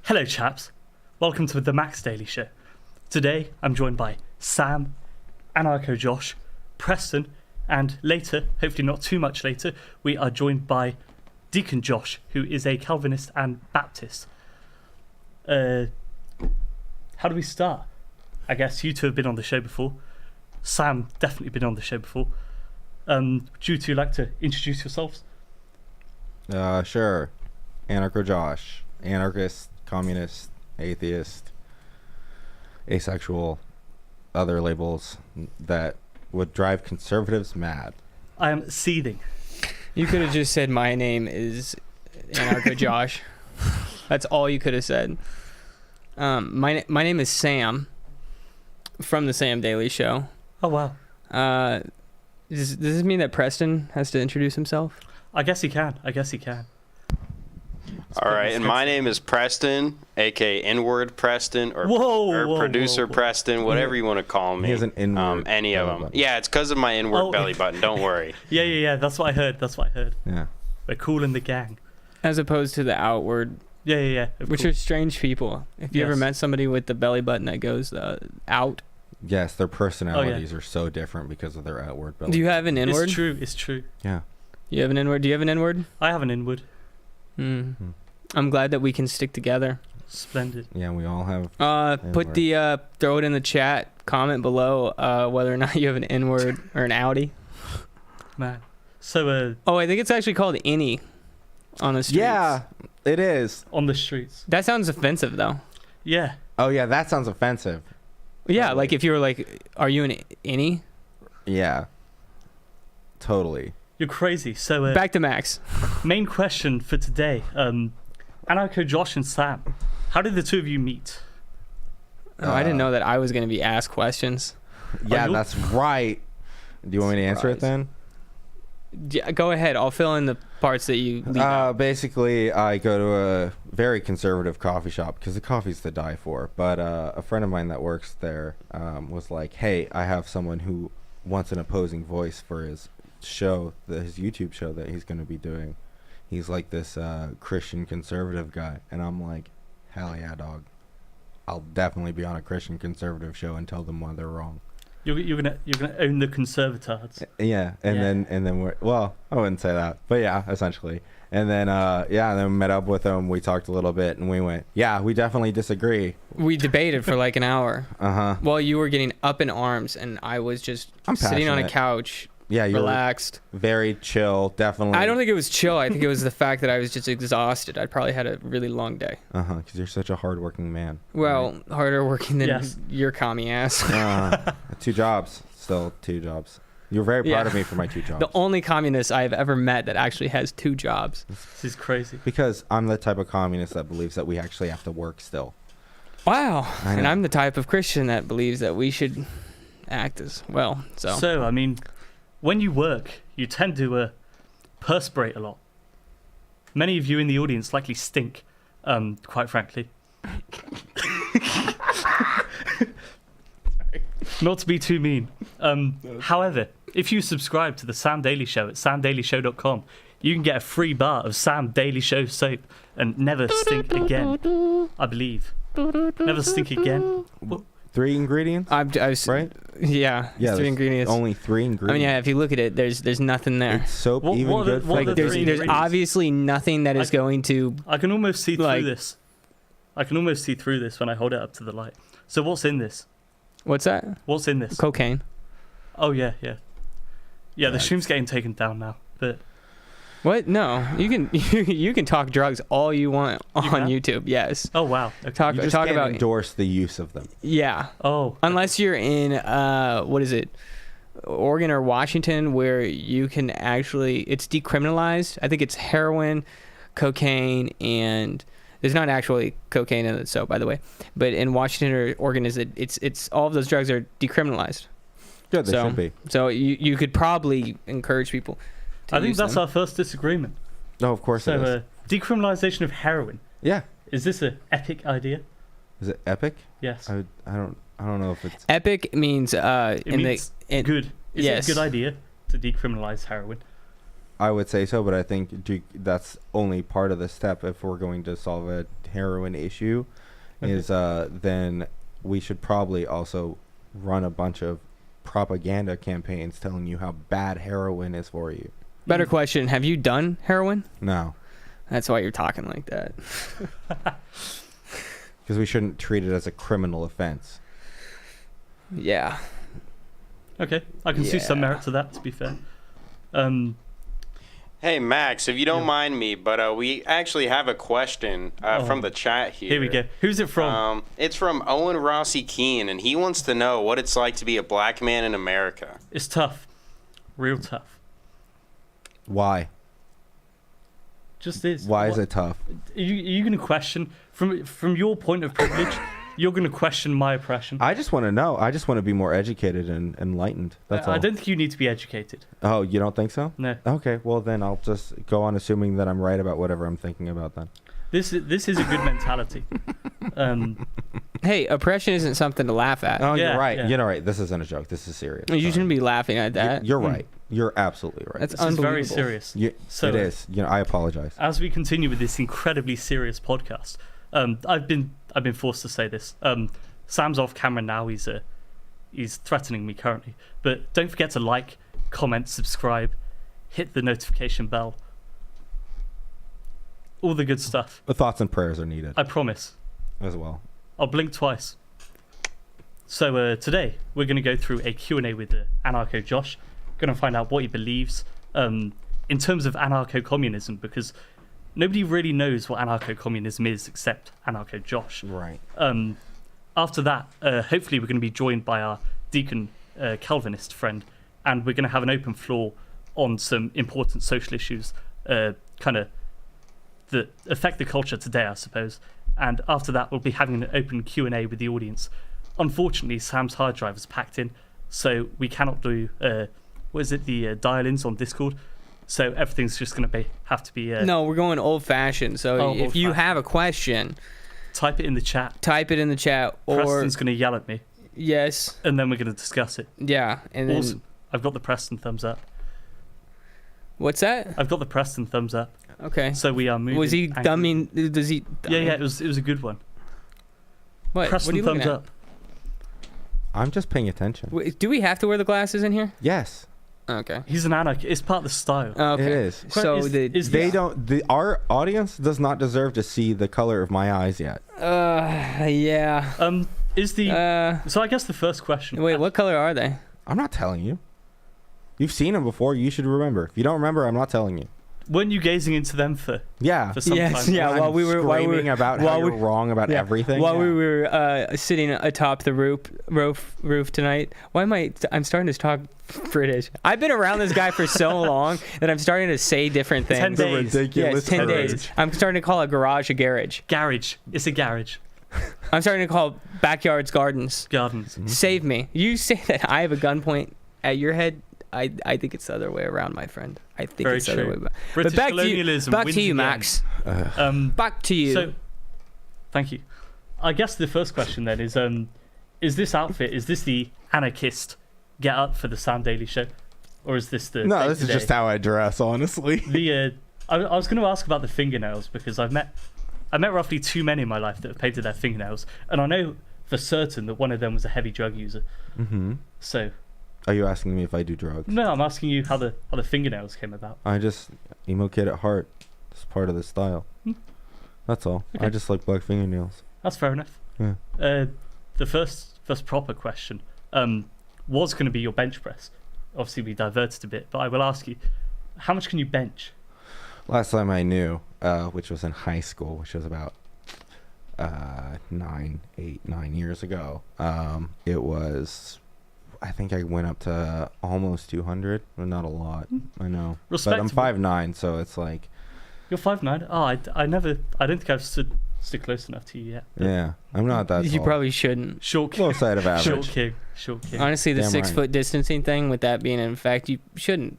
Hello chaps, welcome to the Max Daily Show. Today I'm joined by Sam, Anarcho Josh, Preston, and later, hopefully not too much later, we are joined by Deacon Josh, who is a Calvinist and Baptist. How do we start? I guess you two have been on the show before. Sam definitely been on the show before. Would you two like to introduce yourselves? Sure. Anarcho Josh. Anarchist, communist, atheist, asexual, other labels that would drive conservatives mad. I am seething. You could have just said my name is Anarcho Josh. That's all you could have said. My name is Sam from the Sam Daily Show. Oh, wow. Does this mean that Preston has to introduce himself? I guess he can. All right, and my name is Preston, aka N-word Preston, or producer Preston, whatever you want to call me. He has an N-word any of them. button. Yeah, it's because of my N-word belly button. Don't worry. Yeah. That's what I heard. Yeah. We're cool in the gang. As opposed to the outward, Yeah. which are strange people. If you ever met somebody with the belly button that goes out. Yes, their personalities are so different because of their outward belly. Do you have an N-word? It's true. Yeah. You have an N-word? Do you have an N-word? I have an N-word. I'm glad that we can stick together. Splendid. Yeah, we all have. Put the throw it in the chat. Comment below whether or not you have an N-word or an outie. Man. So I think it's actually called innie on the streets. Yeah, it is. on the streets. That sounds offensive though. Yeah. Oh, yeah, that sounds offensive. Yeah, Totally. like if you were like, are you an innie? Yeah. Totally. You're crazy. So Back to Max. main question for today. Anarcho Josh and Sam. How did the two of you meet? Oh, I didn't know that I was going to be asked questions. Yeah, you? that's right. Do you want me to answer it then? Yeah, go ahead. I'll fill in the parts that you leave out. Basically, I go to a very conservative coffee shop because the coffee's to die for. But a friend of mine that works there was like, hey, I have someone who wants an opposing voice for his show, his YouTube show that he's going to be doing. He's like this Christian conservative guy. And I'm like, hell yeah, dog. I'll definitely be on a Christian conservative show and tell them why they're wrong. You're gonna own the conservatards. Yeah, and then we're, well, I wouldn't say that, but yeah, essentially. And then and then we met up with him. We talked a little bit, and we went, yeah, we definitely disagree. We debated for like an hour. While you were getting up in arms, and I was just sitting on a passionate. couch. Yeah, you're relaxed. Very chill, definitely. I don't think it was chill. I think it was the fact that I was just exhausted. I probably had a really long day. Because you're such a hardworking man. Well, harder working than Yes. your commie ass. 2 jobs, still 2 jobs. You're very proud of me for my 2 jobs. The only communist I've ever met that actually has 2 jobs. This is crazy. Because I'm the type of communist that believes that we actually have to work still. Wow. I know. And I'm the type of Christian that believes that we should act as well. So I mean, when you work, you tend to perspirate a lot. Many of you in the audience likely stink, quite frankly. Not to be too mean. However, if you subscribe to the Sam Daily Show at samdailyshow.com, you can get a free bar of Sam Daily Show soap and never stink again, I believe. Never stink again. 3 ingredients? Right? Yeah, Yeah, 3 ingredients. Only 3 ingredients. I mean, yeah, if you look at it, there's nothing there. It's soap What- even what are- good what for are the the Like three there's ingredients? obviously nothing that is going to. I can almost see through Like- this. I can almost see through this when I hold it up to the light. So what's in this? What's that? What's in this? Cocaine. Oh yeah. The stream's getting taken down now, but What? No, you can you can talk drugs all you want on can? YouTube. Yes. oh wow. Okay. Talk You just talk can't about endorse the use of them. yeah. Oh, Unless you're in what is it? Oregon or Washington, where you can actually it's decriminalized. I think it's heroin, cocaine, and there's not actually cocaine in the soap, by the way. But in Washington or Oregon, it's all of those drugs are decriminalized. Good, they should be. So you could probably encourage people to I think use that's them. our first disagreement. No, of course it is. So decriminalization of heroin. Yeah. Is this an epic idea? Is it epic? Yes. I don't know if it's. Epic means It means good. Is yes. it a good idea to decriminalize heroin? I would say so, but I think that's only part of the step if we're going to solve a heroin issue. Okay. Is then we should probably also run a bunch of propaganda campaigns telling you how bad heroin is for you. Better question: have you done heroin? No. That's why you're talking like that. Because we shouldn't treat it as a criminal offense. Yeah. Okay, I can see some merit to that, to be fair. Hey, Max, if you don't mind me, but we actually have a question from the chat here. Here we go. Who's it from? It's from Owen Rossi Keene, and he wants to know what it's like to be a black man in America. It's tough. Real tough. Why? Just is. Why is it tough? Are you going to question, from your point of privilege, you're going to question my oppression? I just want to know. I just want to be more educated and enlightened. That's all. I don't think you need to be educated. Oh, you don't think so? No. Okay, well then I'll just go on assuming that I'm right about whatever I'm thinking about then. This is a good mentality. Hey, oppression isn't something to laugh at. Oh, Yeah, you're right. yeah. You're right. This isn't a joke. This is serious. You Sorry. shouldn't be laughing at that. You're right. You're absolutely right. That's This is very unbelievable. serious. So, it is. You know, I apologize. As we continue with this incredibly serious podcast, I've been forced to say this. Sam's off camera now. He's threatening me currently. But don't forget to like, comment, subscribe, hit the notification bell. All the good stuff. The thoughts and prayers are needed I promise. as well. I'll blink twice. So today we're going to go through a Q&A with Anarcho Josh. Going to find out what he believes in terms of anarcho-communism, because nobody really knows what anarcho-communism is except Anarcho Josh. Right. After that, hopefully we're going to be joined by our Deacon Calvinist friend, and we're going to have an open floor on some important social issues, kind of that affect the culture today, I suppose. And after that, we'll be having an open Q&A with the audience. Unfortunately, Sam's hard drive is packed in, so we cannot do the dial-ins on Discord. So everything's just going to have to be. No, we're going old-fashioned. So if you have a question, type it in the chat. type it in the chat. Or Preston's going to yell at me, yes, and then we're going to discuss it. yeah, and then Awesome. I've got the Preston thumbs up. what's that? I've got the Preston thumbs up. Okay. So we are moving. Was he dumbing? Does he? Yeah, it was a good one. What? Preston what are you thumbs looking up. I'm just paying attention. Wait, do we have to wear the glasses in here? Yes, Okay. He's an anarchist. It's part of the style. Okay. it is. So Our audience does not deserve to see the color of my eyes yet. Yeah. So I guess the first question. Wait, what color are they? I'm not telling you. You've seen them before. You should remember. If you don't remember, I'm not telling you. Weren't you gazing into them for Yeah. some Yes, time? yeah. I'm While we were screaming about how you're wrong about everything. While Yeah. we were sitting atop the roof tonight. Why am I'm starting to talk British? I've been around this guy for so long that I'm starting to say different things. 10 days. Ridiculous. Yes, 10 courage. days. I'm starting to call a garage a garage. Garage. It's a garage. I'm starting to call backyards gardens. Gardens. Save me. You say that I have a gunpoint at your head. I think it's the other way around, my friend. I think Very it's the other true. way around. British But back colonialism back wins to you, again. Max. Back to you. So, thank you. I guess the first question then is this outfit, is this the anarchist get up for the Sam Daily Show? Or is this the No, this is day-to-day? just how I dress, honestly. I was going to ask about the fingernails, because I met roughly 2 men in my life that have painted their fingernails, and I know for certain that one of them was a heavy drug user. Mm-hmm. So, Are you asking me if I do drugs? no, I'm asking you how the fingernails came about. I just emo kid at heart. It's part of the style. That's all. Okay. I just like black fingernails. That's fair enough. Yeah. The first proper question was going to be your bench press. Obviously, we diverted a bit, but I will ask you, how much can you bench? Last time I knew, which was in high school, which was about 9 years ago, it was, I think I went up to almost 200, but not a lot. I know. But I'm Respectable. 5'9", so it's like, You're 5'9". Oh, I don't think I've stood close enough to you yet. yeah, I'm not that You tall. probably shouldn't. Short king. Low side of Short average. king. Short king. Honestly, the Damn 6 right. foot distancing thing, with that being in effect, you shouldn't,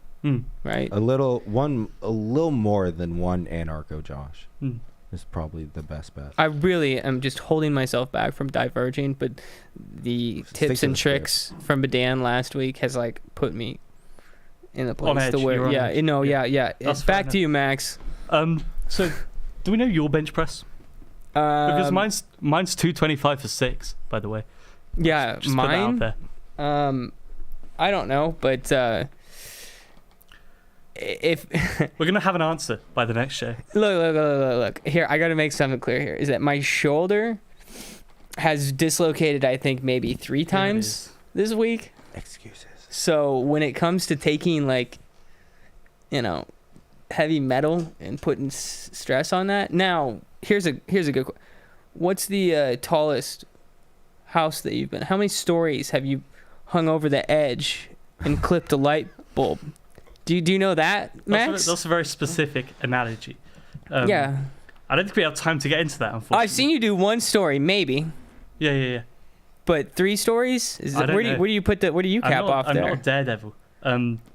right? A little more than one Anarcho Josh Mm. is probably the best bet. I really am just holding myself back from diverging, but the Stick tips to and the script. tricks from Badan last week has like put me in the place edge, to you're where, on yeah, edge. you know, Yeah. yeah. That's fair Back to enough. you, Max. So, do we know your bench press? Because mine's 225 for 6, by the way. yeah, Just put that out mine. there. I don't know, but if We're gonna have an answer by the next show. look. Here, I gotta make something clear here. Is that my shoulder has dislocated, I think, maybe 3 times this week. Excuses. So when it comes to taking, like, you know, heavy metal and putting stress on that. Now, here's a good question. What's the tallest house that you've been? How many stories have you hung over the edge and clipped a light bulb? Do you know that, Max? That's a very specific analogy. Yeah. I don't think we have time to get into that, unfortunately. I've seen you do 1 story, maybe. Yeah. But 3 stories? I don't know. Where do you put that? Where do you cap off there? I'm not a daredevil.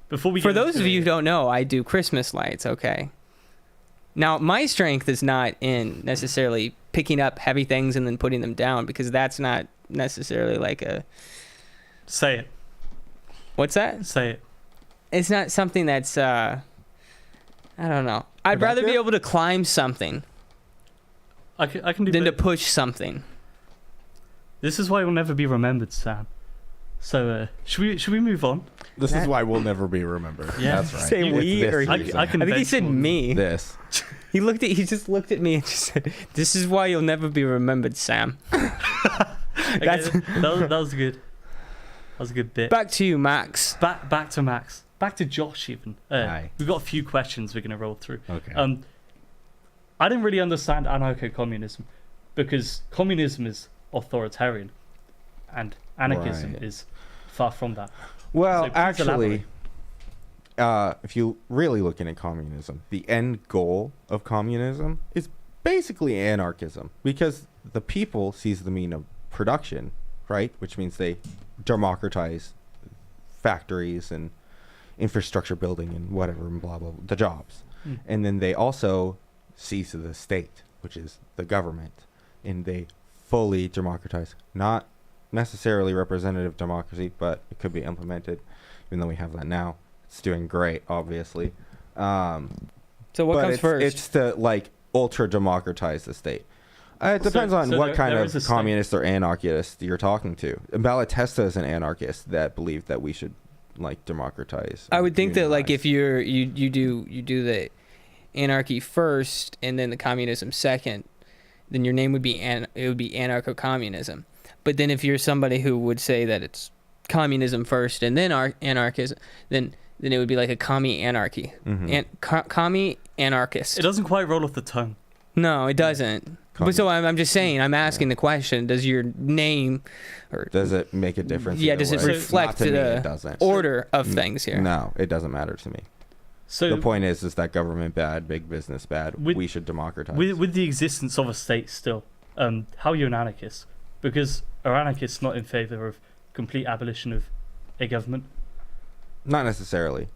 Before we For those of you who don't know, I do Christmas lights. Okay. Now, my strength is not in necessarily picking up heavy things and then putting them down, because that's not necessarily like a. Say it. What's that? Say it. It's not something that's. I don't know. I'd rather be able to climb something I can do than to both. push something. This is why you'll never be remembered, Sam. So should we move on? This is why we'll never be remembered. Yeah. That's right. Say It's we this or reason. I can I think he bench said more. me. This. He just looked at me and just said, "This is why you'll never be remembered, Sam." Okay, That's- that was good. That was a good bit. Back to you, Max. Back to Max. Back to Josh even. Hi. We've got a few questions we're going to roll through. Okay. I didn't really understand anarcho-communism because communism is authoritarian and anarchism Right. is far from that. Well, So please actually, if you really looking at communism, the end goal of communism is basically anarchism, because the people sees the mean of production, right? Which means they democratize factories and infrastructure building and whatever and blah blah, blah the jobs. And then they also seize the state, which is the government, and they fully democratize. Not necessarily representative democracy, but it could be implemented, even though we have that now. It's doing great, obviously. So what but comes it's, first? It's to like ultra democratize the state. It depends on so what there- kind there of is a state. communist or anarchist you're talking to. Malatesta is an anarchist that believed that we should like democratize. I and would think that, like, if unionize. you do the anarchy first and then the communism second, then your name would be it would be Anarcho-communism. But then if you're somebody who would say that it's communism first and then anarchism, then it would be like a commie anarchy. Mhm. Commie anarchist. It doesn't quite roll off the tongue. No, it doesn't. But so I'm just saying, I'm asking the question: does your name, or Does it make a difference? yeah, either does it way? reflect Not to me, the it doesn't. order of things here? No, it doesn't matter to me. So The point is that government bad, big business bad. With- We should democratize. with the existence of a state still, how are you an anarchist? Because are anarchists not in favour of complete abolition of a government? Not necessarily.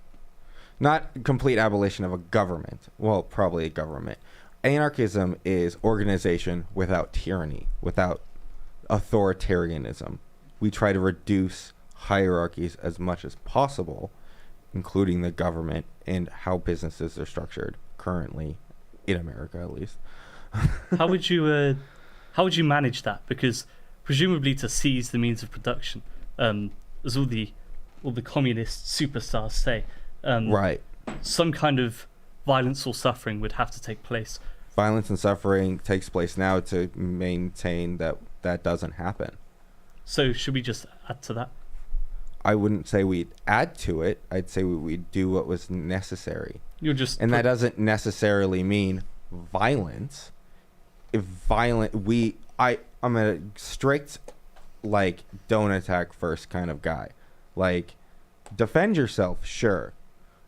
Not complete abolition of a government. Well, probably a government. Anarchism is organization without tyranny, without authoritarianism. We try to reduce hierarchies as much as possible, including the government and how businesses are structured currently, in America at least. How would you manage that? Because presumably to seize the means of production, as all the communist superstars say, Right. some kind of violence or suffering would have to take place. Violence and suffering takes place now to maintain that doesn't happen. So should we just add to that? I wouldn't say we'd add to it. I'd say we'd do what was necessary. You're just And that doesn't necessarily mean violence. If violent, I'm a strict, like, don't attack first kind of guy. Like, defend yourself, sure.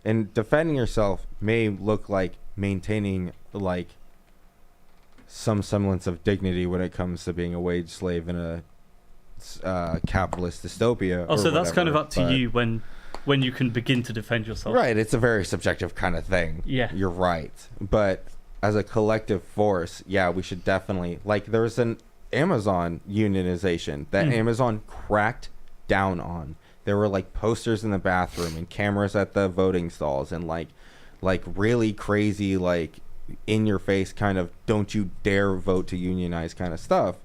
And defending yourself may look like maintaining, like, some semblance of dignity when it comes to being a wage slave in a capitalist dystopia. Oh, or so that's kind of whatever, up to but- you when you can begin to defend yourself. Right, it's a very subjective kind of thing. Yeah. You're right. But as a collective force, yeah, we should definitely, like, there's an Amazon unionization that Amazon cracked down on. There were, like, posters in the bathroom and cameras at the voting stalls and like really crazy, like, in your face kind of don't you dare vote to unionize kind of stuff,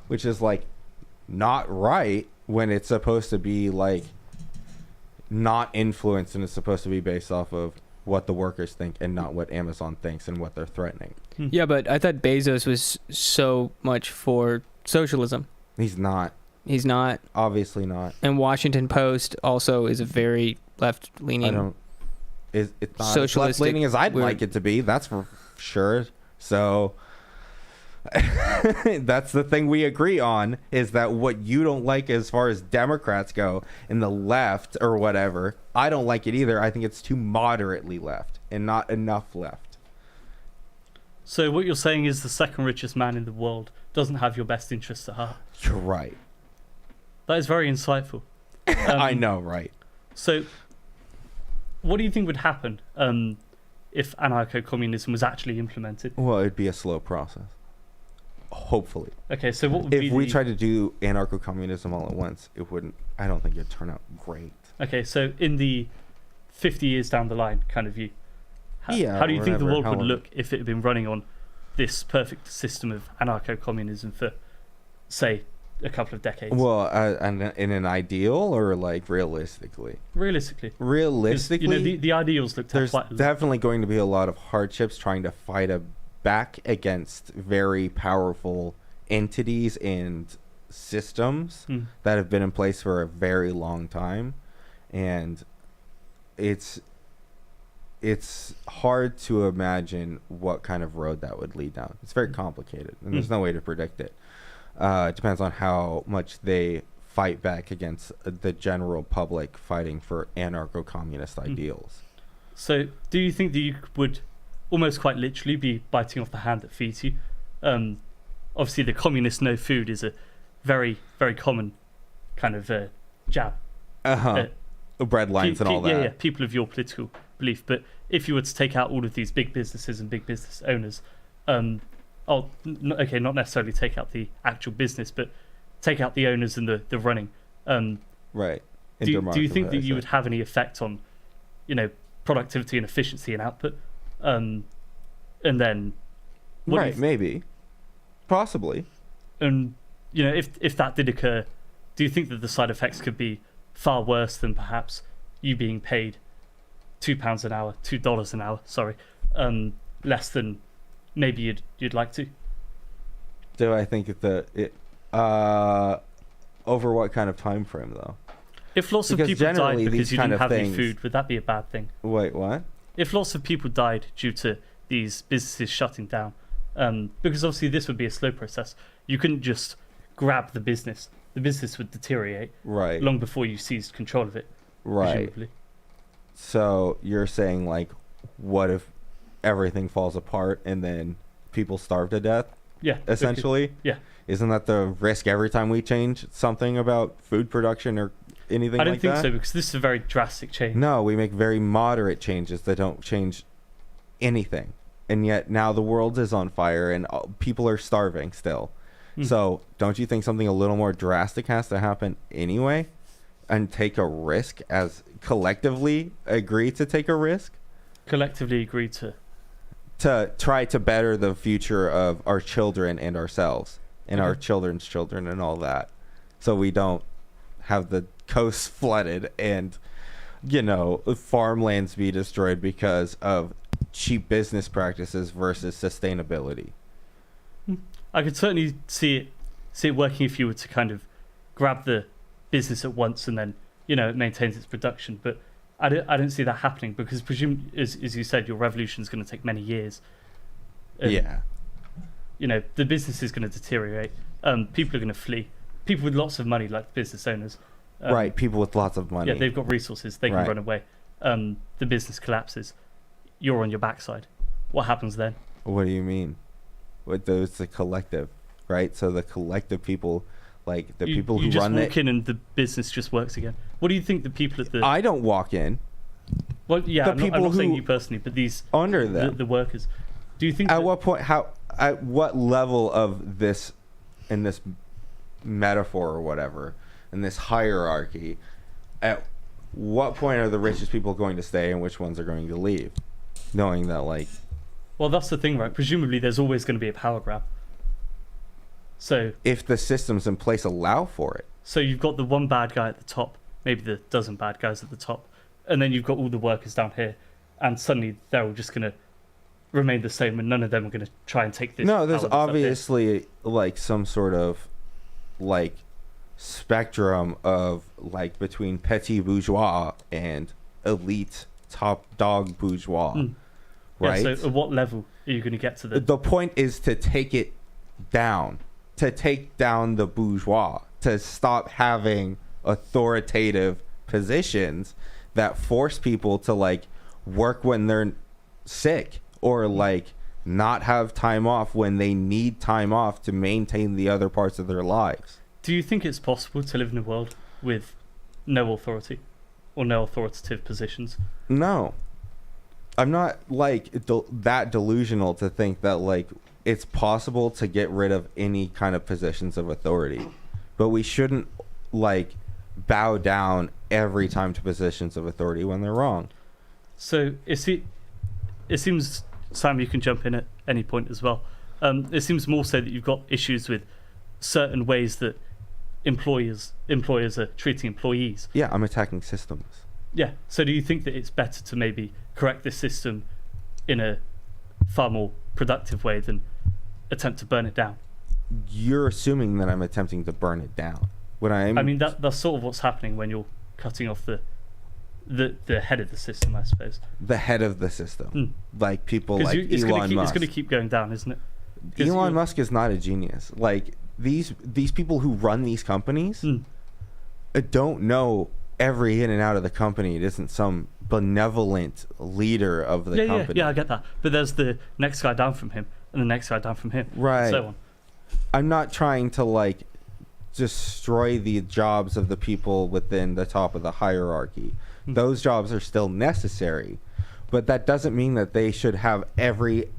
which is, like, not right when it's supposed to be, like, not influenced and it's supposed to be based off of what the workers think and not what Amazon thinks and what they're threatening. Yeah, but I thought Bezos was so much for socialism. He's not. He's not. Obviously not. And Washington Post also is a very left-leaning. It's not as Socialistic, left-leaning as I'd like it to be. That's for sure. So that's the thing we agree on, is that what you don't like as far as Democrats go in the left or whatever, I don't like it either. I think it's too moderately left and not enough left. So what you're saying is the second richest man in the world doesn't have your best interests at heart. You're right. That is very insightful. I know, right? So what do you think would happen if anarcho-communism was actually implemented? Well, it'd be a slow process. Hopefully. Okay, so what would be if we tried to do anarcho-communism all at once, it wouldn't. I don't think it'd turn out great. Okay, so in the 50 years down the line kind of view, how do you think the world would look if it had been running on this perfect system of anarcho-communism for, say, a couple of decades? Well, in an ideal or like realistically? Realistically. Realistically, you know, the ideals look there's quite definitely going to be a lot of hardships trying to fight back against very powerful entities and systems that have been in place for a very long time, and it's hard to imagine what kind of road that would lead down. It's very complicated, and there's no way to predict it. It depends on how much they fight back against the general public fighting for anarcho-communist ideals. So do you think that you would almost quite literally be biting off the hand that feeds you? Obviously the communist no food is a very, very common kind of jab. Bread lines and all that. Yeah, people of your political belief. But if you were to take out all of these big businesses and big business owners, not necessarily take out the actual business, but take out the owners and the running. Right. Do you think that you would have any effect on, productivity and efficiency and output? And then, maybe, possibly. And if that did occur, do you think that the side effects could be far worse than perhaps you being paid $2 an hour, $2 an hour? Sorry, less than maybe you'd like to. Do I think over what kind of time frame though? If lots of people died because you didn't have any food, would that be a bad thing? Wait, what? If lots of people died due to these businesses shutting down, because obviously this would be a slow process. You couldn't just grab the business. The business would deteriorate long before you seized control of it. Right. Presumably. So you're saying, like, what if everything falls apart and then people starve to death? Yeah. Essentially? Yeah. Isn't that the risk every time we change something about food production or anything like that? I don't think so, because this is a very drastic change. No, we make very moderate changes that don't change anything. And yet now the world is on fire and people are starving still. So don't you think something a little more drastic has to happen anyway? And take a risk, as collectively agree to take a risk? Collectively agree to try to better the future of our children and ourselves and our children's children and all that. So we don't have the coasts flooded and, farmlands be destroyed because of cheap business practices versus sustainability. I could certainly see it working if you were to kind of grab the business at once and then, it maintains its production. But I don't see that happening because as you said, your revolution is going to take many years. Yeah. The business is going to deteriorate. People are going to flee. People with lots of money, like business owners. Right, people with lots of money. Yeah, they've got resources. They can run away. The business collapses. You're on your backside. What happens then? What do you mean? It's the collective, right? So the collective people, like the people who run it. You just walk in and the business just works again. What do you think the people at the... I don't walk in. Well, yeah, I'm not saying you personally, but these... Under them. The workers. Do you think... At what point, at what level of this, in this metaphor or whatever, in this hierarchy, at what point are the richest people going to stay and which ones are going to leave? Knowing that, like... Well, that's the thing, right? Presumably there's always going to be a power grab. So... If the systems in place allow for it. So you've got the one bad guy at the top, maybe the dozen bad guys at the top, and then you've got all the workers down here. and suddenly they're all just going to remain the same, and none of them are going to try and take this. No, there's power that's up here. obviously like some sort of like spectrum of like between petit bourgeois and elite top dog bourgeois, right? Yeah, so at what level are you going to get to The point is to take it down, to take down the bourgeois, to stop having authoritative positions that force people to like work when they're sick or like not have time off when they need time off to maintain the other parts of their lives. Do you think it's possible to live in a world with no authority or no authoritative positions? No. I'm not like that delusional to think that like it's possible to get rid of any kind of positions of authority, but we shouldn't like bow down every time to positions of authority when they're wrong. So it seems, Sam, you can jump in at any point as well. It seems more so that you've got issues with certain ways that employers are treating employees. Yeah, I'm attacking systems. Yeah. So do you think that it's better to maybe correct the system in a far more productive way than attempt to burn it down? You're assuming that I'm attempting to burn it down. I mean, that's sort of what's happening when you're cutting off the head of the system, I suppose. The head of the system. Like people like Elon Musk. It's going to keep going down, isn't it? Elon Musk is not a genius. Like these people who run these companies don't know every in and out of the company. It isn't some benevolent leader of the company. Yeah, I get that. But there's the next guy down from him and the next guy down from him. Right. And so on. I'm not trying to like destroy the jobs of the people within the top of the hierarchy. Those jobs are still necessary, but that doesn't mean that they should have every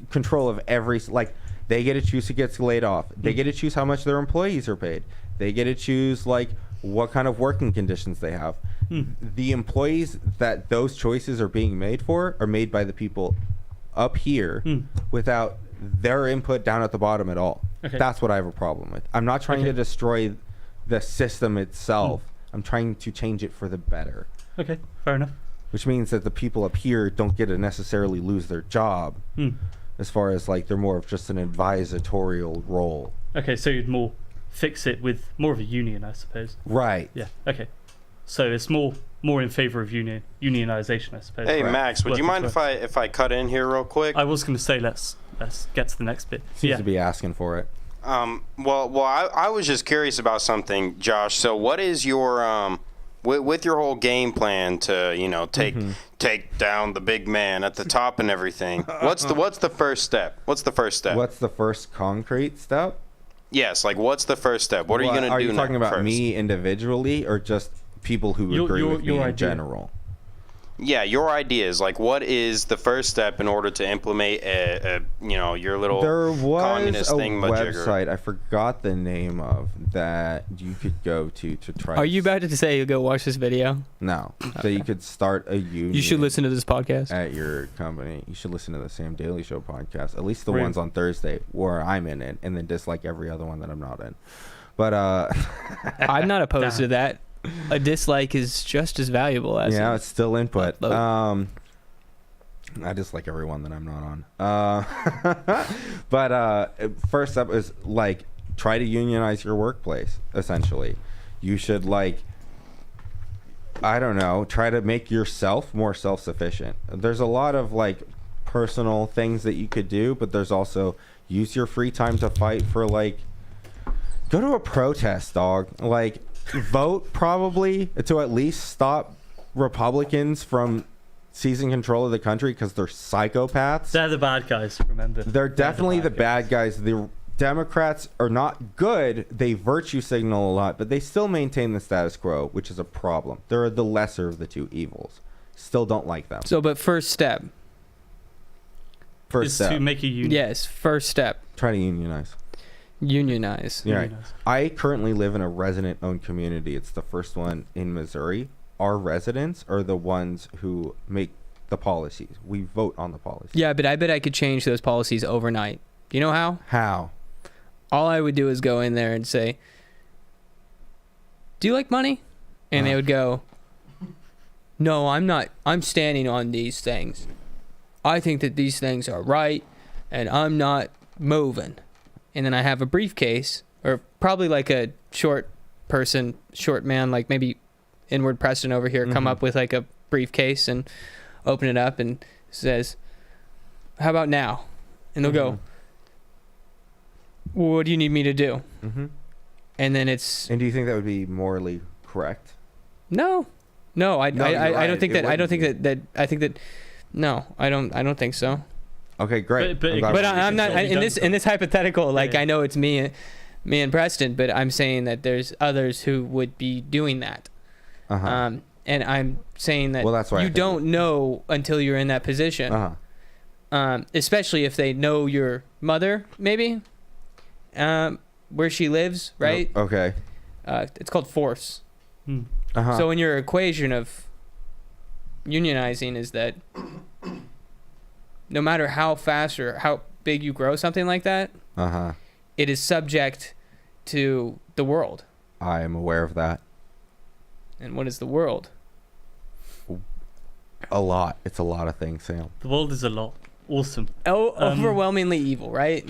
control of every, like they get to choose who gets laid off. They get to choose how much their employees are paid. They get to choose like what kind of working conditions they have. The employees that those choices are being made for are made by the people up here without their input down at the bottom at all. Okay. That's what I have a problem with. I'm not trying to destroy the system itself. I'm trying to change it for the better. Okay, fair enough. Which means that the people up here don't get to necessarily lose their job, as far as like they're more of just an advisatorial role. Okay, so you'd more fix it with more of a union, I suppose. Right. Yeah. Okay. So it's more in favor of unionization, I suppose. Hey, Max, would you mind if I cut in here real quick? I was going to say let's get to the next bit. Seems to be asking for it. Well, I was just curious about something, Josh. So, what is your with your whole game plan to take down the big man at the top and everything? What's the first step? What's the first step? What's the first concrete step? Yes, like what's the first step? What are you going to do? Are you talking about first? me individually or just people who agree with me in general? Yeah, your ideas. Like, what is the first step in order to implement your little communist thing? There was a website, I forgot the name of, that you could go to try. Are you about to say go watch this video? No. So you could start a union. You should listen to this podcast. At your company. You should listen to the Sam Daily Show podcast. At least the ones on Thursday where I'm in it, and then dislike every other one that I'm not in. But I'm not opposed to that. A dislike is just as valuable as it's still input. I dislike everyone that I'm not on. But first up is like try to unionize your workplace. Essentially, you should like, I don't know, try to make yourself more self-sufficient. There's a lot of like personal things that you could do, but there's also use your free time to fight for like, go to a protest, dog. Like. Vote probably to at least stop Republicans from seizing control of the country because they're psychopaths. They're the bad guys, remember. They're definitely the bad guys. The Democrats are not good. They virtue signal a lot, but they still maintain the status quo, which is a problem. They're the lesser of the two evils. Still don't like them. So, but first step. Is to make a union. Yes, first step. Try to unionize. Unionize. Yeah, right. I currently live in a resident-owned community. It's the first one in Missouri. Our residents are the ones who make the policies. We vote on the policies. Yeah, but I bet I could change those policies overnight. You know how? How? All I would do is go in there and say, "Do you like money?" And they would go, no, I'm not. I'm standing on these things. I think that these things are right, and I'm not moving. And then I have a briefcase, or probably like a short man, like maybe Inward Preston over here, come up with like a briefcase and open it up and says, how about now? And they'll go, what do you need me to do? And then it's... And do you think that would be morally correct? No, I don't think that. I don't think that. I think that. No, I don't think so. Okay, great. But I'm not in this hypothetical. Like, I know it's me and Preston, but I'm saying that there's others who would be doing that. And I'm saying that that's why you don't know until you're in that position. Especially if they know your mother, maybe, where she lives, right? Okay. It's called force. Uh-huh. So in your equation of unionizing is that no matter how fast or how big you grow something like that, it is subject to the world. I am aware of that. And what is the world? A lot. It's a lot of things, Sam. The world is a lot. Awesome. Overwhelmingly evil, right?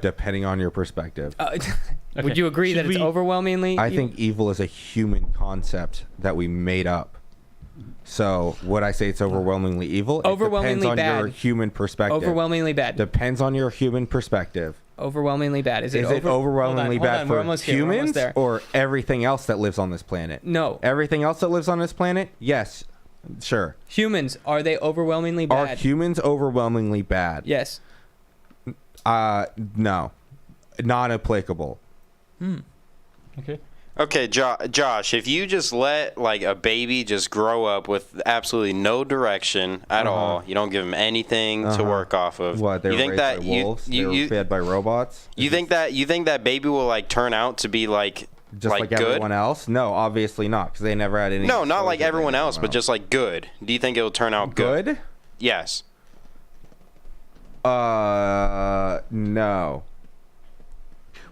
Depending on your perspective. Would you agree that it's overwhelmingly I evil? think evil is a human concept that we made up. So would I say it's overwhelmingly evil? Overwhelmingly it depends bad. on your human perspective. Overwhelmingly bad. Depends on your human perspective. Overwhelmingly bad. Is it overwhelmingly bad for humans there. or everything else that lives on this planet? No. Everything else that lives on this planet? Yes. Sure. Humans, are they overwhelmingly bad? Are humans overwhelmingly bad? Yes. No. Not applicable. Okay, Josh, if you just let like a baby just grow up with absolutely no direction at all, you don't give them anything to work off of. What? They were raised by wolves? They were fed by robots? You think that baby will like turn out to be like just like good? Everyone else? No, obviously not, because they never had any. No, not like everyone else, but just like good. Do you think it will turn out good? Good? Yes. No.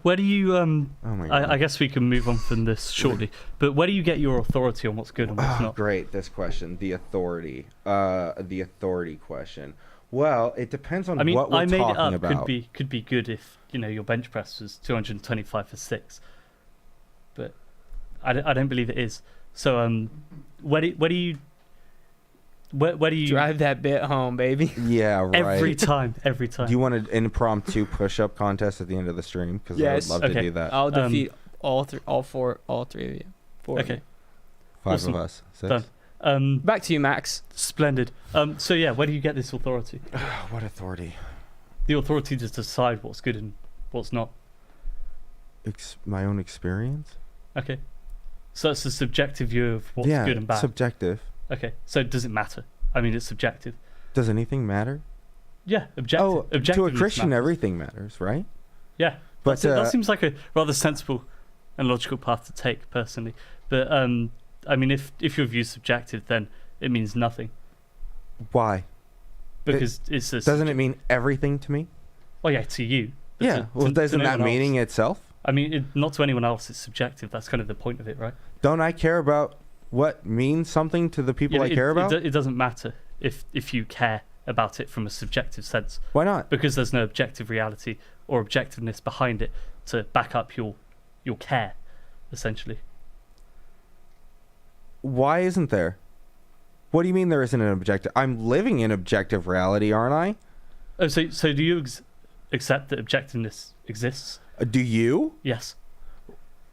Where do you Oh my God. I guess we can move on from this shortly. But where do you get your authority on what's good and what's not? Great, this question. The authority question. Well, it depends on what we're I made talking it up. about. Could be good if your bench press was 225 for 6, but I don't believe it is. So where do you Drive that bit home, baby. Yeah, right. every time? Do you want an impromptu push-up contest at the end of the stream? Because Yes. I would love to do that. I'll defeat all three of you. Okay, 5 awesome. of us. 6. done. Back to you, Max. Splendid. So yeah, where do you get this authority? What authority? The authority to decide what's good and what's not. My own experience? Okay. So it's a subjective view of what's good and bad. Subjective. Okay. So does it matter? I mean, it's subjective. Does anything matter? Yeah, objective. To a Christian, matters. Everything matters, right? Yeah, But that seems like a rather sensible and logical path to take, personally. But I mean, if your view's subjective, then it means nothing why? because it's a. Doesn't it mean everything to me? Well, yeah, to you. But Yeah. Well, doesn't no that one meaning else. itself? I mean, not to anyone else. It's subjective. That's kind of the point of it, right? Don't I care about what means something to the people I care about? It doesn't matter if you care about it from a subjective sense, Why not? because there's no objective reality or objectiveness behind it to back up your care, essentially. Why isn't there? What do you mean there isn't an objective? I'm living in objective reality, aren't I? Oh, so do you accept that objectiveness exists? Do you? Yes,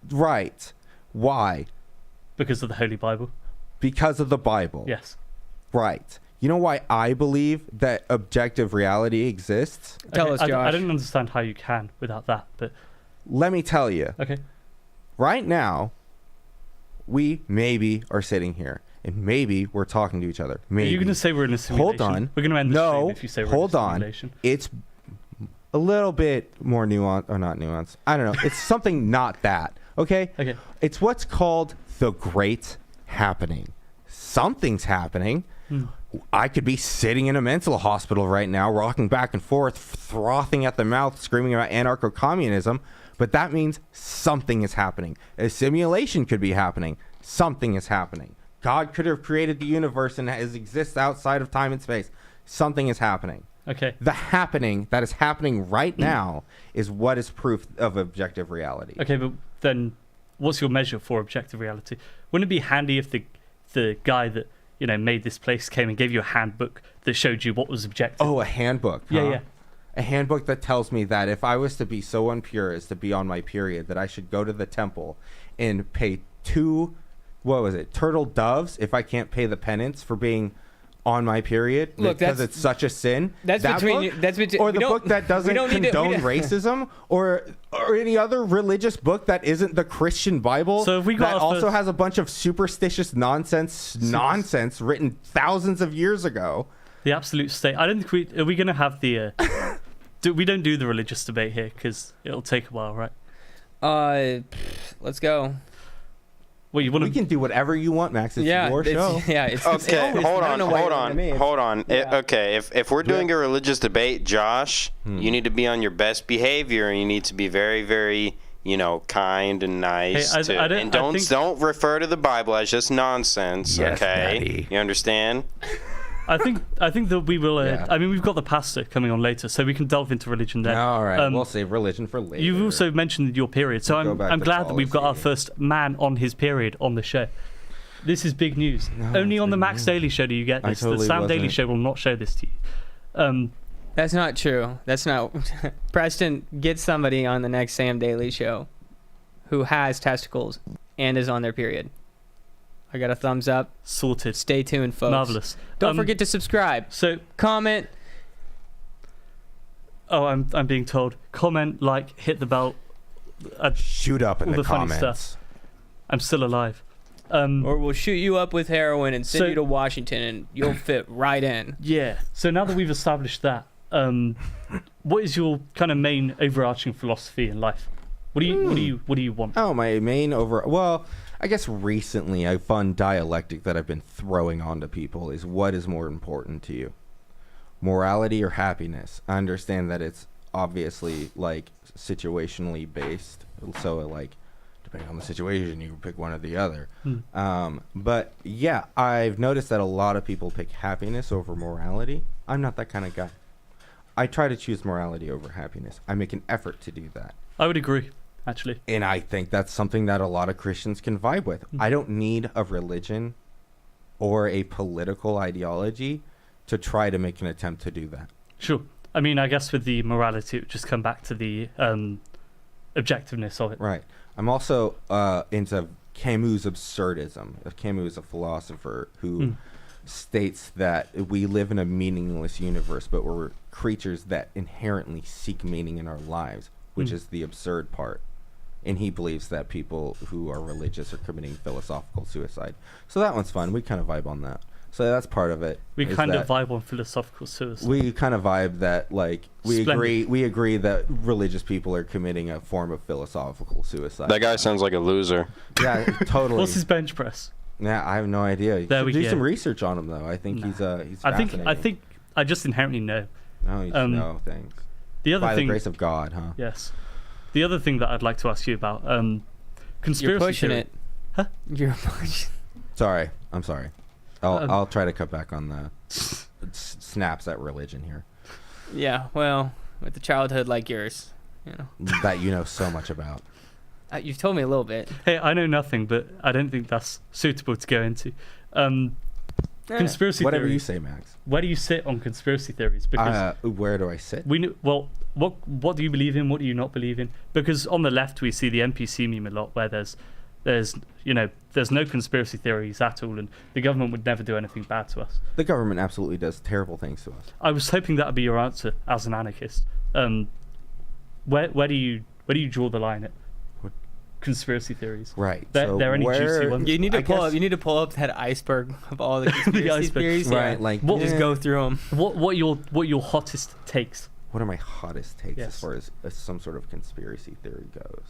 Right. Why? because of the Holy Bible. Because of the Bible. Yes. Right. You know why I believe that objective reality exists? Tell us, I Josh. don't understand how you can without that, but Let me tell you. okay. Right now, we maybe are sitting here, and maybe we're talking to each other. Maybe. Are you going to say we're in a simulation? Hold on. We're going to end the No, stream if you say we're hold in a on. simulation. It's a little bit more nuanced, or not nuanced. I don't know. It's something not that. Okay? Okay. It's what's called the great happening. Something's happening. I could be sitting in a mental hospital right now, rocking back and forth, frothing at the mouth, screaming about anarcho-communism, but that means something is happening. A simulation could be happening. Something is happening. God could have created the universe and exists outside of time and space. Something is happening. Okay. The happening that is happening right now is what is proof of objective reality. Okay, but then what's your measure for objective reality? Wouldn't it be handy if the guy that made this place came and gave you a handbook that showed you what was objective? Oh, a handbook. Huh? Yeah. A handbook that tells me that if I was to be so impure as to be on my period, that I should go to the temple and pay 2, turtle doves if I can't pay the penance for being on my period. Look, because it's such a sin. That's that between book, you. That's between. or the book that doesn't condone racism, or any other religious book that isn't the Christian Bible. So if we got that also has a bunch of superstitious nonsense written thousands of years ago. The absolute state. I don't think are we going to have the. We don't do the religious debate here because it'll take a while, right? Let's go. Well, you want We can do whatever you want, Max. It's your show. Okay, hold on. Okay, if we're doing a religious debate, Josh, you need to be on your best behavior, and you need to be very, very, kind and nice. Hey, don't refer to the Bible as just nonsense. Yes, okay, Daddy. you understand? I think that we will. I mean, we've got the pastor coming on later, so we can delve into religion there. All right, we'll save religion for later. You've also mentioned your period, so I'm glad that we've got our first man on his period on the show. This is big news. Only on the Max Daily Show do you get this. The Sam Daily Show will not show this to you. That's not true. That's not. Preston, get somebody on the next Sam Daily Show who has testicles and is on their period. I got a thumbs up. Sorted. Stay tuned, folks. Marvelous. Don't forget to subscribe. So comment. Oh, I'm being told. Comment, like, hit the bell. Shoot up in all the funny comments. stuff. I'm still alive. Or we'll shoot you up with heroin and send So- you to Washington, and you'll fit right in. Yeah. So now that we've established that, what is your kind of main overarching philosophy in life? What do you want? Oh, my main well, I guess recently a fun dialectic that I've been throwing onto people is what is more important to you? Morality or happiness? I understand that it's obviously like situationally based. So like depending on the situation, you can pick one or the other. But yeah, I've noticed that a lot of people pick happiness over morality. I'm not that kind of guy. I try to choose morality over happiness. I make an effort to do that. I would agree, actually. And I think that's something that a lot of Christians can vibe with. I don't need a religion or a political ideology to try to make an attempt to do that. Sure. I mean, I guess with the morality, it would just come back to the objectiveness of it. Right. I'm also into Camus' absurdism. Camus is a philosopher who states that we live in a meaningless universe, but we're creatures that inherently seek meaning in our lives, which is the absurd part. And he believes that people who are religious are committing philosophical suicide. So that one's fun. We kind of vibe on that. So that's part of it. We kind of vibe on philosophical suicide. We kind of vibe that, like, we agree that religious people are committing a form of philosophical suicide. That guy sounds like a loser. Yeah, totally. What's his bench press? Yeah, I have no idea. You There should we do go. some research on him, though. I think he's fascinating. I think I just inherently know. No, you just know things. The other By thing, the grace of God, huh? yes. The other thing that I'd like to ask you about, conspiracy You're pushing theory. it. Huh? You're pushing. Sorry, I'm sorry. I'll try to cut back on the snaps at religion here. Yeah, well, with a childhood like yours, that you know so much about. You've told me a little bit. Hey, I know nothing, but I don't think that's suitable to go into. Conspiracy Whatever theory. you say, Max. Where do you sit on conspiracy theories? Because where do I sit? we know, well, what do you believe in? What do you not believe in? Because on the left we see the NPC meme a lot, where there's no conspiracy theories at all, and the government would never do anything bad to us. The government absolutely does terrible things to us. I was hoping that would be your answer as an anarchist. Where do you draw the line at conspiracy theories? Right. There any juicy ones? You need to pull up that iceberg of all the conspiracy iceberg. theories. Right. Yeah. Like Just go through them. What are your hottest takes? What are my hottest takes Yes. as far as some sort of conspiracy theory goes?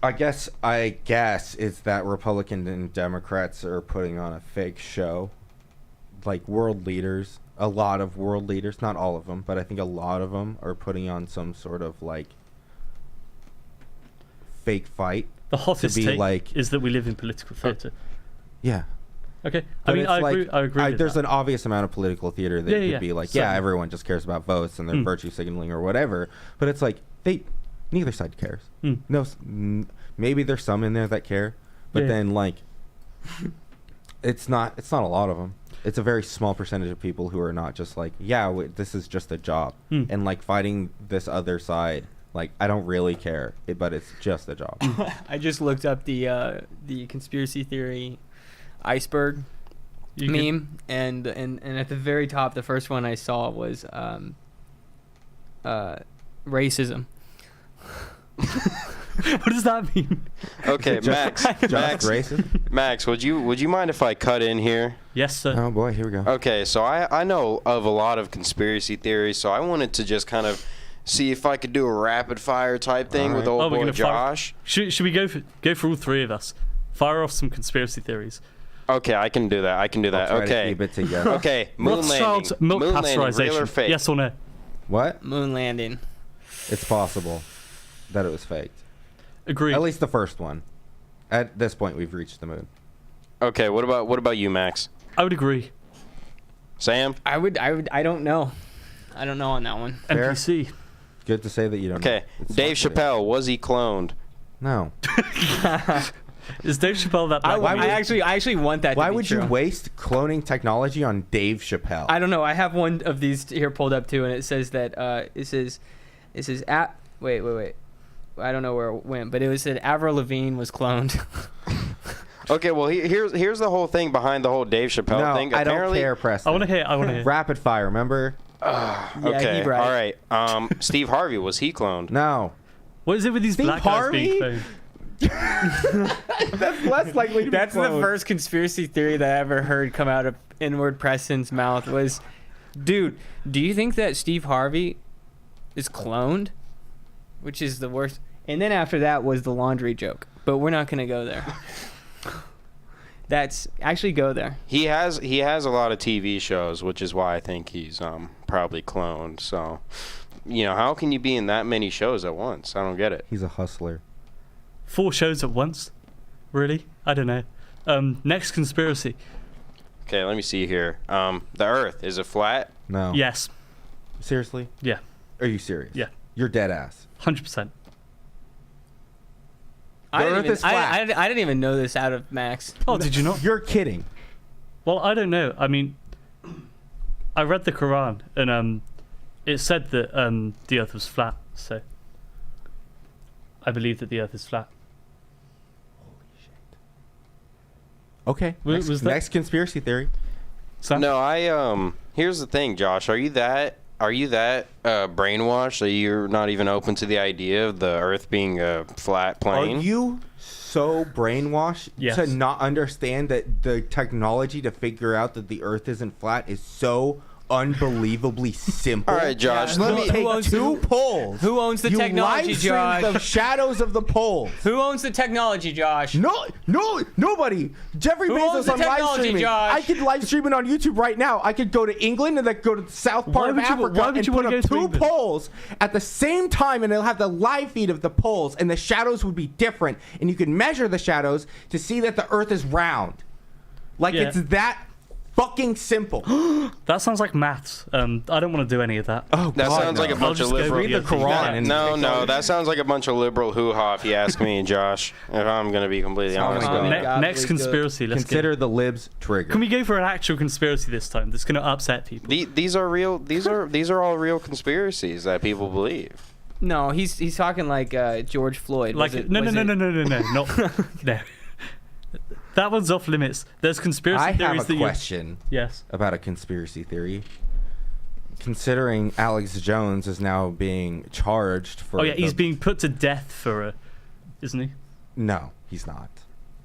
I guess it's that Republicans and Democrats are putting on a fake show. Like world leaders, a lot of world leaders, not all of them, but I think a lot of them are putting on some sort of like fake fight. The hottest be take like- is that we live in political theatre. Yeah. Okay. But it's I like, agree. I agree. With there's that. an obvious amount of political theater that could be like, certainly. everyone just cares about votes and they're virtue signaling or whatever. But it's like neither side cares. No, maybe there's some in there that care, but then like, it's not a lot of them. It's a very small percentage of people who are not just like, this is just a job, and like fighting this other side. Like, I don't really care, but it's just a job. I just looked up the conspiracy theory iceberg meme, and at the very top, the first one I saw was racism. What does that mean? Okay, Max. Racist? Max, would you mind if I cut in here? Yes, sir. Oh boy, here we go. Okay, so I know of a lot of conspiracy theories, so I wanted to just kind of see if I could do a rapid fire type thing with old boy Josh. Should we go for all three of us? Fire off some conspiracy theories. Okay, I can do that. I'll try to keep it together. Okay, moon Rothschild's landing. milk Moon landing, pasteurization. real or fake? Yes or no? What? Moon landing. It's possible that it was faked. Agree. At least the first one. At this point, we've reached the moon. Okay, what about you, Max? I would agree. Sam? I don't know. I don't know on that one. Fair. NPC. Good to say that you don't know. Okay, It's Dave not good. Chappelle, was he cloned? No. Is Dave Chappelle that I black? actually want that. Why to be would true. you waste cloning technology on Dave Chappelle? I don't know. I have one of these here pulled up too, and it says that it says at wait. I don't know where it went, but it was that Avril Lavigne was cloned. Okay, well here's the whole thing behind the whole Dave Chappelle No, thing. I don't Apparently, care, Preston. I want to hear. Rapid fire, remember? Okay, he right. all right. Steve Harvey, was he cloned? No. What is it with these Steve black guys being Harvey? cloned? That's less likely to That's the first conspiracy theory that I ever heard come out of Inward Preston's mouth was, dude, do you think that Steve Harvey is cloned? Which is the worst. And then after that was the laundry joke. But we're not going to go there. That's actually go there. He has a lot of TV shows, which is why I think he's probably cloned. So, how can you be in that many shows at once? I don't get it. He's a hustler. 4 shows at once? Really? I don't know. Next conspiracy. Okay, let me see here. The Earth, is it flat? No. Yes. Seriously? Yeah. Are you serious? Yeah. You're dead ass. 100%. I Earth is flat. I didn't even know this out of Max. Oh, did you not? You're kidding. Well, I don't know. I mean, I read the Quran and it said that the Earth was flat. So I believe that the Earth is flat. Okay. Was that- Next conspiracy theory. Sam? No, here's the thing, Josh. Are you that brainwashed that you're not even open to the idea of the Earth being a flat plane? Are you so brainwashed Yes. to not understand that the technology to figure out that the Earth isn't flat is so unbelievably simple? All right, Josh. Yeah. Let Who me. Take owns- two poles. Who owns the you technology, live stream Josh? the shadows of the poles. Who owns the technology, Josh? No, nobody. Jeffrey Who owns Bezos the on live technology, streaming. Josh? I could live stream it on YouTube right now. I could go to England and then go to the south part of Why Africa would and you put wanna up go to 2 England? poles at the same time, and it'll have the live feed of the poles, and the shadows would be different, and you can measure the shadows to see that the Earth is round. Like Yeah. it's that fucking simple. That sounds like maths. I don't want to do any of that. Oh, That sounds like a bunch of just go liberal. read the Quran and No, that sounds like a bunch of liberal hoo-ha. If you ask me, Josh, if I'm gonna be completely honest my with you. God. Next conspiracy. Let's Consider the libs trigger. Can we go for an actual conspiracy this time? That's going to upset people. These are real. These are all real conspiracies that people believe. No, he's talking like George Floyd. Like no, not no. That one's off limits. There's conspiracy I theories have that a question Yes. about a conspiracy theory. Considering Alex Jones is now being charged for. Oh yeah, he's being put to death for isn't he? No, he's not.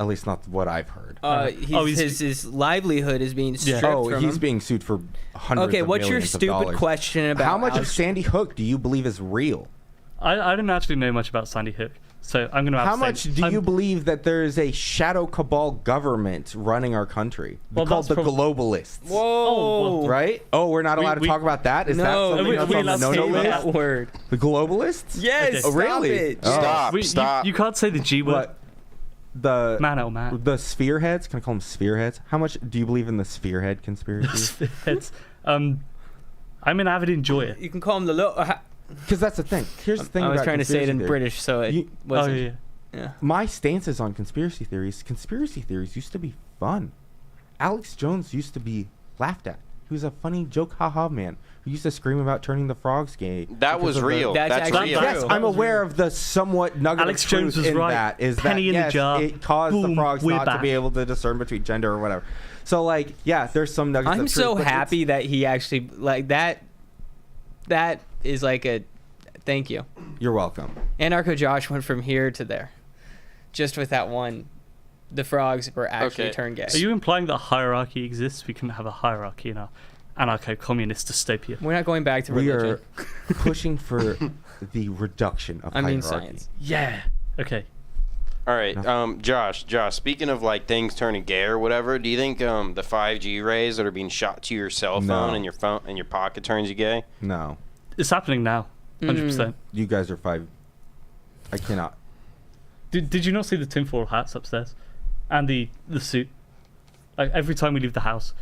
At least not what I've heard. His livelihood is being stripped Oh, from he's him. being sued for hundreds Okay, of what's your millions of stupid dollars. question about How much of Alex- Sandy Hook do you believe is real? I don't actually know much about Sandy Hook, so I'm going to. How much do you believe that there is a shadow cabal government running our country? Well, called the that's globalists. Whoa! Oh, well, Right? Oh, we're not allowed to we- talk about that? Is that No, something we- that's we on the allowed to no-no say list? that word. The globalists? Yes. Okay. Stop Really? it. Oh. Stop. You can't say the G word. What? Man, oh man. the sphere heads. Can I call them sphere heads? How much do you believe in the sphere head conspiracy? It's, I'm an avid enjoyer. You can call him the little. Because that's the thing. Here's the thing. I was about trying to say it in conspiracy theory. British, so it You- Oh wasn't. yeah. Yeah. My stances on conspiracy theories. Conspiracy theories used to be fun. Alex Jones used to be laughed at. He was a funny joke, haha man who used to scream about turning the frogs gay. That because was of the- real. That's That's actually real. Yes, true. I'm aware of the somewhat nugget Alex of truth Jones was in right. that. Is Penny that in the yes, jar. it caused the Boom, frogs we're not back. to be able to discern between gender or whatever. So like, yeah, there's some nuggets. I'm of so truth, but it's- happy that he actually like that. That is like a thank you. You're welcome. Anarcho Josh went from here to there, just with that one. The frogs were actually Okay. turned gay. Are you implying that hierarchy exists? We can have a hierarchy in our anarcho-communist dystopia. We're not going back to We religion. are pushing for the reduction of I mean hierarchy. science. Yeah. Okay. All right, Josh. Speaking of like things turning gay or whatever, do you think the 5G rays that are being shot to your cell phone No. and your phone and your pocket turns you gay? No, It's happening now. 100%. you guys are 5. I cannot. Did you not see the tinfoil hats upstairs? And the suit? Like every time we leave the house.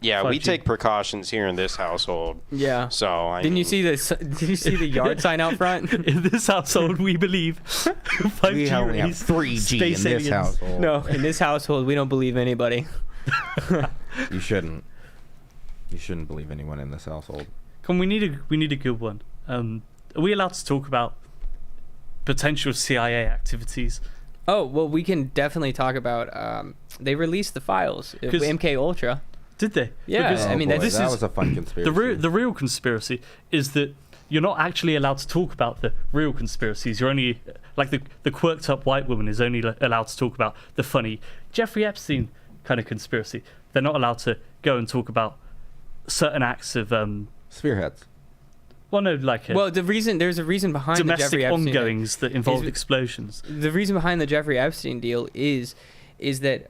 Yeah, we 5G. take precautions here in this household. Yeah. So I Didn't you mean, see this? Did you see the yard sign out front? In this household, we believe 5G We only have rays, 3G in space this aliens. household. No, in this household, we don't believe anybody. You shouldn't. You shouldn't believe anyone in this household. Come, we need a good one. Are we allowed to talk about potential CIA activities? Oh well, we can definitely talk about. They released the files of 'Cause- MK Ultra. Did they? Yeah, Because I mean, boy, this that is- was a fun conspiracy. the real conspiracy is that you're not actually allowed to talk about the real conspiracies. You're only like the quirked up white woman is only allowed to talk about the funny Jeffrey Epstein kind of conspiracy. They're not allowed to go and talk about certain acts of Spearheads. well, no, like Well, there's a reason behind the domestic Jeffrey Epstein. ongoings that involve is- explosions. The reason behind the Jeffrey Epstein deal is that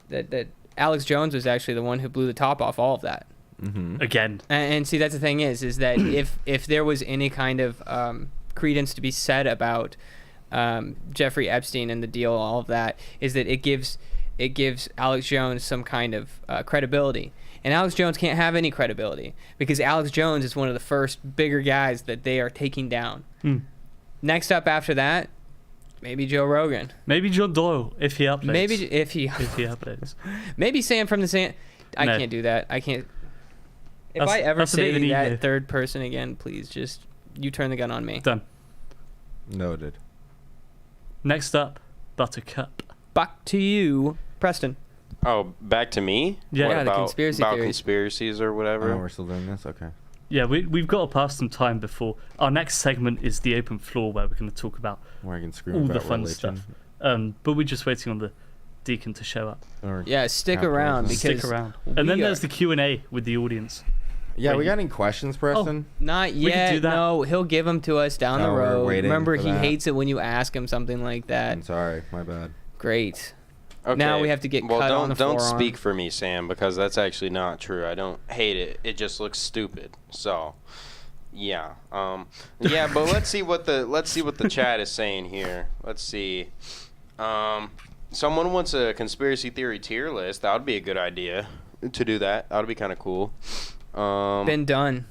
that Alex Jones was actually the one who blew the top off all of that. Mm-hmm. Again, And see, that's the thing is that if there was any kind of credence to be said about Jeffrey Epstein and the deal, all of that, is that it gives Alex Jones some kind of credibility. And Alex Jones can't have any credibility because Alex Jones is one of the first bigger guys that they are taking down. Next up after that, maybe Joe Rogan. maybe John Doyle if he updates. Maybe if he updates. maybe Sam from the Sam. I No. can't do that. I can't. If That's- I ever that's a bit of say an ego. that third person again, please just you turn the gun on me. Done. Noted. Next up, Buttercup. Back to you, Preston. oh, back to me. Yeah. What Yeah, the about, conspiracy about theories. conspiracies or Oh, whatever. we're still doing this? Okay. Yeah, we've got to pass some time before our next segment is the open floor where we're going to talk about Where I can scream all about the fun religion. stuff. But we're just waiting on the deacon to show up. Or Yeah, stick capitalism. around because Stick around. And then we there's are- the Q&A with the audience. Yeah, Wait, we got any questions, Preston? not could yet. do that. No, he'll give them to us down the Oh, we're road. waiting Remember, for he that. hates it when you ask him something like that. I'm sorry, my bad. Great. Okay. Now we have to get well, cut don't on the don't forearm. speak for me, Sam, because that's actually not true. I don't hate it. It just looks stupid. So, yeah. Yeah, but let's see what the chat is saying here. Let's see. Someone wants a conspiracy theory tier list. That would be a good idea to do that. That would be kind of cool. Been done.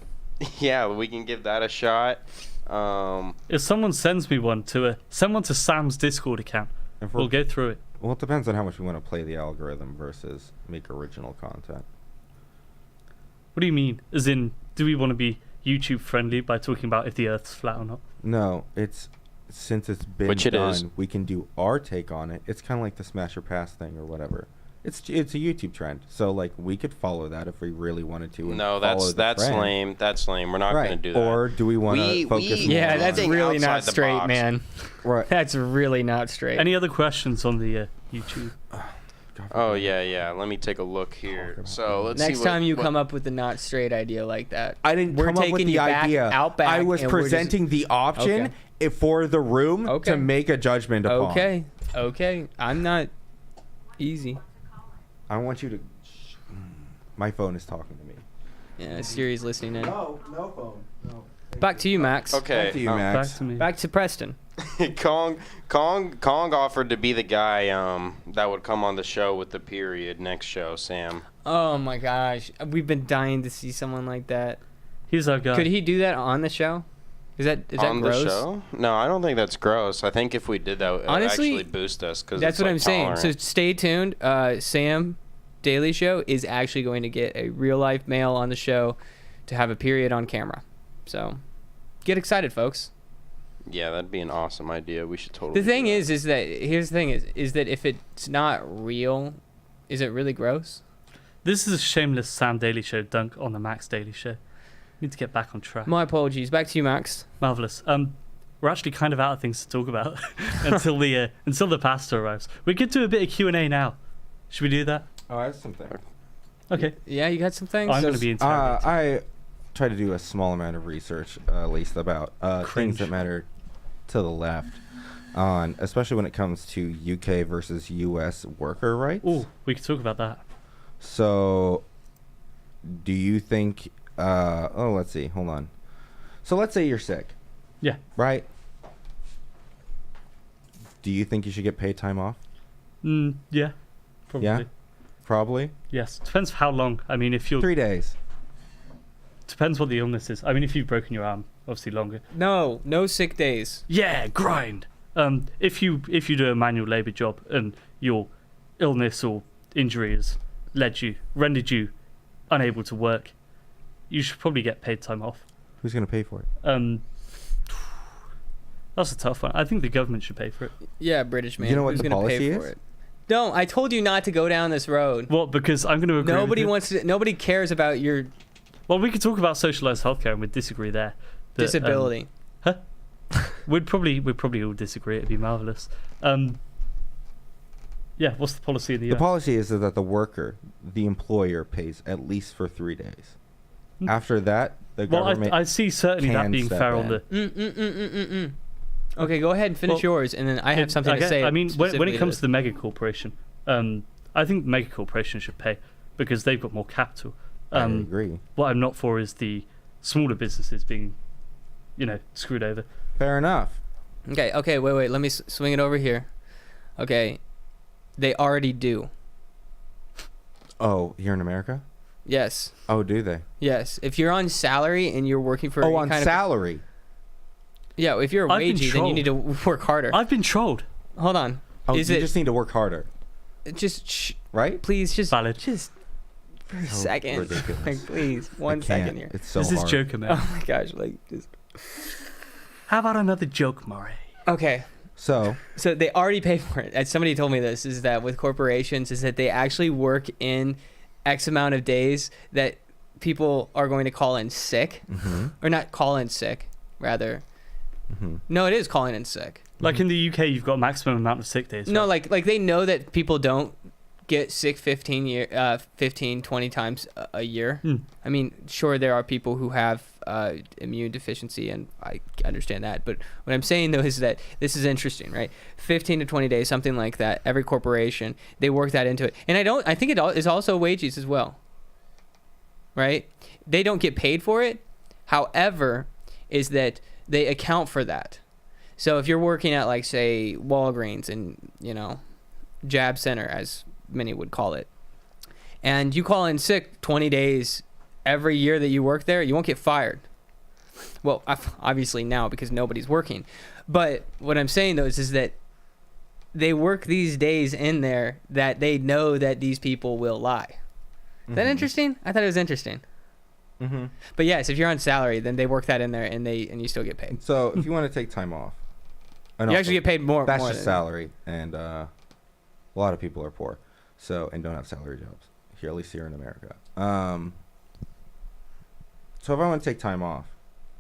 Yeah, we can give that a shot. If someone sends me one to Sam's Discord account, And for, we'll go through it. well, it depends on how much we want to play the algorithm versus make original content. What do you mean? As in, do we want to be YouTube friendly by talking about if the Earth's flat or not? No, it's since it's been Which it done, is. we can do our take on it. It's kind of like the smash or pass thing or whatever. It's a YouTube trend, so like we could follow that if we really wanted to. And No, follow the that's trend. lame. That's lame. We're not Right. going to do that. Or do we want to focus more Yeah, on that's Think really not outside the straight, box. man. right? That's really not straight. Any other questions on the YouTube? Oh yeah. Let me take a look here. So let's see. Next time you come up with a not straight idea like that, I didn't we're come up with taking the you back idea. out back. I was and we're just- presenting the option Okay. for the room Okay. to make a judgment upon. Okay. I'm not easy. I want you to. My phone is talking to me. Yeah, Siri's listening in. No phone. No. Back to you, Max. Okay. Back to you, um, Max. Back to me. Back to Preston. Kong offered to be the guy that would come on the show with the period next show, Sam. Oh my gosh, we've been dying to see someone like that. He's our guy. Could he do that on the show? Is that on gross? the show? No, I don't think that's gross. I think if we did that, it would Honestly, actually boost us. Cause that's it's, what like, I'm saying. So tolerant. stay tuned. Sam Daily Show is actually going to get a real life male on the show to have a period on camera. So get excited, folks. Yeah, that'd be an awesome idea. We should totally. The thing do that. is that here's the thing is that if it's not real, is it really gross? This is a shameless Sam Daily Show dunk on the Max Daily Show. Need to get back on track. My apologies. Back to you, Max. Marvelous. We're actually kind of out of things to talk about until the pastor arrives. We could do a bit of Q&A now. Should we do that? Oh, I have something. Okay. Yeah, you got some things? I'm going to be interrogated. I try to do a small amount of research, at least about things Cringe. that matter to the left, on especially when it comes to UK versus US worker rights. Oh, we could talk about that. So, do you think? Let's see. Hold on. So let's say you're sick. Yeah. Right. Do you think you should get paid time off? Yeah. Probably. Yeah. Probably. Yes. Depends how long. I mean, if you're... 3 days. Depends what the illness is. I mean, if you've broken your arm, obviously longer. No sick days. Yeah, grind. If you do a manual labour job and your illness or injury has rendered you unable to work, you should probably get paid time off. Who's gonna pay for it? That's a tough one. I think the government should pay for it. Yeah, British man. You know what Who's the gonna policy pay is? for it? No, I told you not to go down this road. What? Because I'm going to agree. Nobody cares about your Well, we could talk about socialised healthcare and we'd disagree there. But, disability. We'd probably all disagree. It'd be marvelous. Yeah. What's the policy in the The US? policy is that the employer pays at least for 3 days. Hmm. After that, the Well, government. I see certainly that can being step fair on in. the. Okay, go ahead and finish Well, yours, and then I have something to say. I mean, when specifically it to comes this. to the mega corporation, I think mega corporations should pay because they've got more capital. I agree. What I'm not for is the smaller businesses being, screwed over. Fair enough. Okay, wait. Let me swing it over here. Okay, they already do. Oh, here in America? Yes. Oh, do they? Yes. If you're on salary and you're working for Oh, on kind salary. yeah, if you're I've been wagey, then you need to work harder. I've been trolled. Hold on. Oh, Is you it just need to work harder, just right? please just Valid. for a So second. ridiculous. Like please, I 1 second can't. here. It's so This is hard. Joker, man. Oh my gosh, like just How about another joke, Murray? okay. So, So they already pay for it. And somebody told me this is that with corporations is that they actually work in X amount of days that people are going to call in sick, or not call in sick, rather. No, it is calling in sick. Like in the UK, you've got a maximum amount of sick days. No, right? like they know that people don't get sick 15, 20 times a year. I mean, sure, there are people who have immune deficiency, and I understand that. But what I'm saying, though, is that this is interesting, right? 15 to 20 days, something like that. Every corporation, they work that into it. And I think it is also wages as well, right? They don't get paid for it. However, is that they account for that. So if you're working at, like, say, Walgreens and, Jab Center, as many would call it, and you call in sick 20 days every year that you work there, you won't get fired. Well, obviously now because nobody's working. But what I'm saying, though, is that they work these days in there that they know that these people will lie. Is that interesting? I thought it was interesting. But yes, if you're on salary, then they work that in there, and you still get paid. so if you want to take time off, and You also, actually get paid more. that's more just than- salary, and a lot of people are poor, and don't have salary jobs here, at least here in America. So if I want to take time off,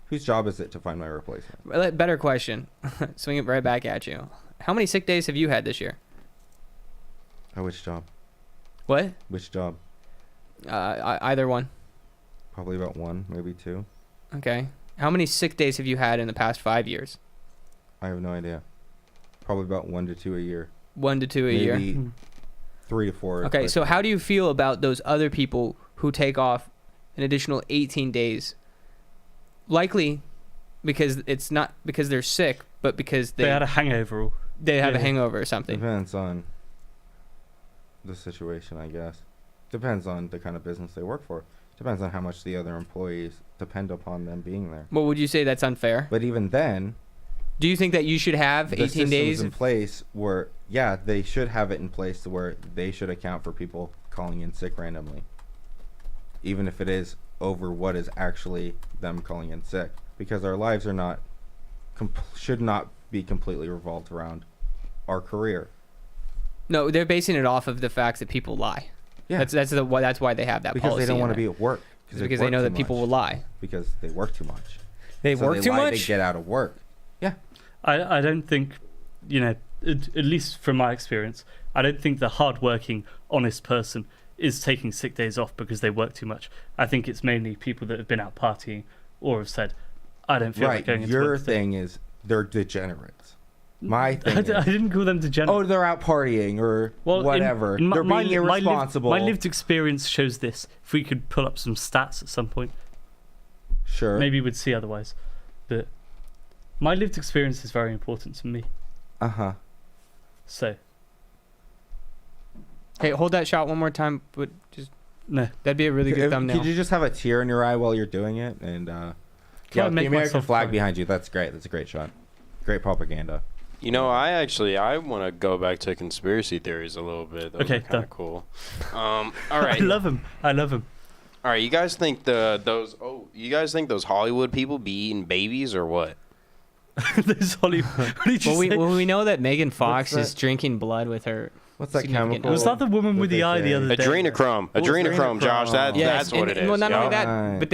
whose job is it to find my replacement? Better question. Swing it right back at you. How many sick days have you had this year? Which job? What? Which job? Either one. Probably about 1, maybe 2. Okay. How many sick days have you had in the past 5 years? I have no idea. Probably about 1 to 2 a year. 1 to 2 a year. Maybe 3 to 4. Okay, so how do you feel about those other people who take off an additional 18 days? Likely because it's not because they're sick, but because They had a hangover. Or, they have a yeah. hangover or something. Depends on the situation, I guess. Depends on the kind of business they work for. Depends on how much the other employees depend upon them being there. Well, would you say that's unfair? But even then, Do you think that you should have the 18 systems days? in place where, yeah, they should have it in place to where they should account for people calling in sick randomly, even if it is over what is actually them calling in sick, because our lives are not should not be completely revolved around our career. No, they're basing it off of the fact that people lie. Yeah, That's why they have that because policy. they don't want to in be at work. there. Because they know that people will lie. Because they work too much. They So work too lie, much. They get out of work. Yeah. I don't think, at least from my experience, I don't think the hard-working, honest person is taking sick days off because they work too much. I think it's mainly people that have been out partying or have said, I don't feel like going into Your work today." thing is they're degenerates. My thing I is, didn't call them degenerate. oh, they're out partying or whatever. in They're being irresponsible. My lived experience shows this. If we could pull up some stats at some point, Sure. maybe we'd see otherwise. But my lived experience is very important to me. Uh-huh. So, Hey, hold that shot one more time. But just no. that'd be a really good thumbnail. Could you just have a tear in your eye while you're doing it? And I yeah, the make American myself flag cry? behind you. That's great. That's a great shot. Great propaganda. You know, I want to go back to conspiracy theories a little bit. Those Okay, are kind done. of cool. All right. I love him. All right, you guys think those Hollywood people be eating babies or what? Those Hollywood. What did you say? we know that Megan Fox that? is drinking blood with her. What's that significant chemical? Was that the woman with What the they eye the say? other day? Adrenochrome. Adrenochrome, Josh. That's what it is. Well, not yo. only that, Right. but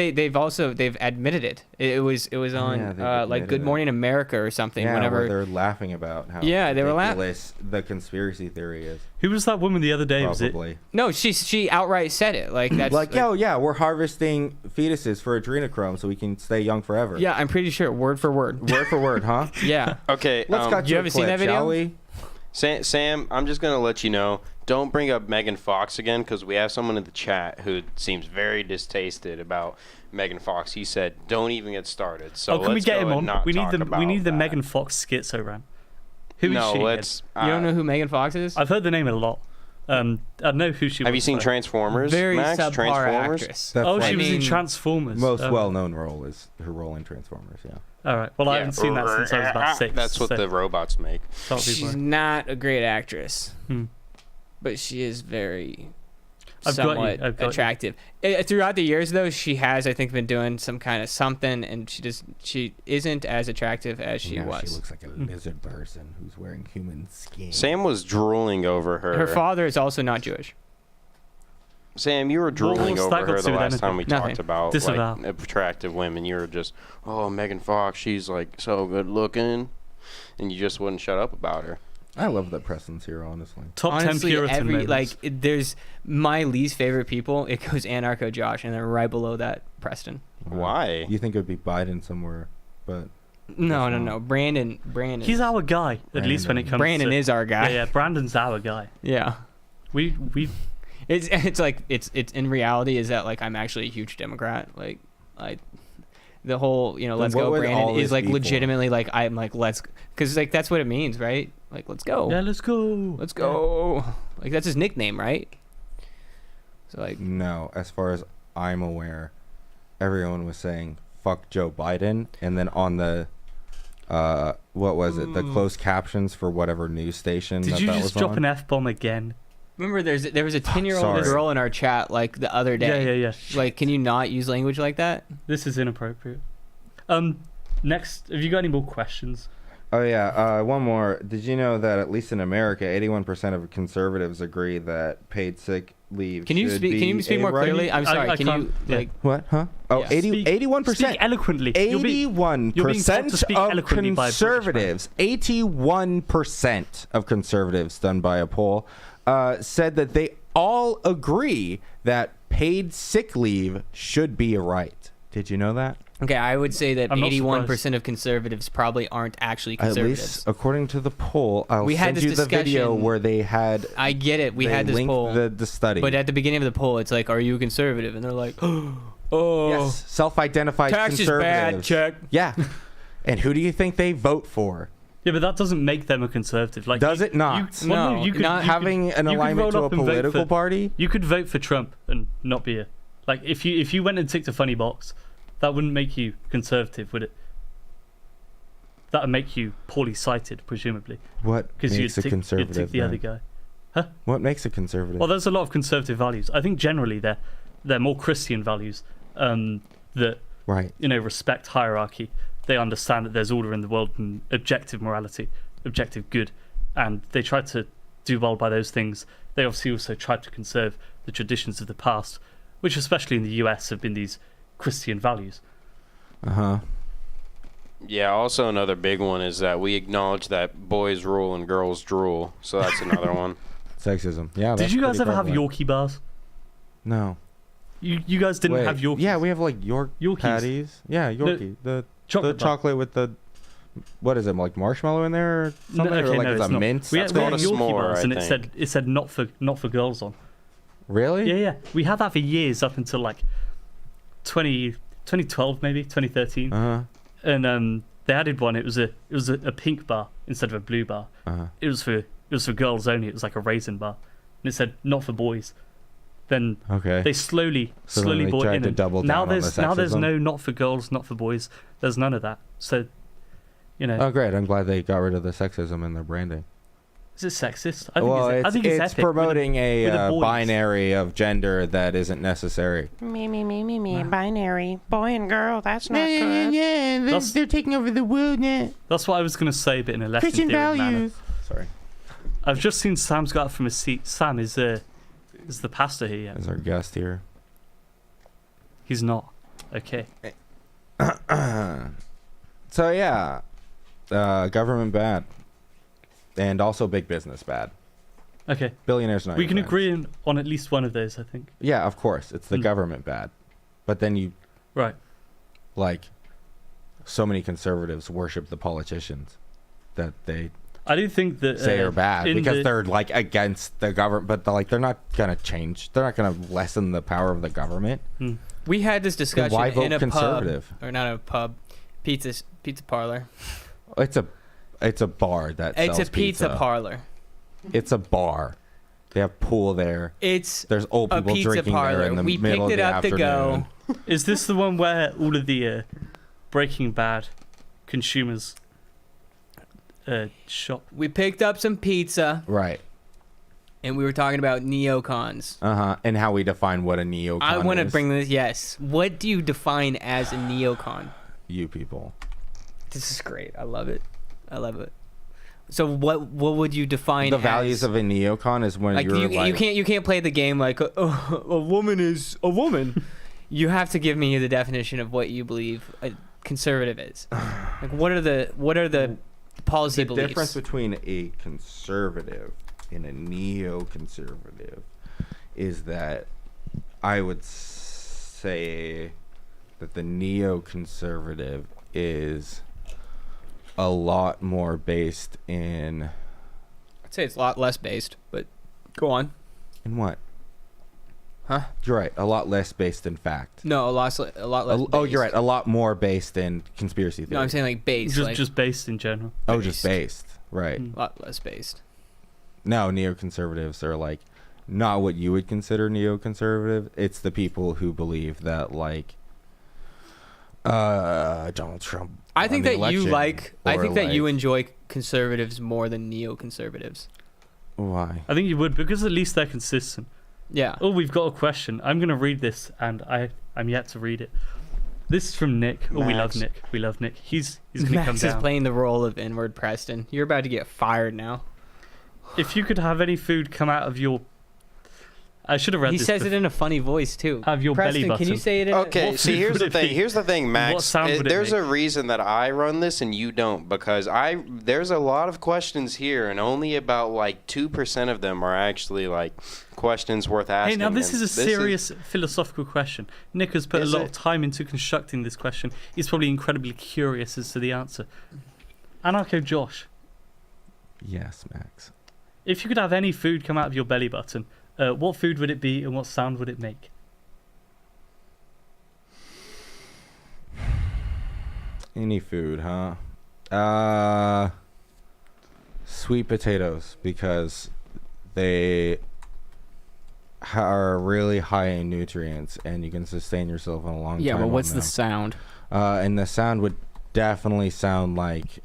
they've admitted it. It was on yeah, they've like admitted Good it. Morning America or something. Yeah, whenever where they're laughing about how Yeah, they were ridiculous the conspiracy theory is. Who was that woman the other day? Was it? Probably. no, she outright said it. Like that's Like, yo, yeah, we're harvesting fetuses for adrenochrome so we can stay young forever. Yeah, I'm pretty sure word for word. Word for word, huh? Yeah. Okay, Let's cut you to a haven't seen clip, that video? shall we? Sam, I'm just going to let you know, don't bring up Megan Fox again because we have someone in the chat who seems very distasted about Megan Fox. He said, don't even get started. So Can we let's get go him and on? not We need talk the about that. Megan Fox schizo ran. Who is No, she? let's... You don't know who Megan Fox is? I've heard the name a lot. I know who she was. Have you seen though. Transformers, Very Max? subpar Transformers? actress. That's Oh, like she was in mean, Transformers. most Oh. well-known role is her role in Transformers, yeah. All right. Well, I Yeah. haven't seen that since I was about 6. That's what so the robots make. can't be She's worried. not a great actress, Hmm. but she is very I've got you, somewhat I've got you. attractive. Throughout the years, though, she has, I think, been doing some kind of something, and she isn't as attractive as she Now was. She looks like a lizard person who's wearing human skin. Sam was drooling over her. Her father is also not Jewish. Sam, you were drooling what's over that got her to the do with last time we anything? talked about Disavow. like attractive women. You were just, oh, Megan Fox, she's like so good looking, and you just wouldn't shut up about her. I love that Preston's here, honestly. Top 10 Honestly, Puritan moments. there's my least favorite people. It goes Anarcho Josh, and then right below that, Preston. Why? You think it would be Biden somewhere, but No, That's no, no. Brandon. He's our guy, at least when it comes Brandon to... is our guy. Yeah, Brandon's our guy. Yeah. We It's like it's in reality is that like I'm actually a huge Democrat. Like the whole let's what go would all Brandon is this like be for? legitimately like I'm like let's because like that's what it means, right? Like let's go. Yeah, let's go. Let's go. Like that's his nickname, right? So like no, as far as I'm aware, everyone was saying fuck Joe Biden, and then on the what was it? The closed captions for whatever news station Did that you that just was drop on. an F-bomb again? remember there was a 10-year-old Sorry. girl in our chat like the other day. Yeah. Like can you not use language like that? This is inappropriate. Next, have you got any more questions? Oh yeah, one more. Did you know that at least in America, 81% of conservatives agree that paid sick leave Can you should speak? Can you be speak a more right? clearly? I'm sorry. I Can can't- you yeah. like? What? Huh? Oh, Yeah. 81%. Speak eloquently. You're being taught to 81% speak of eloquently by a British man. conservatives, 81% of conservatives done by a poll, said that they all agree that paid sick leave should be a right. Did you know that? Okay, I would say that I'm not 81% of conservatives probably aren't actually At conservatives. least according to the poll. I'll We had send this you the video discussion- where they had. I get it. We they had this linked poll, the study. but at the beginning of the poll, it's like, "Are you a conservative?" And they're like, "Oh, yes, self-identified tax is conservatives. bad." Check. Yeah. And who do you think they vote for? Yeah, but that doesn't make them a conservative. Like, Does it not? No, not Having an you could alignment roll to a up and vote political for- party? You could vote for Trump and not be a like. If you went and ticked a funny box, that wouldn't make you conservative, would it? That would make you poorly sighted, presumably, What because makes a you'd conservative tick the then? other guy. What makes a conservative? Well, there's a lot of conservative values. I think generally they're more Christian values that Right. respect hierarchy. They understand that there's order in the world and objective morality, objective good, and they try to do well by those things. They obviously also try to conserve the traditions of the past, which especially in the US have been these Christian values. Uh-huh. Yeah, also another big one is that we acknowledge that boys rule and girls drool. So that's another one. Sexism. Yeah. Did that's you guys pretty ever have prevalent. Yorkie bars? No. You guys didn't Wait, have Yorkies? Yeah, we have like Yorkies. patties. Yeah, Yorkie. The Chocolate bar. chocolate with the, what is it, like marshmallow in there or something? okay, or like no, it's it's a not. mint? We That's had called a Yorkie s'more, bars, I and think. it said not for girls on. Really? Yeah. We had that for years up until like 2012 maybe 2013, Uh-huh. and they added one. It was a pink bar instead of a blue bar. Uh-huh. It was for girls only. It was like a raisin bar, and it said not for boys. Then Okay. they slowly So then they brought tried in. to and double now down on there's the now there's sexism. no not for girls, not for boys. There's none of that. So, Oh, great. I'm glad they got rid of the sexism in their branding. is it sexist? I think Well, I think it's epic. promoting with the a boys. binary of gender that isn't necessary. Me, binary. Boy and girl, that's not good. That's- they're taking over the world now. That's what I was going to say, but in a less endearing manner. Sorry. I've just seen Sam's got up from his seat. Sam is the pastor here yet? As our guest here. He's not. Okay. So, yeah. Government bad. And also big business bad. Okay. Billionaires not We your can friends. agree on at least one of those, I think. Yeah, of course. It's the Mm. government bad. But then you, Right. like, so many conservatives worship the politicians that they I do think that say are bad in because the- they're like against the government, but they're not gonna change. They're not gonna lessen the power of the government. We had this discussion why vote in a conservative? pub, or not a pub, pizza parlor. It's a bar that sells It's a pizza parlor. It's a bar. They have pool there. It's There's old a people pizza drinking there parlor. in the We middle picked of it the up to afternoon. go. Is this the one where all of the Breaking Bad consumers shop? We picked up some pizza, Right. and we were talking about neocons. And how we define what a neocon I want to is. bring this. Yes. What do you define as a neocon? you people. This is great. I love it. So what would you define The as, values of a neocon is when like you're like you can't play the game like a woman is a woman. You have to give me the definition of what you believe a conservative is. Like what are the policy the beliefs? difference between a conservative and a neoconservative is that I would say that the neoconservative is a lot more based in I'd say it's a lot less based, but go on. what? Huh? You're right. A lot less based in fact. No, a lot less. Oh, you're right. based. A lot more based in conspiracy theory. No, I'm saying like based. Just like, just based in general. oh, just based. Right. Mm. a lot less based. No, neoconservatives are like not what you would consider neoconservative. It's the people who believe that like Donald Trump. I think won the that you election, like. I or, think that you like- enjoy conservatives more than neoconservatives. Why? I think you would because at least they're consistent. Yeah. Oh, we've got a question. I'm going to read this, and I'm yet to read it. This is from Nick. Oh, we love Max. Nick. We love Nick. He's going to come Max is down. playing the role of Inward Preston. You're about to get fired now. If you could have any food come out of your... I should have read He this. says it in a funny voice too. Have your belly Preston, can you button. say it in Okay, What see, food here's would the it thing. be? Here's the thing, Max. What sound would it There's make? a reason that I run this and you don't, because there's a lot of questions here, and only about like 2% of them are actually like questions worth Hey, asking. now this and is a serious philosophical question. Nick has put a Is lot it? of time into constructing this question. He's probably incredibly curious as to the answer. Anarcho Josh, Yes, Max. if you could have any food come out of your belly button, what food would it be and what sound would it make? Any food, huh? sweet potatoes because they are really high in nutrients and you can sustain yourself in a long time. Yeah, but what's on the them. sound? And the sound would definitely sound like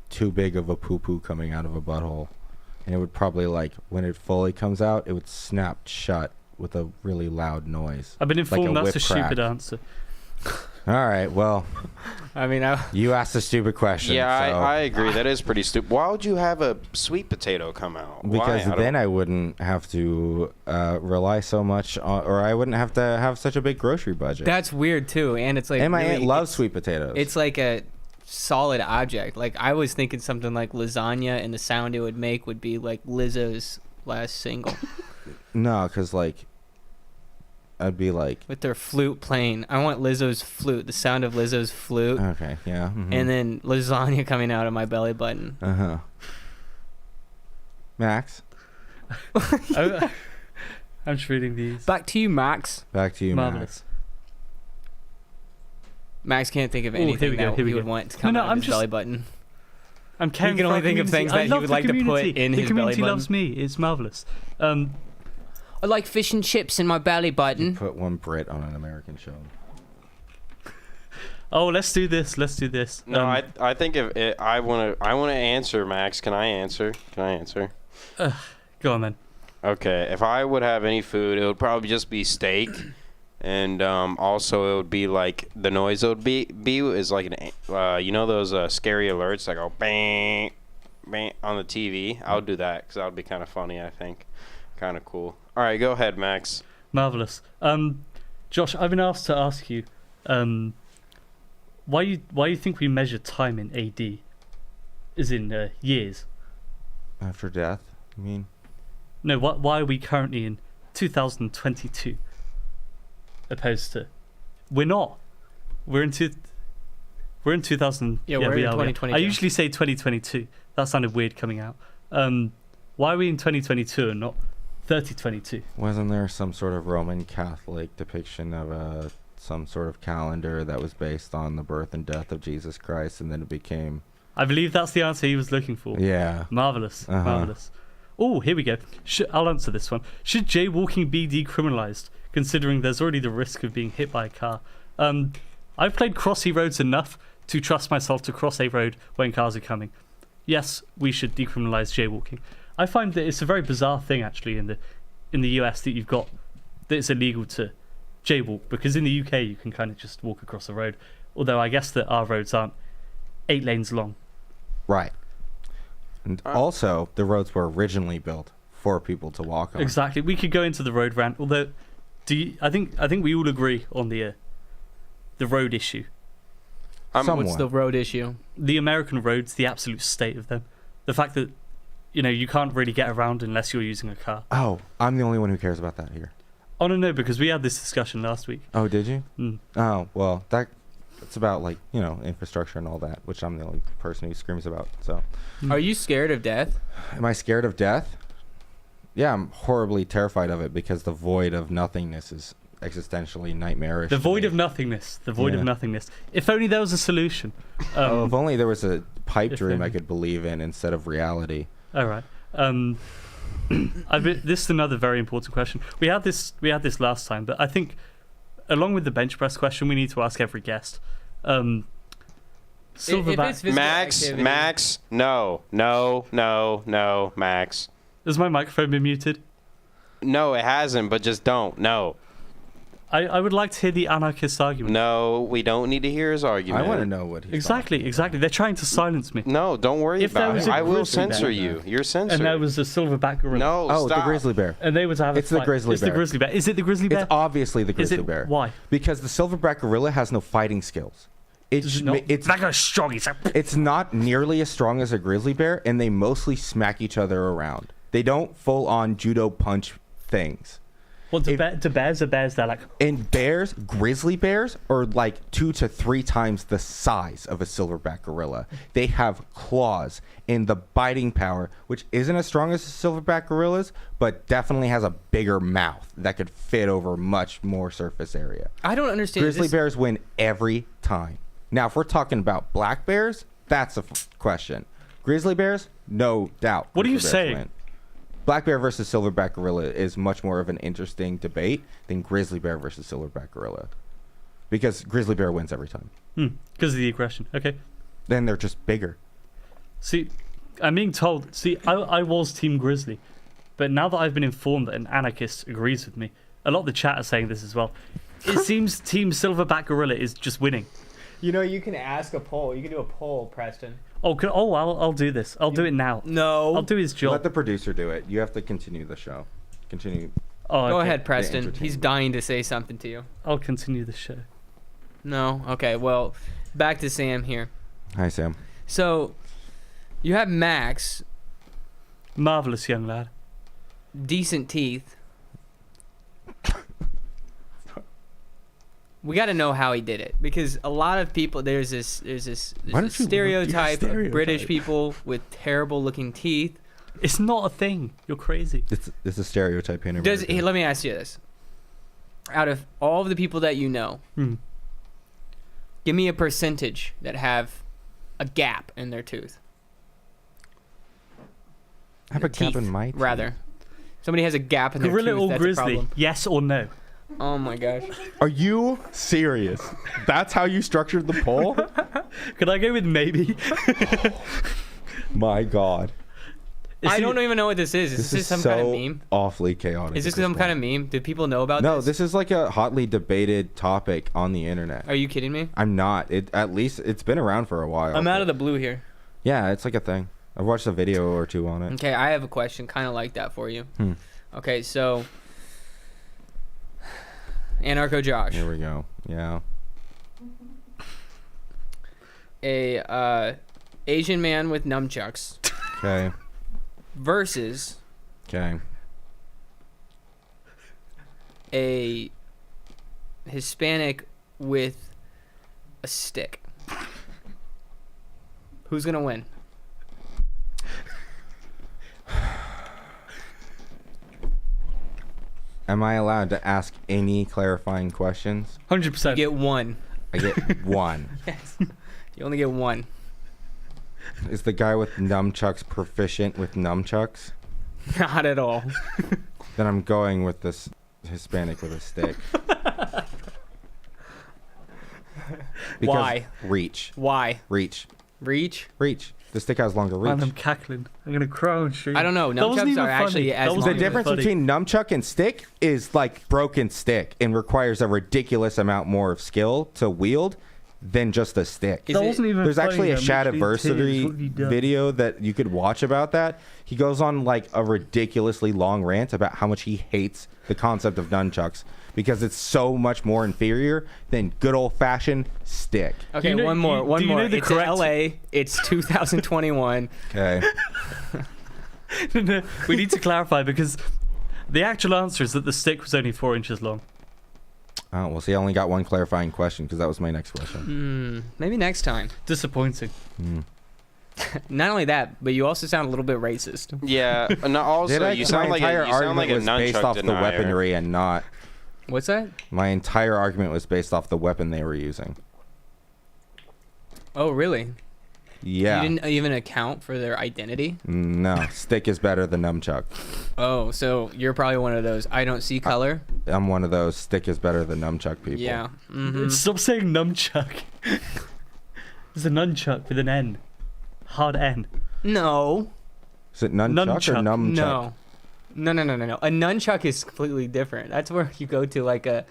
too big of a poo-poo coming out of a butthole. And it would probably, like, when it fully comes out, it would snap shut with a really loud noise. I've been informed Like a that's a whip crack. stupid answer. All right, well, I mean, you asked a stupid question. Yeah, so- I agree. That is pretty stupid. Why would you have a sweet potato come out? Because Why? then I wouldn't have to rely so much on, or I wouldn't have to have such a big grocery budget. that's weird too, and it's like. And my really- aunt loves sweet potatoes. It's like a solid object. Like I was thinking something like lasagna, and the sound it would make would be like Lizzo's last single No, because, like, I'd be like, with their flute playing. I want Lizzo's flute, the sound of Lizzo's flute, okay, yeah. Mhm. and then lasagna coming out of my belly button. Uh-huh. Max, I'm just reading these. Back to you, Max. back to you, Marvelous. Max can't think of Ooh, here anything we go, that here we he would go. want to come No, out of I'm his just- belly button. I'm caring can for only our think of community. things I that he love would the like to put community. in the his community belly loves me. It's marvelous. I like fish and chips in my belly button. put one Brit on an American show. Oh, let's do this. Let's do this. No, I think if it, I want to answer, Max. Can I answer? Go on then. Okay, if I would have any food, it would probably just be steak, and also it would be like the noise it would be is like an you know those scary alerts that go bang bang on the TV. I would do that because that would be kind of funny. I think, kind of cool. All right, go ahead, Max. Marvelous. Josh, I've been asked to ask you, why you think we measure time in AD, as in years? After death, you mean? No, why are we currently in 2022, opposed to? We're not. We're in 2000. Yeah, we're in we are. 2022. I usually say 2022. That sounded weird coming out. Why are we in 2022 and not 3022? Wasn't there some sort of Roman Catholic depiction of some sort of calendar that was based on the birth and death of Jesus Christ, and then it became... I believe that's the answer he was looking for. Yeah. Marvelous. Uh-huh. Marvelous. Oh, here we go. I'll answer this one. Should jaywalking be decriminalized, considering there's already the risk of being hit by a car? I've played crossy roads enough to trust myself to cross a road when cars are coming. Yes, we should decriminalize jaywalking. I find that it's a very bizarre thing, actually, in the US that you've got that it's illegal to jaywalk, because in the UK you can kind of just walk across the road. Although I guess that our roads aren't 8 lanes long. Right. And also, the roads were originally built for people to walk on. Exactly. We could go into the road rant. Although, I think we all agree on the road issue. Somewhat. What's the road issue? The American roads, the absolute state of them. The fact that you can't really get around unless you're using a car. Oh, I'm the only one who cares about that here. Oh no, because we had this discussion last week. Oh, did you? Mm. Oh, well, it's about, like, infrastructure and all that, which I'm the only person who screams about. So, Are you scared of death? am I scared of death? Yeah, I'm horribly terrified of it because the void of nothingness is existentially nightmarish. The to void me. of nothingness. The void of Yeah. nothingness. If only there was a solution. Oh, if only there was a pipe if dream I only. could believe in instead of reality. All right. This is another very important question. We had this last time, but I think, along with the bench press question, we need to ask every guest. If Silverback. it's physical Max, activity- Max, no, Max. Has my microphone been muted? No, it hasn't, but just don't. No. I would like to hear the anarchist argument. No, we don't need to hear his argument. I want to know what he's Exactly. They're trying to silence me. No, don't worry If there about was it. a I will grizzly censor bear. you. You're censored. And there was a silverback gorilla. No, Oh, stop. the grizzly bear. And they were to have It's a the fight. grizzly It's bear. the grizzly bear. Is it the grizzly bear? It's obviously the Is grizzly it? bear. Why? Because the silverback gorilla has no fighting skills. Does it not? It's That guy's strong. He's like, it's not nearly as strong as a grizzly bear, and they mostly smack each other around. They don't full on judo punch things. well, do bears are bears? They're like, And grizzly bears are like 2 to 3 times the size of a silverback gorilla. They have claws and the biting power, which isn't as strong as the silverback gorillas, but definitely has a bigger mouth that could fit over much more surface area. I don't understand. Grizzly this- bears win every time. Now, if we're talking about black bears, that's a question. Grizzly bears, no doubt. What are you grizzly bears saying? win. Black bear versus silverback gorilla is much more of an interesting debate than grizzly bear versus silverback gorilla, because grizzly bear wins every time. Because of the aggression. Okay. Then they're just bigger. See, I'm being told. See, I was Team Grizzly, but now that I've been informed that an anarchist agrees with me, a lot of the chat are saying this as well. It seems Team Silverback Gorilla is just winning. You know, you can ask a poll. You can do a poll, Preston. I'll do this. I'll do it now. No. I'll do his job. Let the producer do it. You have to continue the show. Continue. Oh, Go okay. ahead, Preston. He's entertainment. dying to say something to you. I'll continue the show. No? Okay, well, back to Sam here. Hi, Sam. So, you have Max, Marvelous young lad. decent teeth. We got to know how he did it, because a lot of people, there's this Why don't you stereotype of stereotype? British people with terrible looking teeth. It's not a thing. You're crazy. It's a stereotype here in Does America. let me ask you this: out of all of the people that you know, give me a percentage that have a gap in their tooth. I have a gap in my teeth. Rather. Somebody has a gap in their Gorilla tooth. or That's a grizzly? problem. Yes or no? Oh my gosh. Are you serious? That's how you structured the poll? Could I go with maybe? My God. I don't even know what this is. Is this some so kind of meme? awfully chaotic. Is this at some kind of point. meme? Do people know about No, this? this is like a hotly debated topic on the internet. Are you kidding me? I'm not. At least it's been around for a while. I'm out but- of the blue here. Yeah, it's like a thing. I've watched a video or two on it. Okay, I have a question kind of like that for you. Okay, so Anarcho Josh, Here we go. Yeah. a Asian man with nunchucks Okay. versus Okay. a Hispanic with a stick. Who's gonna win? Am I allowed to ask any clarifying questions? 100%. Get one. I get one. Yes. You only get one. Is the guy with nunchucks proficient with nunchucks? Not at all. Then I'm going with this Hispanic with a stick. Because Why? Reach. Why? Reach. Reach? Reach. The stick has longer reach. Man, I'm cackling. I'm gonna cry on stream. I don't know. That wasn't Nunchucks even are funny. actually That as wasn't The long even difference funny. between nunchuck and stick is like broken stick and requires a ridiculous amount more of skill to wield than just a stick. Is That it- wasn't even There's funny. actually a I'm literally in tears. Shadiversary What have you done? video that you could watch about that. He goes on like a ridiculously long rant about how much he hates the concept of nunchucks because it's so much more inferior than good old fashioned stick. Okay, you know- one more. you- One do you more. know the It's correct- LA. It's 2021. Okay. No, we need to clarify because the actual answer is that the stick was only 4 inches long. Oh, well, see, I only got one clarifying question because that was my next question. Maybe next time. Disappointing. Not only that, but you also sound a little bit racist. Yeah. And also, you sound like entire a, you sound like argument a was based nunchuck off the denier. weaponry and not. What's that? My entire argument was based off the weapon they were using. Oh, really? Yeah. You didn't even account for their identity? No, stick is better than nunchuck. Oh, so you're probably one of those I don't see color? I'm one of those stick is better than nunchuck people. Yeah. Stop saying nunchuck. It's a nunchuck with an N. Hard N. No. Is it nunchuck, or Nunchuck. numchuck? No. A nunchuck is completely different. That's where you go to like a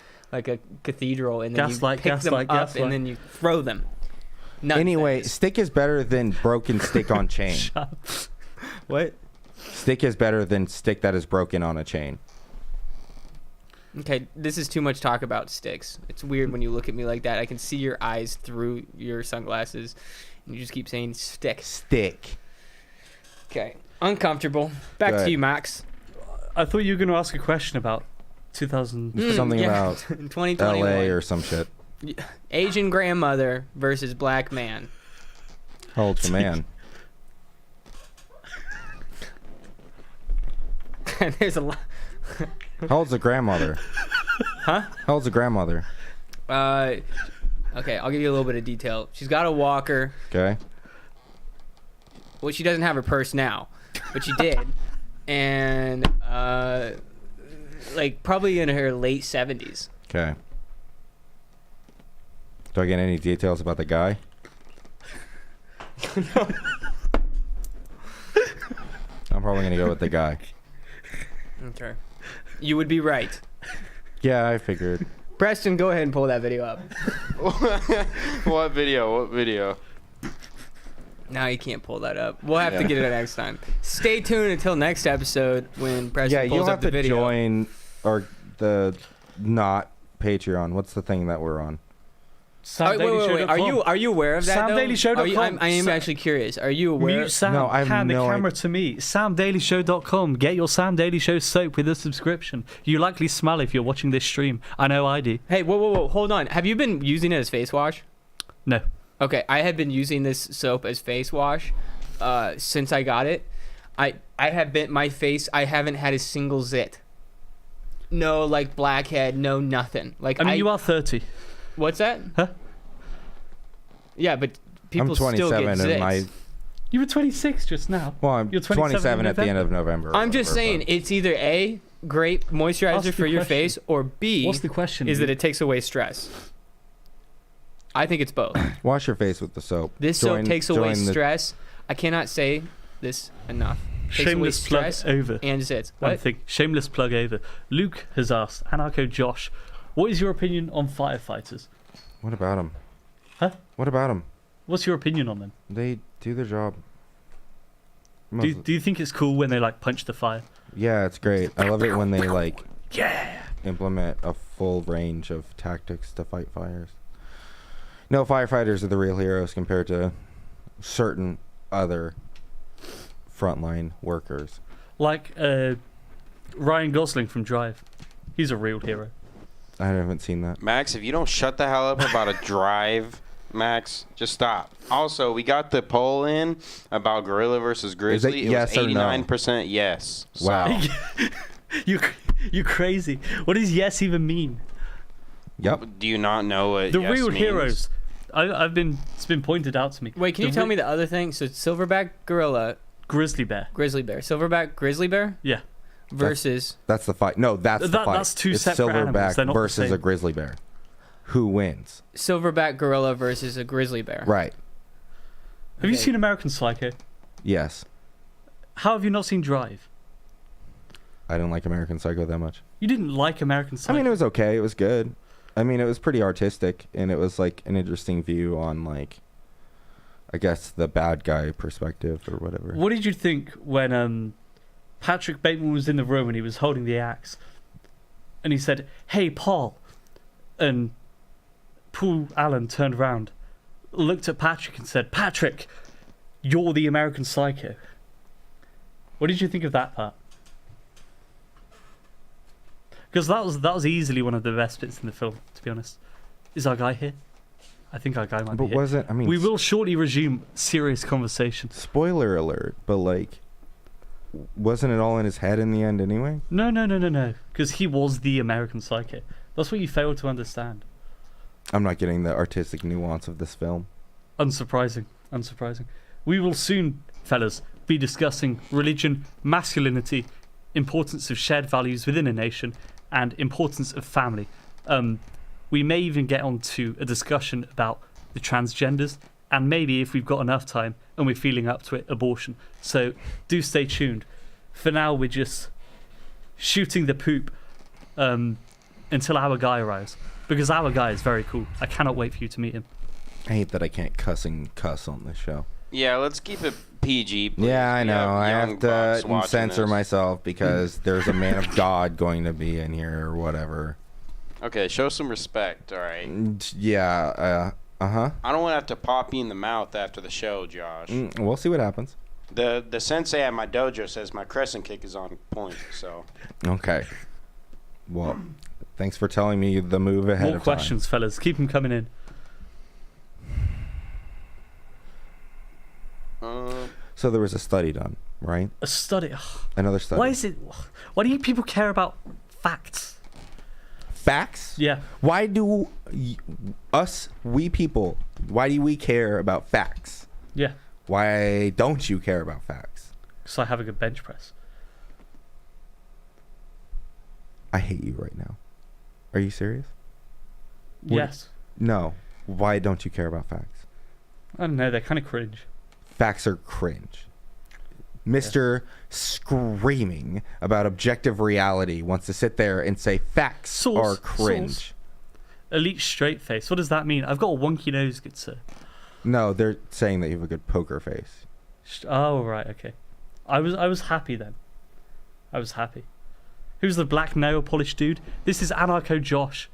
cathedral and then Gaslight, you pick them gaslight, up gaslight. and then you throw them. Nut Anyway, things. stick is better than broken stick on chain. What? Stick is better than stick that is broken on a chain. Okay, this is too much talk about sticks. It's weird when you look at me like that. I can see your eyes through your sunglasses, and you just keep saying stick. Stick. Okay, uncomfortable. Back Good. to you, Max. I thought you were going to ask a question about 2000. Something about 2021. LA or some shit. Asian grandmother versus black man. How old's your man? There's a lot. How old's the grandmother? Huh? How old's the grandmother? Okay, I'll give you a little bit of detail. She's got a walker. Okay. Well, she doesn't have her purse now, but she did. And like probably in her late 70s. Okay. Do I get any details about the guy? I'm probably gonna go with the guy. Okay. You would be right. Yeah, I figured. Preston, go ahead and pull that video up. What video? What video? No, you can't pull that up. We'll have to get it next time. Stay tuned until next episode when Preston Yeah, pulls you'll up have the to video. join or the not Patreon. What's the thing that we're on? Wait. Are you aware of that? SamDailyShow.com. I am actually curious. Are you aware? Mute Sam. No, I have Hand the no camera to me. SamDailyShow.com. Get your Sam Daily Show soap with a subscription. You likely smell if you're watching this stream. I know I do. Hey, whoa, hold on. Have you been using it as face wash? No. Okay, I had been using this soap as face wash since I got it. I have been my face. I haven't had a single zit. No, like blackhead. No, nothing. Like I mean, you are 30. What's that? Huh? Yeah, but people I'm still get 27 zits. and my You were 26 just now. well, I'm You're 27 at the end of November. or I'm just whatever, saying but- it's either A, great moisturizer Ask the for your question. face, or B, What's the question? is that it takes away stress. I think it's both. Wash your face with the soap. This soap takes away join the- stress. I cannot say this enough. Takes away Shameless plug stress over. and zits. One What? thing. Shameless plug over. Luke has asked, Anarcho Josh, what is your opinion on firefighters? What about them? Huh? What about them? What's your opinion on them? They do their job. Do you think it's cool when they like punch the fire? Yeah, it's great. I love it when they like Yeah. implement a full range of tactics to fight fires. No, firefighters are the real heroes compared to certain other frontline workers. Like Ryan Gosling from Drive. He's a real hero. I haven't seen that. Max, if you don't shut the hell up about a drive, Max, just stop. Also, we got the poll in about gorilla versus grizzly. It yes was or no? 89% yes. So- Wow. You crazy. What does yes even mean? Yep. Do you not know what The yes real means? heroes. It's been pointed out to me. Wait, can you tell me the other thing? So silverback gorilla, Grizzly bear. grizzly bear, silverback grizzly bear Yeah. versus That's the fight. No, that's the fight. That's two it's separate animals. silverback They're not the versus a same. grizzly bear. Who wins? silverback gorilla versus a grizzly bear. Right. Have you Okay. seen American Psycho? Yes. How have you not seen Drive? I didn't like American Psycho that much. You didn't like American I Psycho? mean, it was okay. It was good. I mean, it was pretty artistic, and it was like an interesting view on like, I guess, the bad guy perspective or whatever. What did you think when Patrick Bateman was in the room and he was holding the axe, and he said, "Hey, Paul," and Paul Allen turned around, looked at Patrick and said, "Patrick, you're the American Psycho." What did you think of that part? Because that was easily one of the best bits in the film, to be honest. Is our guy here? I think our guy might be But here. wasn't I mean? We will shortly resume serious conversation. Spoiler alert! But like, wasn't it all in his head in the end anyway? No. Because he was the American Psycho. That's what you failed to understand. I'm not getting the artistic nuance of this film. Unsurprising. We will soon, fellas, be discussing religion, masculinity, importance of shared values within a nation, and importance of family. We may even get on to a discussion about the transgenders, and maybe, if we've got enough time and we're feeling up to it, abortion. So do stay tuned. For now, we're just shooting the poop until our guy arrives, because our guy is very cool. I cannot wait for you to meet him. I hate that I can't cuss on this show. Yeah, let's keep it PG. Please. Yeah, I We know. I young have bucks to watching censor this. myself because there's a man of God going to be in here or whatever. Okay, show some respect, all right? Yeah. Uh-huh. I don't want to have to pop you in the mouth after the show, Josh. We'll see what happens. The sensei at my dojo says my crescent kick is on point, so. Okay. Well, thanks for telling me the move ahead More of time. questions, fellas. Keep them coming in. So there was a study done, right? A study. Ugh. Another study. Why do you people care about facts? Facts? Yeah. Why do we people, why do we care about facts? Yeah. Why don't you care about facts? Because I have a good bench press. I hate you right now. Are you serious? What- Yes. No. Why don't you care about facts? I don't know. They're kind of cringe. Facts are cringe. Mr. Screaming about objective reality wants to sit there and say facts Source, are cringe. source. Elite straight face. What does that mean? I've got a wonky nose, good sir. No, they're saying that you have a good poker face. Oh right, okay. I was happy then. I was happy. Who's the black nail polish dude? This is Anarcho Josh.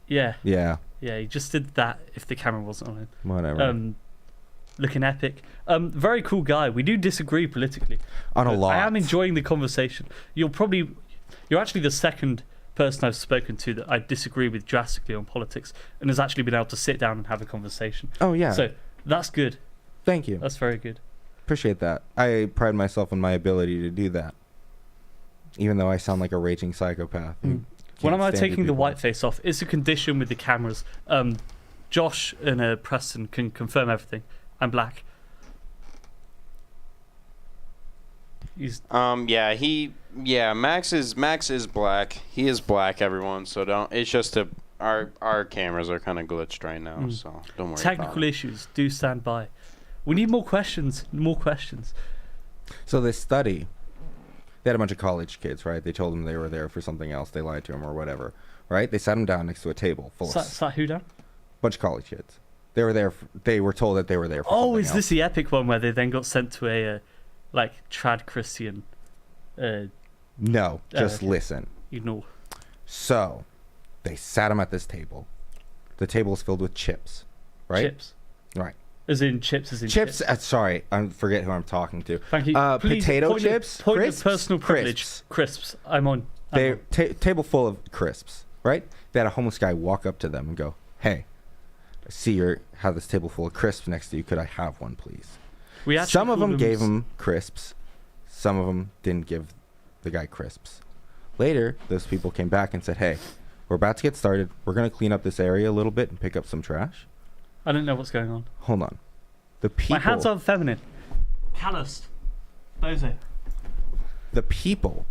Yeah, Yeah, he just did that. If the camera wasn't on him. whatever. Looking epic. Very cool guy. We do disagree politically. On a but lot. I am enjoying the conversation. You're actually the second person I've spoken to that I disagree with drastically on politics, and has actually been able to sit down and have a conversation. Oh yeah. So that's good. Thank you. That's very good. Appreciate that. I pride myself in my ability to do that. Even though I sound like a raging psychopath. who When can't am I stand taking you the people. white face off? It's a condition with the cameras. Josh and Preston can confirm everything. I'm black. He's Max is black. He is black, everyone. So don't. It's just our cameras are kind of glitched right now, so don't worry. technical about it. issues. Do stand by. We need more questions. More questions. So this study, they had a bunch of college kids, right? They told them they were there for something else. They lied to them or whatever, right? They sat them down next to a table full of Sat who down? bunch of college kids. They were there. They were told that they were there for Oh, something is else. this the epic one where they then got sent to a trad Christian? No, just okay. listen. Ignore. So, they sat them at this table. The table is filled with chips, right? Chips. Right. As in chips. As in Chips. Sorry, I forget who I'm talking to. Thank you. Please, potato point of- chips, Point crisps, of personal privilege. crisps. Crisps. I'm on. They table full of crisps, right? They had a homeless guy walk up to them and go, "Hey, I see you have this table full of crisps next to you. Could I have one, please?" We actually Some of call them gave him crisps. Some of them didn't give the guy crisps. Later, those people came back and said, "Hey, we're about to get started. We're going to clean up this area a little bit and pick up some trash." I don't know what's going on. Hold on. The people, My hands are feminine. Calloused. Bozo. the people,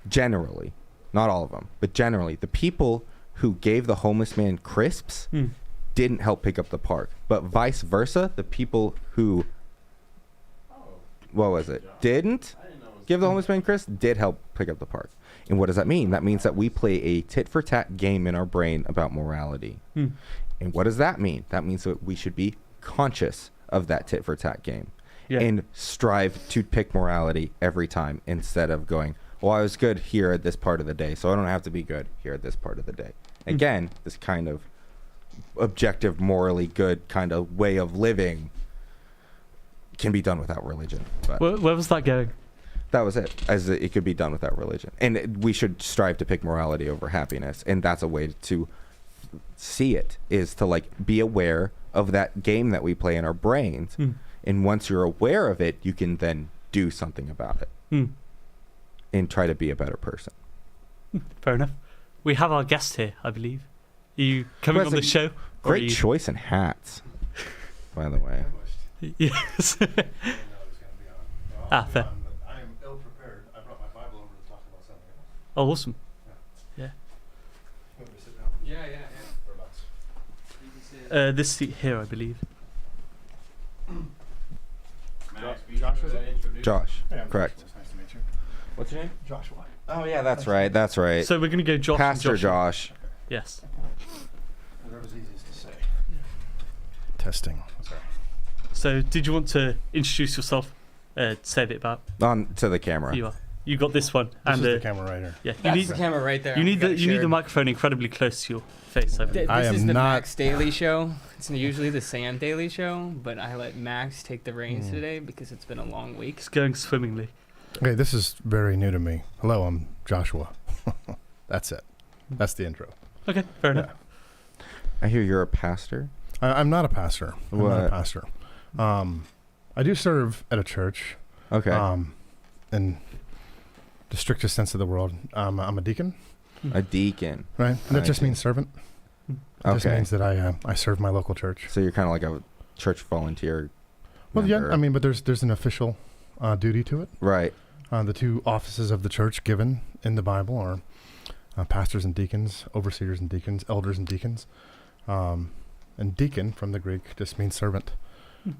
generally, not all of them, but generally, the people who gave the homeless man crisps didn't help pick up the park. But vice versa, the people who, what was it, didn't give the homeless man crisps did help pick up the park. And what does that mean? That means that we play a tit-for-tat game in our brain about morality. And what does that mean? That means that we should be conscious of that tit-for-tat game. Yeah. And strive to pick morality every time instead of going, well, I was good here at this part of the day, so I don't have to be good here at this part of the day. Again, this kind of objective, morally good kind of way of living can be done without religion. But Where was that going? that was it. As it could be done without religion. And we should strive to pick morality over happiness. And that's a way to see it, is to like be aware of that game that we play in our brains. And once you're aware of it, you can then do something about it and try to be a better person. Fair enough. We have our guest here, I believe. Are you coming on the show? Or are Great you- choice in hats, by the way. Yes. Fair. Fair. I am ill prepared. I brought my Bible over to talk about something else. Oh, awesome. You want me to sit down? Yeah. Whereabouts? This seat here, I believe. Josh, Hey, I'm correct. Joshua. It's nice to meet you. What's your name? Joshua. Oh, yeah, that's right. That's right. So we're going to go Josh. and Pastor Joshua. Josh. Yes. Whatever's easiest to say. Testing. Sorry. So did you want to introduce yourself? Say a bit about On to the camera. who you are. You got this one. This and is the camera right here. yeah, you That's need the camera right there. you need Got the it you need the shared. microphone incredibly close to your face. I believe. I This is am the not- Max Daily Show. It's usually the Sam Daily Show, but I let Max take the reins today because it's been a long week. It's going swimmingly. Okay, this is very new to me. Hello, I'm Joshua. That's it. That's the intro. Okay, fair enough. I hear you're a pastor. I'm not a pastor. I'm not What? a pastor. I do serve at a church. Okay. In the strictest sense of the word, I'm a deacon, A deacon. right? And that I just see. means servant. It just Okay. means that I serve my local church. So you're kind of like a church volunteer. Well, yeah, member. I mean, but there's an official duty to it. Right. The two offices of the church given in the Bible are pastors and deacons, overseers and deacons, elders and deacons. And deacon from the Greek just means servant.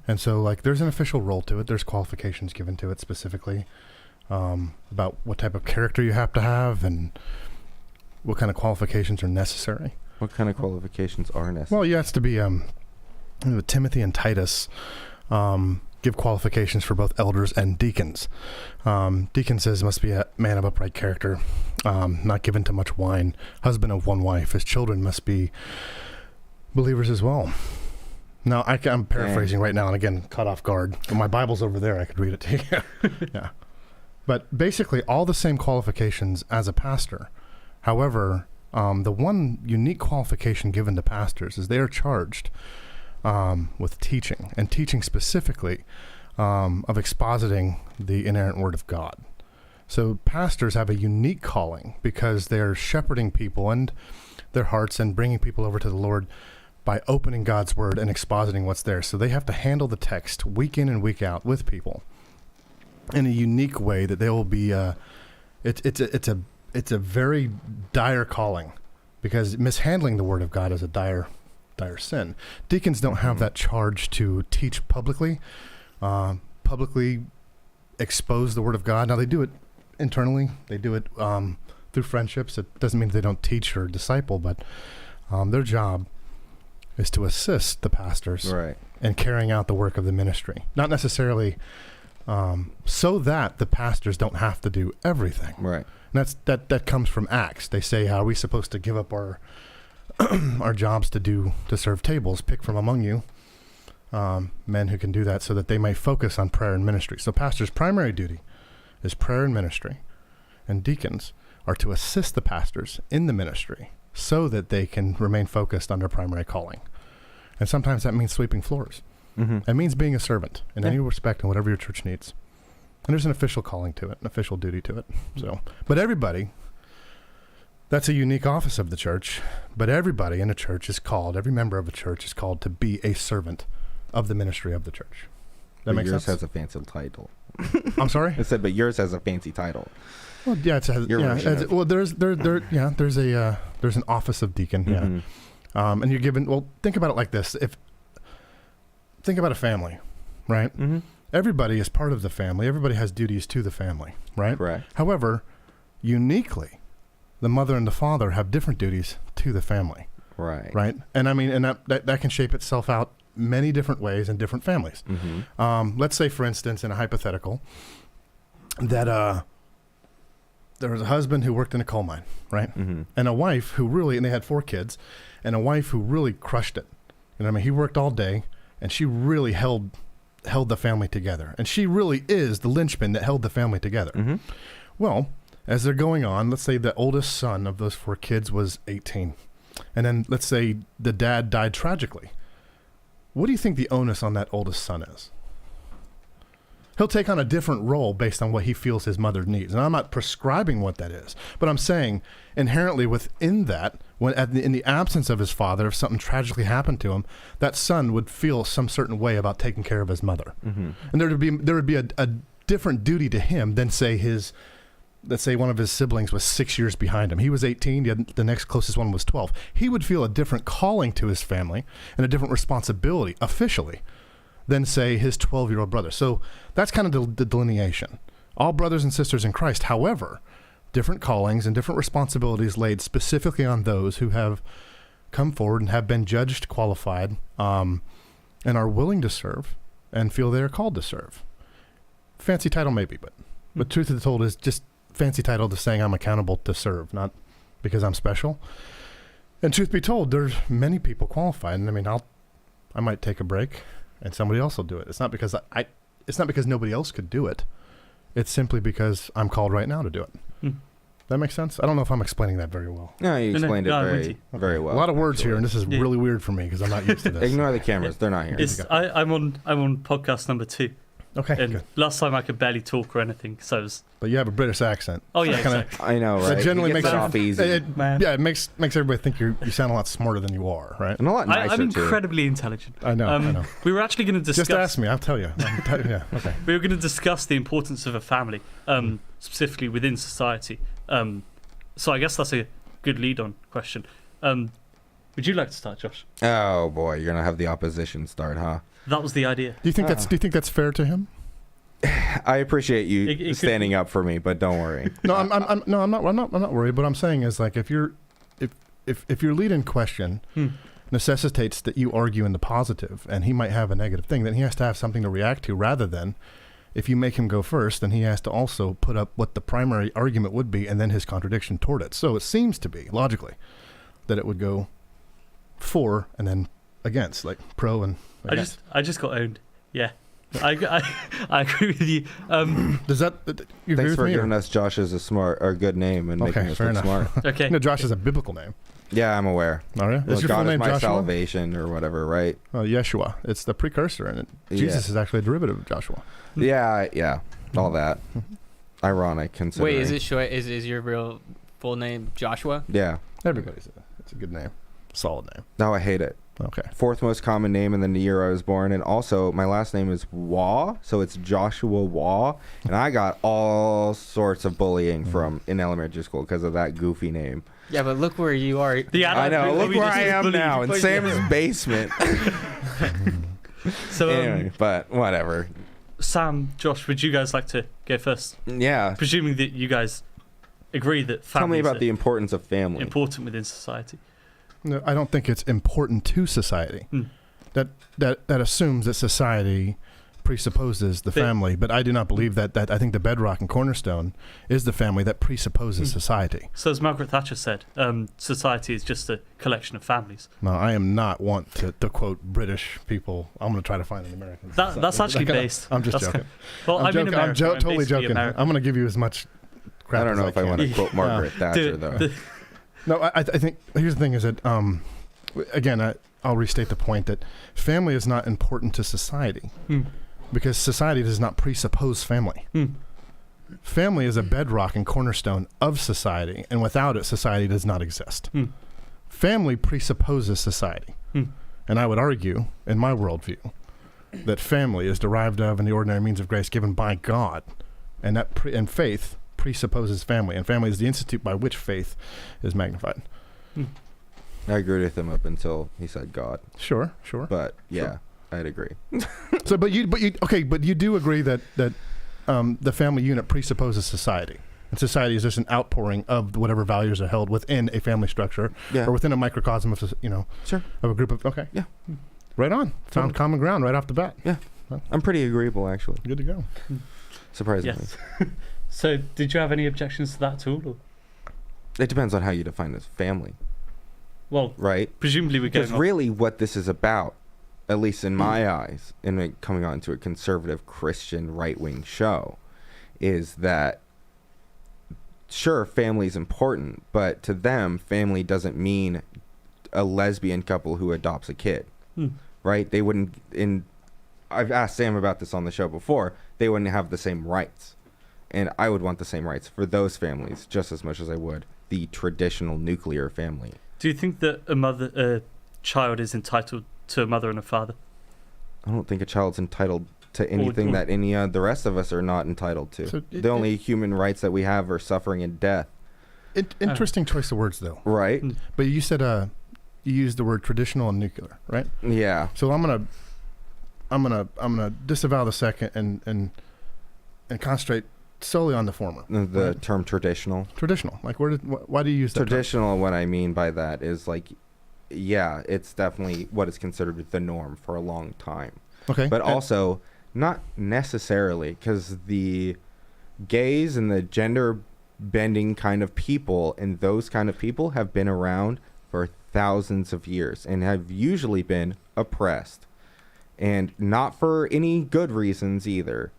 And so, like, there's an official role to it. There's qualifications given to it specifically about what type of character you have to have and what kind of qualifications are necessary. What kind of qualifications are necessary? Well, you have to be Timothy and Titus give qualifications for both elders and deacons. Deacon says must be a man of upright character, not given to much wine, husband of one wife. His children must be believers as well. Now, I'm paraphrasing right now, and again, caught off guard. My Bible's over there. I could read it to you. Yeah. But basically, all the same qualifications as a pastor. However, the one unique qualification given to pastors is they are charged with teaching, and teaching specifically of expositing the inerrant Word of God. So pastors have a unique calling because they're shepherding people and their hearts and bringing people over to the Lord by opening God's Word and expositing what's there. So they have to handle the text week in and week out with people in a unique way that they will be. It's a very dire calling, because mishandling the Word of God is a dire sin. Deacons don't have that charge to teach publicly expose the Word of God. Now, they do it internally. They do it through friendships. It doesn't mean they don't teach or disciple, but their job is to assist the pastors in carrying out the work of the ministry. Not necessarily so that the pastors don't have to do everything. Right. And that comes from Acts. They say, how are we supposed to give up our our jobs to serve tables? Pick from among you men who can do that, so that they may focus on prayer and ministry. So pastors' primary duty is prayer and ministry, and deacons are to assist the pastors in the ministry so that they can remain focused on their primary calling. And sometimes that means sweeping floors. Mm-hmm. It means being a servant in any respect and whatever your church needs. And there's an official calling to it, an official duty to it. So, but everybody, that's a unique office of the church, but everybody in a church is called, every member of a church is called to be a servant of the ministry of the church. That makes sense? Yours has a fancy title. I'm sorry? I said, but yours has a fancy title. Well, yeah, there's an office of deacon, Mm-hmm. and you're given. Well, think about it like this: think about a family, right? Mm-hmm. Everybody is part of the family. Everybody has duties to the family, right? Correct. However, uniquely, the mother and the father have different duties to the family, Right. right? And I mean, and that can shape itself out many different ways in different families. Mm-hmm. Let's say, for instance, in a hypothetical, that there was a husband who worked in a coal mine, right? Mm-hmm. And a wife who really, and they had 4 kids, and a wife who really crushed it. And I mean, he worked all day, and she really held the family together. And she really is the linchpin that held the family together. Mm-hmm. Well, as they're going on, let's say the oldest son of those 4 kids was 18. And then let's say the dad died tragically. What do you think the onus on that oldest son is? He'll take on a different role based on what he feels his mother needs. And I'm not prescribing what that is, but I'm saying inherently within that, in the absence of his father, if something tragically happened to him, that son would feel some certain way about taking care of his mother. Mm-hmm. And there would be a different duty to him than, say, let's say one of his siblings was 6 years behind him. He was 18. The next closest one was 12. He would feel a different calling to his family and a different responsibility officially than, say, his 12-year-old brother. So that's kind of the delineation. All brothers and sisters in Christ, however, different callings and different responsibilities laid specifically on those who have come forward and have been judged qualified and are willing to serve and feel they are called to serve. Fancy title maybe, but truth be told is just fancy title to saying I'm accountable to serve, not because I'm special. And truth be told, there's many people qualified. And I mean, I might take a break and somebody else will do it. It's not because it's not because nobody else could do it. It's simply because I'm called right now to do it. That makes sense? I don't know if I'm explaining that very well. No, you explained it very well. A lot of words here, and this is really weird for me because I'm not used to this. Ignore the cameras; they're not here. I'm on podcast number 2. Okay, And good. last time I could barely talk or anything, so it was, But you have a British accent. oh yeah, Kinda- exactly. I know, right? That generally He gets makes it off easy. Man. Yeah, it makes everybody think you sound a lot smarter than you are, right? And a lot nicer, I'm too. incredibly intelligent. I know. I know. We were actually going to discuss. Just ask me. I'll tell you. Yeah. Okay. We were going to discuss the importance of a family, specifically within society. So I guess that's a good lead-on question. Would you like to start, Josh? Oh, boy. You're going to have the opposition start, huh? That was the idea. Do you think that's fair to him? I appreciate you It could standing up for me, but don't worry. No, I'm not worried. What I'm saying is, like, if your lead-in question necessitates that you argue in the positive, and he might have a negative thing, then he has to have something to react to, rather than if you make him go first, then he has to also put up what the primary argument would be and then his contradiction toward it. So it seems to be, logically, that it would go for and then against, like pro and against. I just got owned. Yeah. I agree with you. Does that you agree Thanks with for me? giving us Josh as a smart or good name and Okay, making us fair look enough. smart. Okay. No, Josh is a biblical name. Yeah, I'm aware. All right. Well, Is your God full is name my Joshua? salvation or whatever, right? Oh, Yeshua. It's the precursor, and Jesus is actually a derivative of Joshua. Yeah, all that. Ironic, considering. Wait, is your real full name Joshua? Yeah. Everybody's it's a good name, solid name. No, I hate it. Okay. Fourth most common name in the year I was born, and also my last name is Waugh, so it's Joshua Waugh, and I got all sorts of bullying from in elementary school because of that goofy name. Yeah, but look where you are. I know. Look where I am now, in Bullied. Sam's basement. So, Anyway, but whatever. Sam, Josh, would you guys like to go first? Yeah. Presuming that you guys agree that Tell me families about are the importance of family. important within society. No, I don't think it's important to society. That assumes that society presupposes the family, but I do not believe that. I think the bedrock and cornerstone is the family that presupposes society. So as Margaret Thatcher said, society is just a collection of families. No, I am not want to quote British people. I'm going to try to find an American. That's actually based. I'm just That's joking. Well, I'm I'm joking. American. I'm totally basically joking. American. I'm going to give you as much crap I don't know as if I can. want to quote Margaret Thatcher, though. No, I think here's the thing: is that again, I'll restate the point that family is not important to society because society does not presuppose family. Family is a bedrock and cornerstone of society, and without it, society does not exist. Family presupposes society, and I would argue, in my worldview, that family is derived of and the ordinary means of grace given by God, and that and faith presupposes family, and family is the institute by which faith is magnified. I agreed with him up until he said God. Sure. But yeah, I'd agree. So, but you do agree that the family unit presupposes society, and society is just an outpouring of whatever values are held within a family structure or within a microcosm of Sure. of a group of Yeah. Right on. Found common ground right off the bat. Yeah. I'm pretty agreeable, actually. Good to go. Surprisingly. Yes. So did you have any objections to that at all? Or? It depends on how you define this family, Well, right? presumably we're going Because off. really what this is about, at least in my eyes, and coming on to a conservative Christian right-wing show, is that sure, family is important, but to them, family doesn't mean a lesbian couple who adopts a kid, right? They wouldn't, I've asked Sam about this on the show before, they wouldn't have the same rights. And I would want the same rights for those families just as much as I would the traditional nuclear family. Do you think that a child is entitled to a mother and a father? I don't think a child's entitled to anything that any the rest of us are not entitled to. So the only human rights that we have are suffering and death. Interesting choice of words, though. Right? But you said you used the word traditional and nuclear, right? Yeah. So I'm gonna disavow the second and concentrate solely on the former. The term traditional. Traditional. Like, why do you use that term? Traditional, what I mean by that is like, yeah, it's definitely what is considered the norm for a long time. Okay. But also, not necessarily, because the gays and the gender bending kind of people and those kind of people have been around for thousands of years and have usually been oppressed. And not for any good reasons either.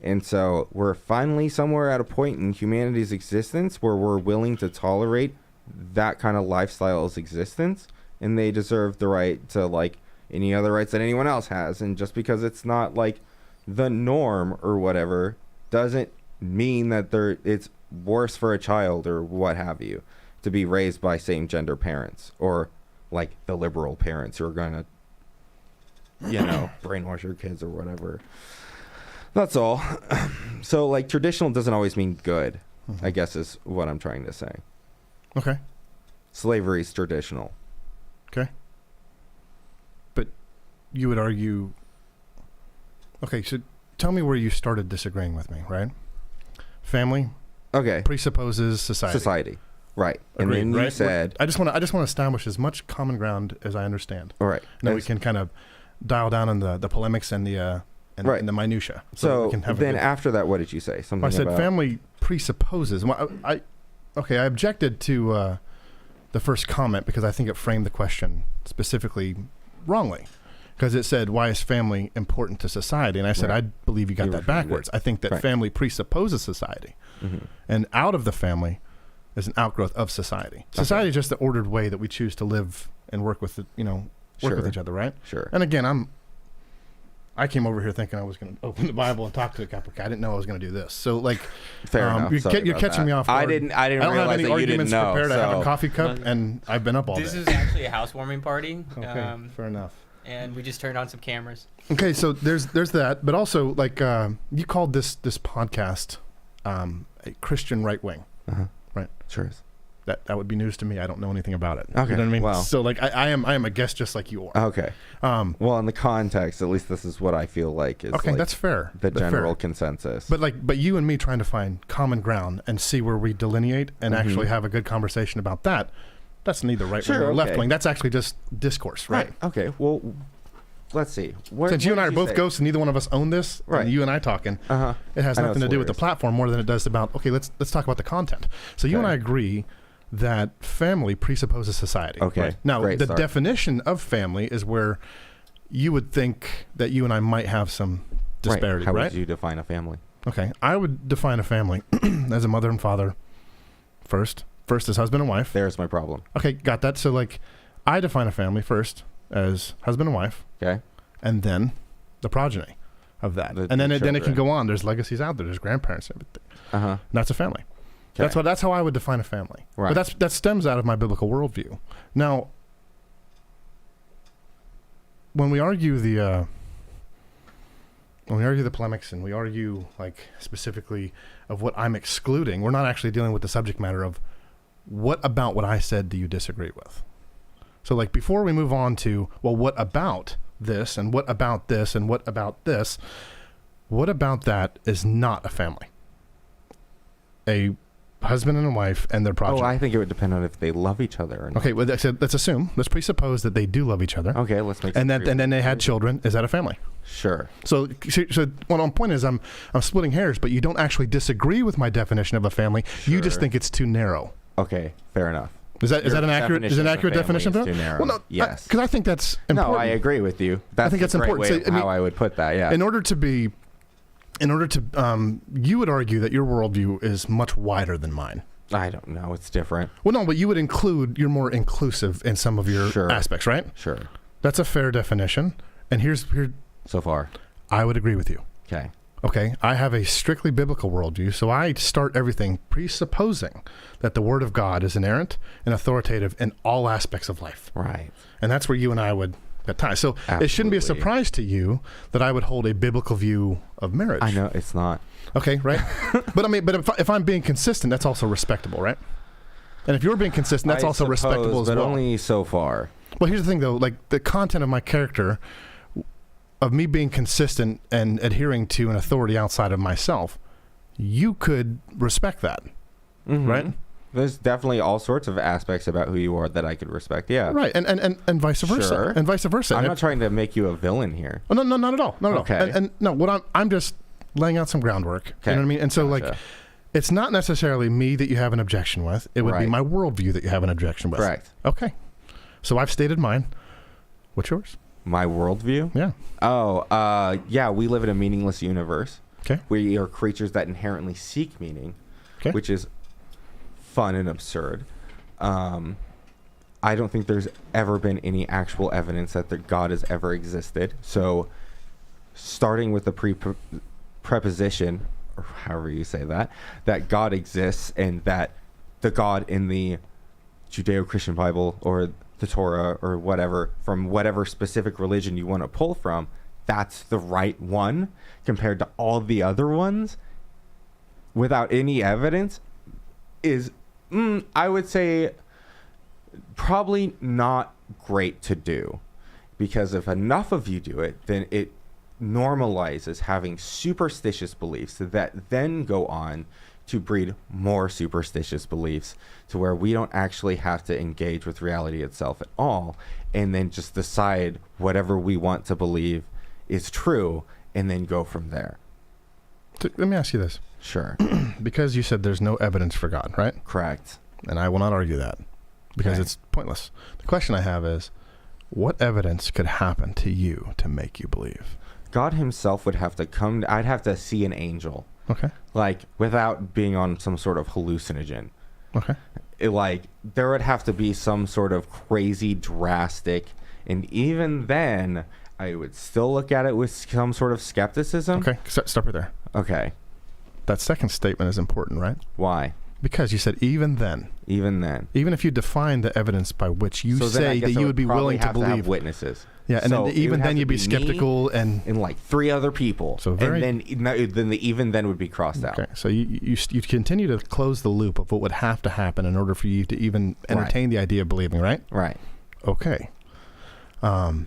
And so we're finally somewhere at a point in humanity's existence where we're willing to tolerate that kind of lifestyle's existence, and they deserve the right to like any other rights that anyone else has. And just because it's not like the norm or whatever doesn't mean that it's worse for a child or what have you to be raised by same gender parents or like the liberal parents who are going to, brainwash your kids or whatever. That's all. So like traditional doesn't always mean good, I guess is what I'm trying to say. Okay. Slavery is traditional. Okay. But you would argue... Okay, so tell me where you started disagreeing with me, right? Family Okay. presupposes society. Society. Right. Agreed, and then you right? said... I just want to establish as much common ground as I understand. All right. And then we can kind of dial down on the polemics and the Right. and the minutia. So we can have then after that, what did you say? Something I said about... family presupposes. Well, I objected to the first comment because I think it framed the question specifically wrongly. Because it said, why is family important to society? And I said, Right. I believe you got You that reframed backwards. it. I think that Right. family presupposes society. Mhm. And out of the family is an outgrowth of society. Society is just the ordered way that we choose to live and work with, work with Sure. each other, right? Sure. And again, I came over here thinking I was going to open the Bible and talk to the Capricorn. I didn't know I was going to do this. So, like, Fair enough. you're Sorry about catching that. me off I guard. didn't I don't have realize any that you didn't arguments know. prepared. I have a So coffee cup, and I've been up all This day. is actually a housewarming party. Okay, fair enough. And we just turned on some cameras. Okay, so there's that, but also like you called this podcast a Christian right wing. Right. Sure is. That would be news to me. I don't know anything about it. Okay, You know what I mean? well. So like I am a guest just like you are. Okay. Well, in the context, at least this is what I feel like is Okay, like that's fair. the That's fair. general consensus. But you and me trying to find common ground and see where we delineate and actually have a good conversation about that. That's neither right wing Sure, or left okay. wing. That's actually just discourse, right? Okay. Well, let's see. Since you and I are both ghosts and neither one of us own this, Right. and you and I talking, Uh-huh. it has I know, nothing to it's do with the hilarious. platform more than it does about, okay, let's talk about the content. So you and Okay. I agree that family presupposes society. Okay, Right? Now, great the start. definition of family is where you would think that you and I might have some disparity, How right? would you define a family? Okay. I would define a family as a mother and father first. First as husband and wife. There's my problem. Okay, got that. So, like, I define a family first as husband and wife, Okay. and then the progeny of that. The And then it can children. go on. There's legacies out there. There's grandparents and everything. Uh-huh. And that's a family. Okay. That's how I would define a family. Right. But that stems out of my biblical worldview. Now, when we argue the polemics and we argue like specifically of what I'm excluding, we're not actually dealing with the subject matter of what about what I said do you disagree with. So like before we move on to, well, what about this and what about this and what about this? What about that is not a family? A husband and a wife and their progeny. Oh, I think it would depend on if they love each other or not. Okay, well, let's assume, let's presuppose that they do love each other, Okay, let's make and some then they had children. Is that a family? Sure. So what my point is, I'm splitting hairs, but you don't actually disagree with my definition of a family. You just Sure. think it's too narrow. Okay, fair enough. Is that Your an accurate definition? of family is too narrow. Well, no, Yes. because I think that's important. No, I agree with you. That's think that's a great important. way So, of I mean, how I would put that, yeah. In order to, you would argue that your worldview is much wider than mine. I don't know. It's different. Well, no, but you would you're more inclusive in some of your Sure. aspects, right? Sure. That's a fair definition. And here, So far. I would agree with you. Okay. Okay, I have a strictly biblical worldview, so I start everything presupposing that the Word of God is inerrant and authoritative in all aspects of life. Right. And that's where you and I would get ties. So it shouldn't be a Absolutely. surprise to you that I would hold a biblical view of marriage. I know it's not. Okay, right? but if I'm being consistent, that's also respectable, right? And if you're being consistent, that's I also suppose, respectable as but well. only so far. Well, here's the thing, though. Like, the content of my character, of me being consistent and adhering to an authority outside of myself, you could respect that, Mhm. right? There's definitely all sorts of aspects about who you are that I could respect. Yeah. Right, and vice versa. Sure. And vice versa. I'm And not trying to make you a villain here. Oh, no, not at all. Not at Okay. all. And no, what I'm just laying out some groundwork. Okay. You know what I mean? And so, like, Gotcha. it's not necessarily me that you have an objection with. It would be Right. my worldview that you have an objection with. Correct. Okay. So I've stated mine. What's yours? My worldview? Yeah. Oh, yeah, we live in a meaningless universe. Okay. We are creatures that inherently seek meaning, Okay. which is fun and absurd. I don't think there's ever been any actual evidence that God has ever existed. So starting with the preposition, or however you say that God exists, and that the God in the Judeo-Christian Bible or the Torah or whatever, from whatever specific religion you want to pull from, that's the right one compared to all the other ones without any evidence is, I would say, probably not great to do. Because if enough of you do it, then it normalizes having superstitious beliefs that then go on to breed more superstitious beliefs, to where we don't actually have to engage with reality itself at all, and then just decide whatever we want to believe is true and then go from there. Let me ask you this. Sure. Because you said there's no evidence for God, right? Correct. And I will not argue that because Okay. it's pointless. The question I have is, what evidence could happen to you to make you believe? God himself would have to come. I'd have to see an angel, Okay. like, without being on some sort of hallucinogen. Okay. Like, there would have to be some sort of crazy drastic, and even then I would still look at it with some sort of skepticism. Okay. Stop right there. Okay. That second statement is important, right? Why? Because you said even then. Even then. Even if you define the evidence by which you So then I say guess that I you would be probably willing to have have believe. witnesses. Yeah, and So then it even would have then to you'd be be skeptical and like 3 other people. So very- and then the even then would be crossed out. okay. So you continue to close the loop of what would have to happen in order for you to even entertain the idea of believing, right? Right. Okay. I'm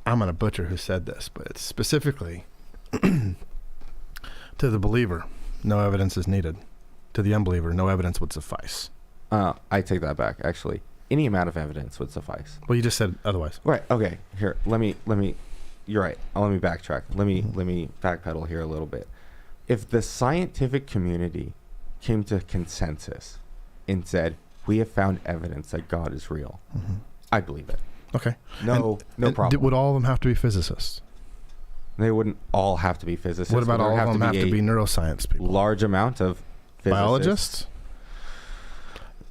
gonna butcher who said this, but it's specifically to the believer, no evidence is needed. To the unbeliever, no evidence would suffice. I take that back. Actually, any amount of evidence would suffice. Well, you just said otherwise. Right. Okay. Here, let me. You're right. Let me backtrack. Let me backpedal here a little bit. If the scientific community came to consensus and said, "We have found evidence that God is real," I believe it. Okay. No And problem. would all of them have to be physicists? They wouldn't all have to be physicists. What about but there all would of them have to be a neuroscience people? large amount of physicists. Biologists?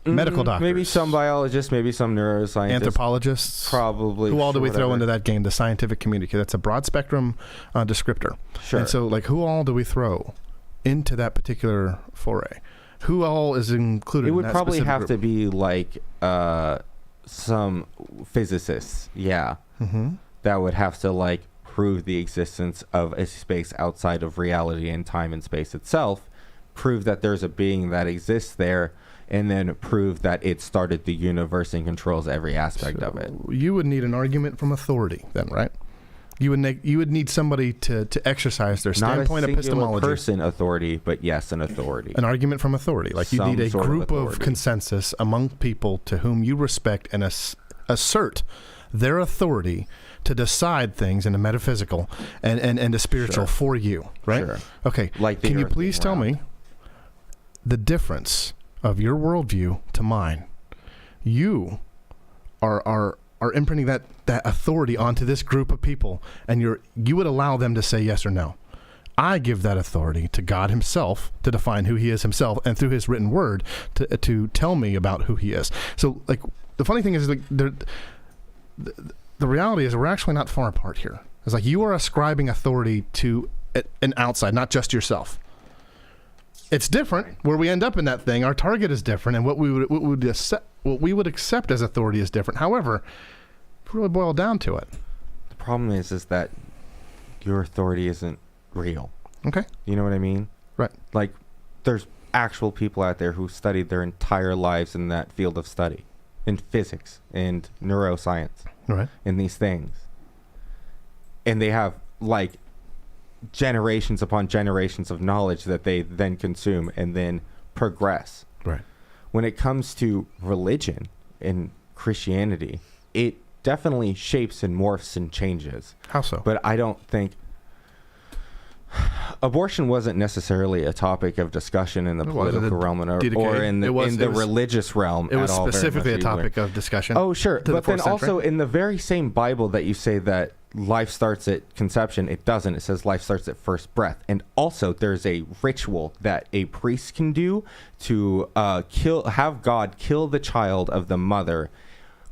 Medical doctors? Maybe some biologists, maybe some neuroscientists. Anthropologists? Probably. Who all do we throw whatever. into that game? The scientific community. That's a broad spectrum descriptor. Sure. And so, like, who all do we throw into that particular foray? Who all is included? It in would that probably specific have group? to be like some physicists, yeah, that would have to like prove the existence of a space outside of reality and time and space itself, prove that there's a being that exists there, and then prove that it started the universe and controls every aspect of it. You would need an argument from authority, then, right? You would need somebody to exercise their Not a standpoint singular epistemology. person authority, but yes, an authority. An argument from authority. Like, you Some need a sort of group of authority. consensus among people to whom you respect and assert their authority to decide things in the metaphysical and the spiritual Sure. for you, right? Sure. Okay. Like the Can you earth please being tell round. me the difference of your worldview to mine? You are imprinting that authority onto this group of people, and you would allow them to say yes or no. I give that authority to God himself to define who he is himself, and through his written word to tell me about who he is. So, like, the funny thing is, like, the reality is we're actually not far apart here. It's like you are ascribing authority to an outside, not just yourself. It's different where we end up in that thing. Our target is different, and what we would accept as authority is different. However, if we really boil down to it, The problem is that your authority isn't real. okay, You know what I mean? right? Like, there's actual people out there who studied their entire lives in that field of study, in physics and neuroscience, Right. in these things. And they have, like, generations upon generations of knowledge that they then consume and then progress. Right. When it comes to religion and Christianity, it definitely shapes and morphs and changes. How so? But I don't think abortion wasn't necessarily a topic of discussion in the It wasn't. political realm or DDK. in the, It was- in the it was- religious realm. it was at all, very specifically a much either. topic of discussion. Oh, sure. to the But then 4th century. also in the very same Bible that you say that life starts at conception, it doesn't. It says life starts at first breath. And also there's a ritual that a priest can do to have God kill the child of the mother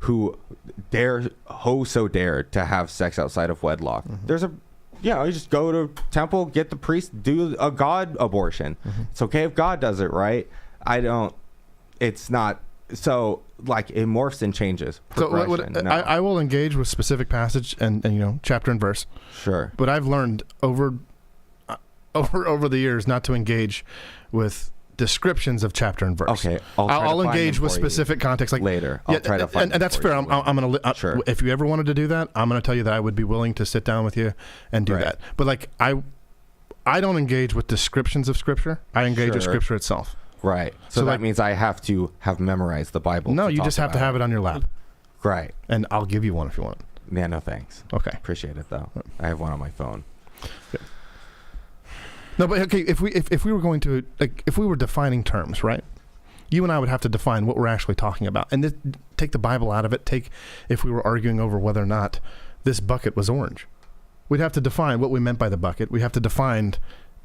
who so dared to have sex outside of wedlock. There's a you just go to temple, get the priest, do a God abortion. It's okay if God does it, right? It's not. So, like, it morphs and changes. So I will engage with specific passage and chapter and verse. Sure. But I've learned over the years not to engage with descriptions of chapter and verse. Okay. I'll engage with specific context, like later. I'll try to find and that's fair. I'm gonna sure. If you ever wanted to do that, I'm gonna tell you that I would be willing to sit down with you and do that. But like I don't engage with descriptions of Scripture. I engage with Scripture itself. Right. So that means I have to have memorized the Bible. No, you just have to have it on your lap. Right. And I'll give you one if you want it. Yeah, no thanks. Okay. Appreciate it, though. I have one on my phone. Good. No, but okay, if we were going to, like, if we were defining terms, right? You and I would have to define what we're actually talking about. And take the Bible out of it. If we were arguing over whether or not this bucket was orange. We'd have to define what we meant by the bucket. We have to define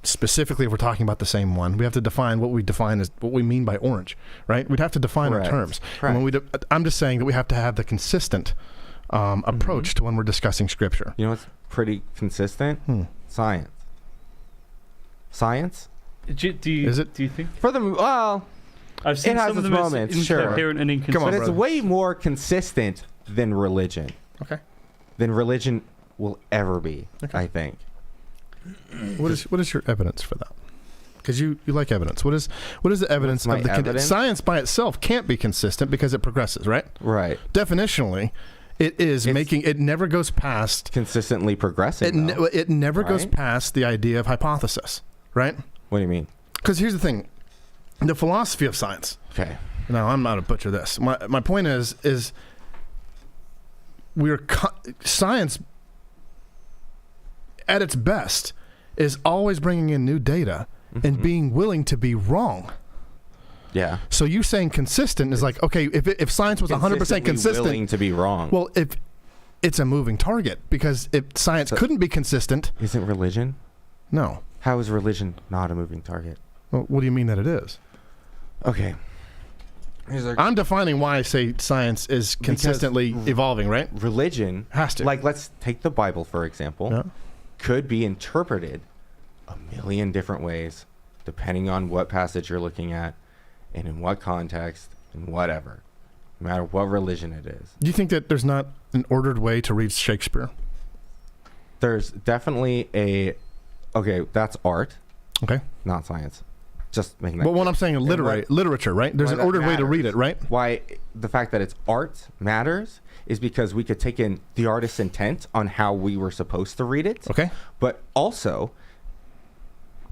specifically if we're talking about the same one. We have to define what we mean by orange, right? We'd have to define our terms. And when I'm just saying that we have to have the consistent approach to when we're discussing Scripture. You know what's pretty consistent? Science. Science? Do you think? For the I've seen it has some of its them as moments, sure. incoherent and inconsistent. Come on, but it's way more consistent than religion. Okay. Than religion will ever be, I think. What is your evidence for that? Because you like evidence. What is the evidence of the evidence? Science by itself can't be consistent because it progresses, right? Right. Definitionally, it never goes past consistently progressing. It never goes past the idea of hypothesis, right? What do you mean? Because here's the thing, the philosophy of science. Okay. Now I'm not to butcher this. My point is science at its best is always bringing in new data and being willing to be wrong. Yeah. So you saying consistent is like, okay, if science was 100% consistent, willing to be wrong. Well, if it's a moving target, because if science couldn't be consistent, isn't religion? No. How is religion not a moving target? Well, what do you mean that it is? Okay. I'm defining why I say science is consistently evolving, right? Religion has to. Like, let's take the Bible, for example. Yeah. Could be interpreted a million different ways, depending on what passage you're looking at and in what context and whatever, no matter what religion it is. Do you think that there's not an ordered way to read Shakespeare? There's definitely okay, that's art. Okay. Not science. Just making that But when I'm saying literature, right? There's an ordered way to read it, right? Why the fact that it's art matters is because we could take in the artist's intent on how we were supposed to read it. Okay. But also...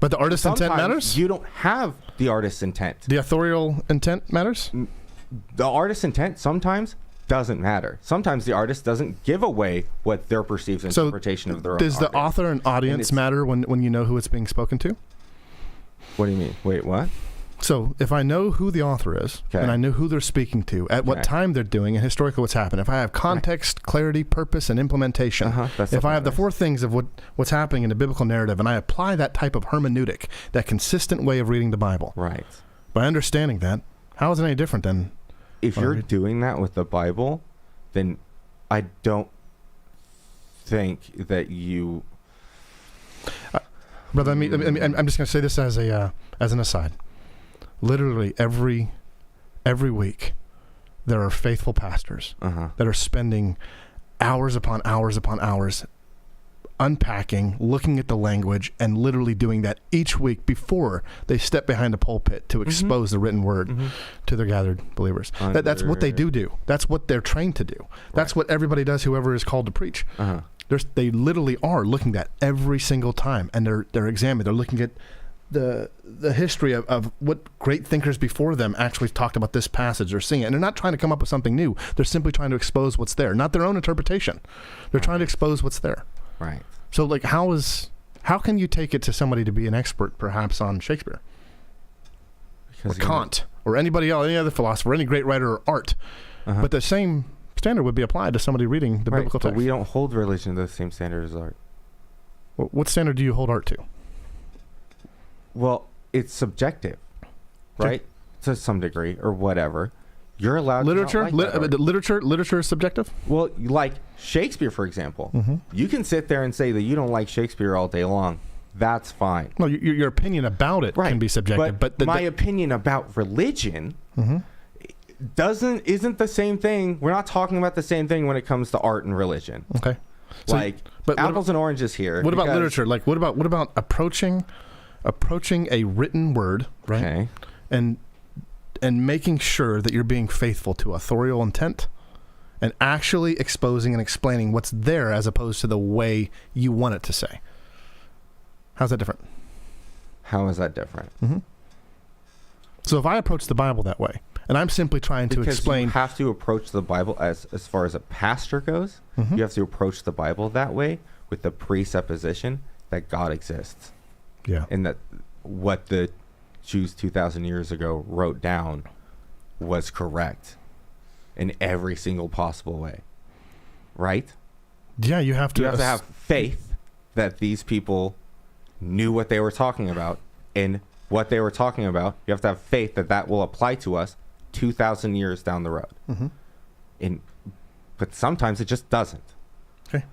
But the artist's intent matters? You don't have the artist's intent. The authorial intent matters? The artist's intent sometimes doesn't matter. Sometimes the artist doesn't give away what their perceived interpretation of their own does the author and audience matter when you know who it's being spoken to? What do you mean? Wait, what? So if I know who the author is and I know who they're speaking to, at what time they're doing, and historically what's happened, if I have context, clarity, purpose, and implementation, if I have the four things of what's happening in the biblical narrative, and I apply that type of hermeneutic, that consistent way of reading the Bible, right? By understanding that, how is it any different than... If you're doing that with the Bible, then I don't think that you... Brother, I'm just going to say this as an aside. Literally every week, there are faithful pastors that are spending hours upon hours upon hours unpacking, looking at the language, and literally doing that each week before they step behind a pulpit to expose the written word to their gathered believers. That's what they do. That's what they're trained to do. That's what everybody does, whoever is called to preach. They literally are looking at every single time, and they're examining. They're looking at the history of what great thinkers before them actually talked about this passage or seeing it. And they're not trying to come up with something new. They're simply trying to expose what's there, not their own interpretation. They're trying to expose what's there. Right. So, like, how can you take it to somebody to be an expert, perhaps, on Shakespeare? Or Kant, or anybody else, any other philosopher, any great writer or art. But the same standard would be applied to somebody reading the biblical text. But we don't hold religion to the same standard as art. Well, what standard do you hold art to? Well, it's subjective, right? To some degree, or whatever. You're allowed literature. to not like that art. Literature is subjective. Well, like Shakespeare, for example, you can sit there and say that you don't like Shakespeare all day long. That's fine. Well, your opinion about it can be subjective, but my opinion about religion isn't the same thing. We're not talking about the same thing when it comes to art and religion. Okay. But apples and oranges here. What about literature? Like, what about approaching a written word, right? Okay. And making sure that you're being faithful to authorial intent and actually exposing and explaining what's there as opposed to the way you want it to say. How's that different? How is that different? So if I approach the Bible that way, and I'm simply trying to explain... you have to approach the Bible as far as a pastor goes. You have to approach the Bible that way with the presupposition that God exists. Yeah. And that what the Jews 2,000 years ago wrote down was correct in every single possible way. Right? Yeah, you have to... You have to have faith that these people knew what they were talking about, and what they were talking about, you have to have faith that that will apply to us 2,000 years down the road. But sometimes it just doesn't. Okay,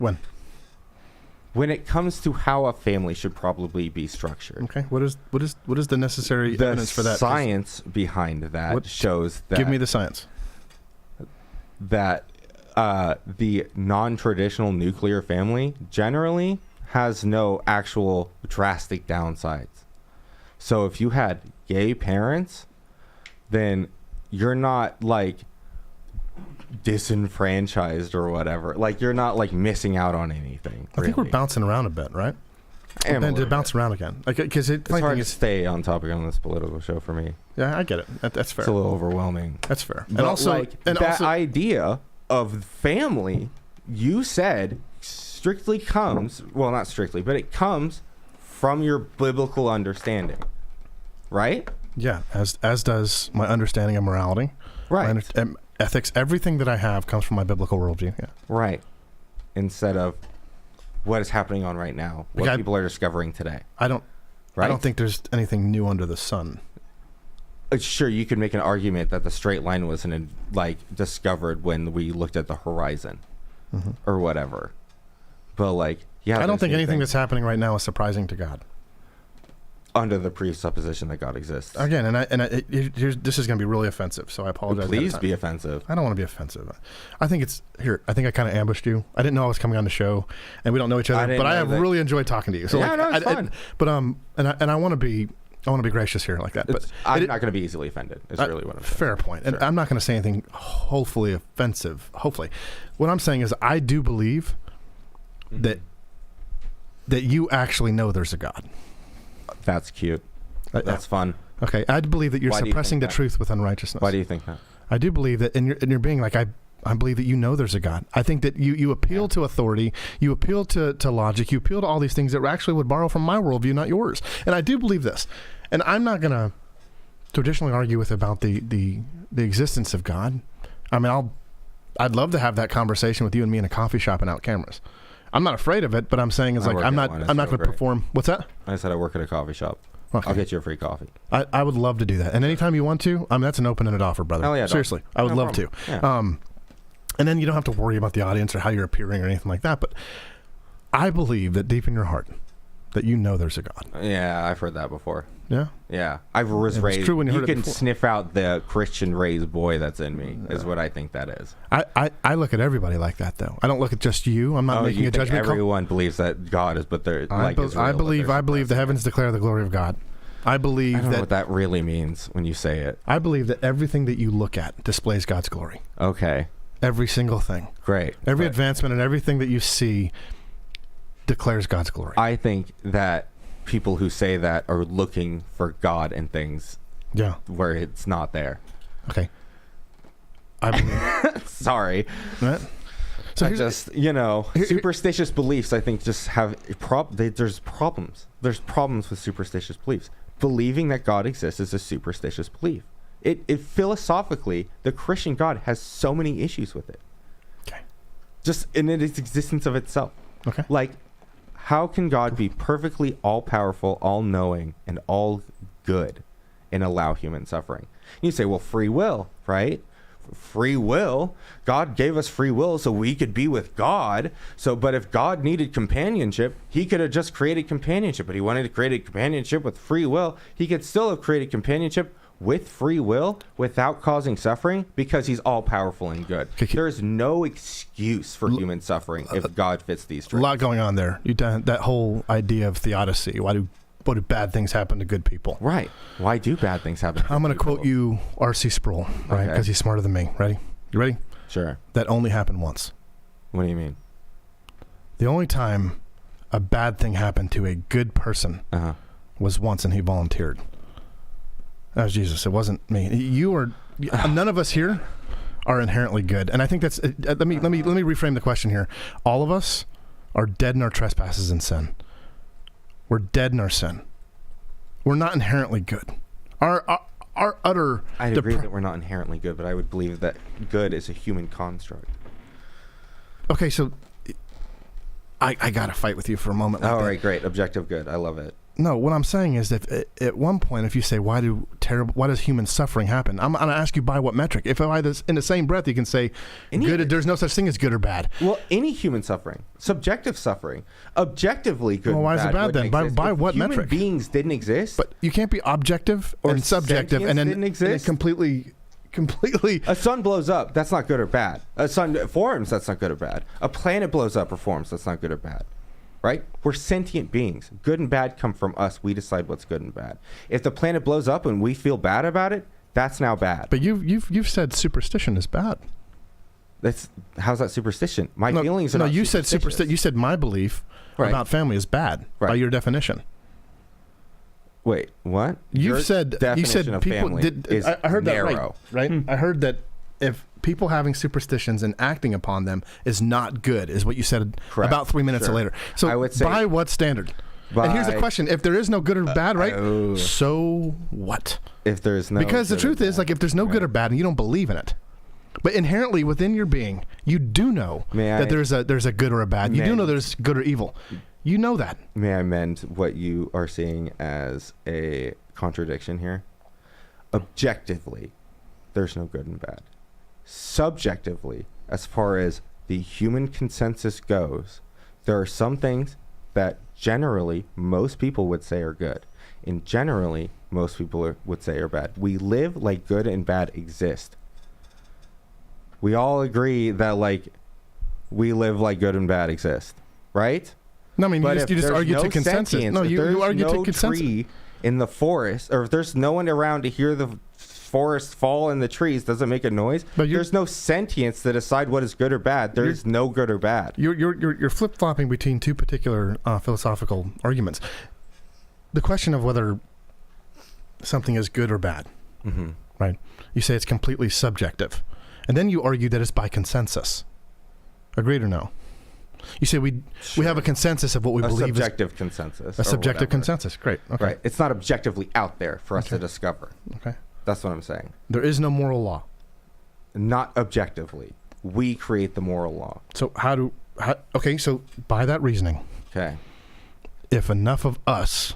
when it comes to how a family should probably be structured. Okay, what is the necessary evidence for that? The science behind that shows that... Give me the science. That the non-traditional nuclear family generally has no actual drastic downsides. So if you had gay parents, then you're not like disenfranchised or whatever. Like you're not like missing out on anything. I think we're bouncing around a bit, right? And then to bounce around again, like because it's hard to stay on topic on this political show for me. Yeah, I get it. That's fair. It's a little overwhelming. That's fair. But idea of family, you said, strictly comes, well, not strictly, but it comes from your biblical understanding, right? Yeah, as does my understanding of morality, right? Ethics, everything that I have comes from my biblical worldview. Yeah, right. Instead of what is happening on right now, what people are discovering today. I don't think there's anything new under the sun. Sure, you could make an argument that the straight line wasn't discovered when we looked at the horizon, or whatever. But I don't think anything that's happening right now is surprising to God. Under the presupposition that God exists. Again, this is going to be really offensive, so I apologize. Please be offensive. I don't want to be offensive. I think I kind of ambushed you. I didn't know I was coming on the show, and we don't know each other. But I have really enjoyed talking to you. So it's fun. I want to be gracious here like that. But I'm not going to be easily offended. Is really what I'm saying. Fair point. And I'm not going to say anything hopefully offensive. Hopefully, what I'm saying is I do believe that you actually know there's a God. That's cute. That's fun. Okay, I believe that you're suppressing the truth with unrighteousness. Why do you think that? I do believe that, and you're being like, I believe that you know there's a God. I think that you appeal to authority, you appeal to logic, you appeal to all these things that actually would borrow from my worldview, not yours. And I do believe this. And I'm not going to traditionally argue about the existence of God. I mean, I'd love to have that conversation with you and me in a coffee shop and out cameras. I'm not afraid of it, but I'm saying I'm not going to perform. What's that? I said I work at a coffee shop. Okay. I'll get you a free coffee. I would love to do that. And anytime you want to, that's an open-ended offer, brother. Hell yeah, seriously. I would love to. Yeah. And then you don't have to worry about the audience or how you're appearing or anything like that. But I believe that deep in your heart that you know there's a God. Yeah, I've heard that before. Yeah? Yeah. I was raised. True when you can sniff out the Christian raised boy that's in me, is what I think that is. I look at everybody like that, though. I don't look at just you. I'm not making a judgment call. Everyone believes that God is, but they're I believe the heavens declare the glory of God. I believe I don't know what that really means when you say it. I believe that everything that you look at displays God's glory. Okay. Every single thing. Great. Every advancement and everything that you see declares God's glory. I think that people who say that are looking for God in things where it's not there. Okay. I believe. Sorry. Right? So superstitious beliefs, I think, just have there's problems. There's problems with superstitious beliefs. Believing that God exists is a superstitious belief. It philosophically, the Christian God has so many issues with it. Okay. Just in its existence of itself. Okay. How can God be perfectly all-powerful, all-knowing, and all good and allow human suffering? You say, well, free will, right? free will. God gave us free will so we could be with God. So, but if God needed companionship, he could have just created companionship, but he wanted to create a companionship with free will. He could still have created companionship with free will without causing suffering because he's all powerful and good. There's no excuse for human suffering if God fits these A traits. lot going on there. That whole idea of theodicy. Why do bad things happen to good people? Right. Why do bad things happen? I'm going to quote you R.C. Sproul, right? Because he's smarter than me. Ready? You ready? Sure. That only happened once. What do you mean? The only time a bad thing happened to a good person was once, and he volunteered. That was Jesus. It wasn't me. None of us here are inherently good, and I think that's. Let me reframe the question here. All of us are dead in our trespasses and sin. We're dead in our sin. We're not inherently good. Our utter. I agree that we're not inherently good, but I would believe that good is a human construct. Okay, so I gotta fight with you for a moment. All right, great. Objective good. I love it. No, what I'm saying is that at one point, if you say, why does human suffering happen? I'm going to ask you by what metric. If in the same breath, you can say, there's no such thing as good or bad. Well, any human suffering, subjective suffering, objectively good. Well, why is it bad then? By what metric? Human beings didn't exist. But you can't be objective or and subjective and then completely. A sun blows up. That's not good or bad. A sun forms. That's not good or bad. A planet blows up or forms. That's not good or bad. Right? We're sentient beings. Good and bad come from us. We decide what's good and bad. If the planet blows up and we feel bad about it, that's now bad. But you've said superstition is bad. How's that superstition? My feelings are not you said superstition. You said my belief about family is bad by your definition. Wait, what? You said definition of people family did. is I heard narrow. that right? I heard that if people having superstitions and acting upon them is not good, is what you said about 3 minutes later. So I would say by what standard? And here's the question: if there is no good or bad, right? So what? If there's no, because the truth is, if there's no good or bad, and you don't believe in it, but inherently within your being, you do know that there's a good or a bad. You do know there's good or evil. You know that. May I amend what you are seeing as a contradiction here? Objectively, there's no good and bad. Subjectively, as far as the human consensus goes, there are some things that generally most people would say are good, and generally most people would say are bad. We live like good and bad exist. We all agree that we live like good and bad exist, right? No, I mean you just argue to consensus. No, you argue to consensus. Tree in the forest, or if there's no one around to hear the forest fall in the trees, doesn't make a noise. But there's no sentience to decide what is good or bad. There's no good or bad. You're flip flopping between two particular philosophical arguments. The question of whether something is good or bad, right? You say it's completely subjective, and then you argue that it's by consensus. Agreed or no? You say we have a consensus of what we believe subjective consensus. A subjective consensus. Great. Okay. Right. It's not objectively out there for us to discover. Okay. That's what I'm saying. There is no moral law. Not objectively. We create the moral law. So okay, so by that reasoning, okay, if enough of us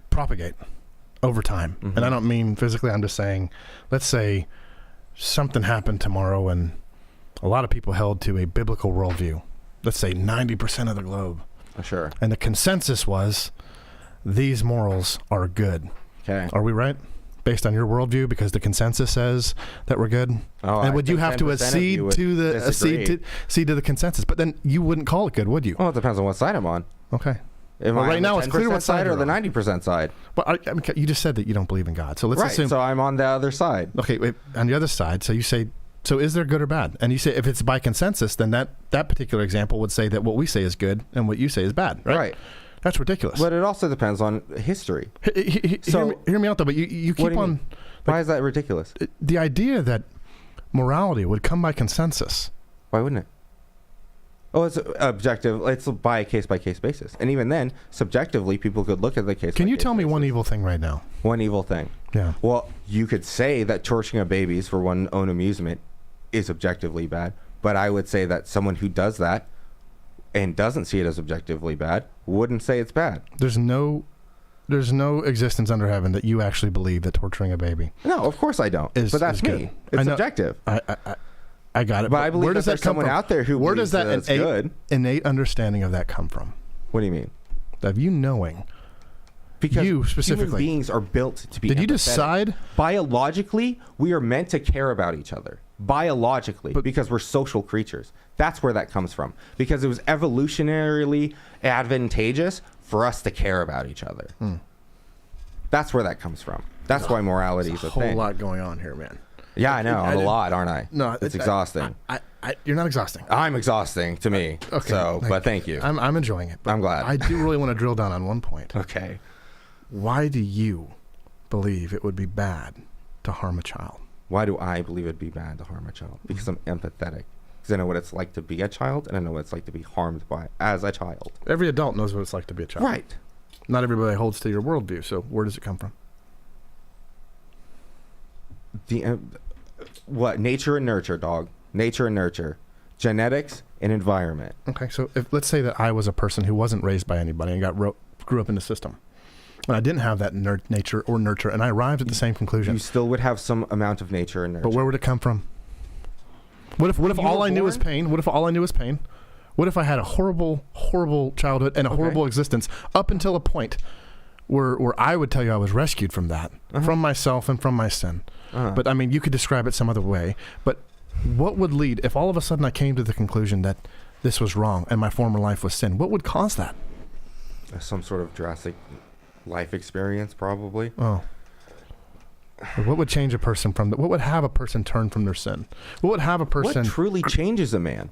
propagate over time, and I don't mean physically, I'm just saying, let's say something happened tomorrow and a lot of people held to a biblical worldview. Let's say 90% of the globe. Sure. And the consensus was these morals are good. Okay. Are we right? Based on your worldview, because the consensus says that we're good. Oh, and would you have to accede to the consensus? But then you wouldn't call it good, would you? Well, it depends on what side I'm on. Okay. Right now, it's clear what side or the 90% side. But I mean, you just said that you don't believe in God, so let's assume. So I'm on the other side. Okay, wait, on the other side. So you say, so is there good or bad? And you say if it's by consensus, then that particular example would say that what we say is good and what you say is bad, right? Right. That's ridiculous. But it also depends on history. Hear me out though. But you keep on. Why is that ridiculous? The idea that morality would come by consensus. Why wouldn't it? Oh, it's objective. It's by a case-by-case basis. And even then, subjectively, people could look at the case. Can you tell me one evil thing right now? One evil thing? Yeah. Well, you could say that torching of babies for one's own amusement is objectively bad. But I would say that someone who does that and doesn't see it as objectively bad wouldn't say it's bad. There's no there's no existence under heaven that you actually believe that torturing a baby. No, of course I don't. Is- but that's is good. me. I It's know- subjective. I got it. But I believe where that does there's that come someone from? out there who Where does believes that that it's good. innate understanding of that come from? What do you mean? Of you knowing. Because You specifically. human beings are built to be Did you empathetic. decide? Biologically, we are meant to care about each other. Biologically, because we're social creatures. That's where that comes from. Because it was evolutionarily advantageous for us to care about each other. That's where that comes from. That's why morality is a whole thing. lot going on here, man. Yeah, I know. I'm a lot, aren't I? No, it's exhausting. You're not exhausting. I'm exhausting to me. Okay, So, but thank you. I'm enjoying it. But I'm glad. I do really want to drill down on one point. Okay. Why do you believe it would be bad to harm a child? Why do I believe it'd be bad to harm a child? Because I'm empathetic. Because I know what it's like to be a child, and I know what it's like to be harmed by as a child. Every adult knows what it's like to be a child. Right. Not everybody holds to your worldview. So where does it come from? What? Nature and nurture, dog. Nature and nurture. Genetics and environment. Okay, so if let's say that I was a person who wasn't raised by anybody and grew up in the system, and I didn't have that nature or nurture, and I arrived at the same conclusion. You still would have some amount of nature and nurture. But where would it come from? What if all I knew was pain? What if all I knew was pain? What if I had a horrible, horrible childhood and a horrible existence up until a point where I would tell you I was rescued from that, from myself and from my sin? But I mean, you could describe it some other way. But what would lead, if all of a sudden I came to the conclusion that this was wrong and my former life was sin, what would cause that? Some sort of drastic life experience, probably. Oh. What would change a person from what would have a person turn from their sin? What would have a person... What truly changes a man?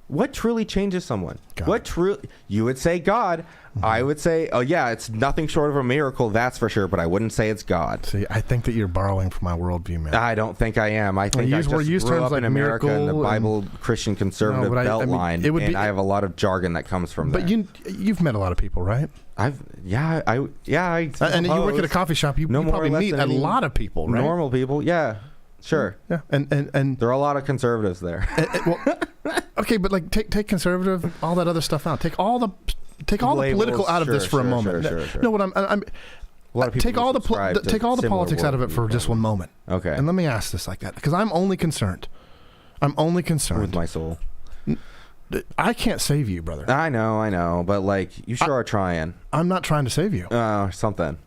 What truly changes someone? God. What truly... You would say God. I would say, oh yeah, it's nothing short of a miracle, that's for sure, but I wouldn't say it's God. See, I think that you're borrowing from my worldview, man. I don't think I am. I think I just grew up in America in the Bible Christian conservative belt line, and I have a lot of jargon that comes from that. But you've met a lot of people, right? I and you work at a coffee shop. You probably meet a lot of people, right? Normal people, yeah, sure. Yeah, and there are a lot of conservatives there. Okay, but like take conservative, all that other stuff out. Take all the political out of this for a moment. Sure. No, what I'm a lot of people take all the politics out of it for just one moment. Okay. And let me ask this like that, because I'm only concerned with my soul. I can't save you, brother. I know, but like you sure are trying. I'm not trying to save you. Something.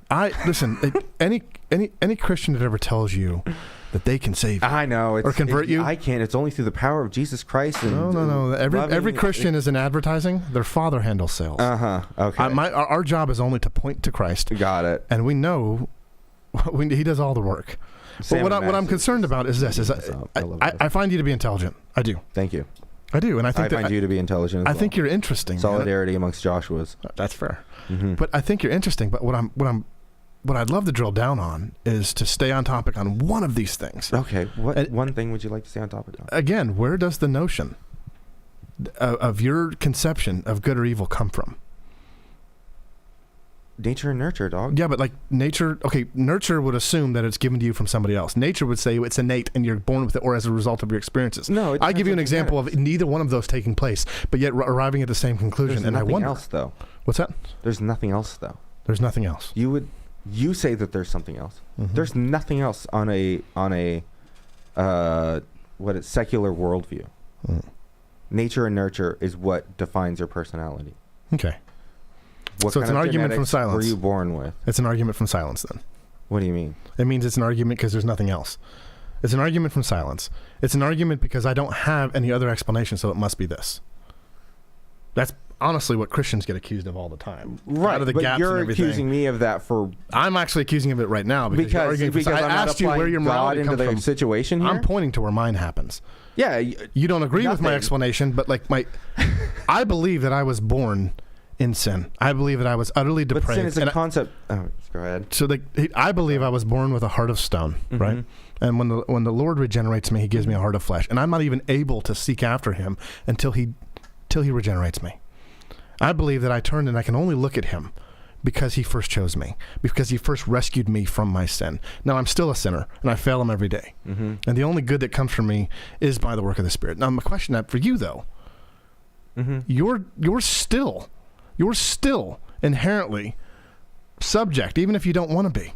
Listen. Any Christian that ever tells you that they can save you, I know, or convert you, I can't. It's only through the power of Jesus Christ. And no. Every Christian is in advertising. Their father handles sales. Okay. Our job is only to point to Christ. Got it. And we know he does all the work. But what I'm concerned about is this: I find you to be intelligent. I do. Thank you. I do, and I find you to be intelligent. I think you're interesting. Solidarity amongst Joshuas. That's fair. But I think you're interesting. But what I'd love to drill down on is to stay on topic on one of these things. Okay. One thing would you like to stay on topic on? Again, where does the notion of your conception of good or evil come from? Nature and nurture, dog. Yeah, but like nature, okay, nurture would assume that it's given to you from somebody else. Nature would say it's innate and you're born with it or as a result of your experiences. No, I give you an example of neither one of those taking place, but yet arriving at the same conclusion. There's and I wonder. Else, though. What's that? There's nothing else, though. There's nothing else. You say that there's something else. Mm-hmm. There's nothing else on a secular worldview. Nature and nurture is what defines your personality. Okay. What so it's an argument from silence. Were you born with? It's an argument from silence, then. What do you mean? It means it's an argument because there's nothing else. It's an argument from silence. It's an argument because I don't have any other explanation, so it must be this. That's honestly what Christians get accused of all the time. Right, out of the but gaps you're and everything. accusing me of that for... I'm actually accusing of it right now because I'm I asked you where your morality comes from. Situation here? I'm pointing to where mine happens. Yeah. You don't agree with my explanation, but like I believe that I was born in sin. I believe that I was utterly depraved. But sin is a concept. Go ahead. So I believe I was born with a heart of stone, right? And when the Lord regenerates me, He gives me a heart of flesh, and I'm not even able to seek after Him until He regenerates me. I believe that I turned and I can only look at Him because He first chose me, because He first rescued me from my sin. Now I'm still a sinner, and I fail Him every day. And the only good that comes from me is by the work of the Spirit. Now, my question for you though, you're still inherently subject, even if you don't want to be,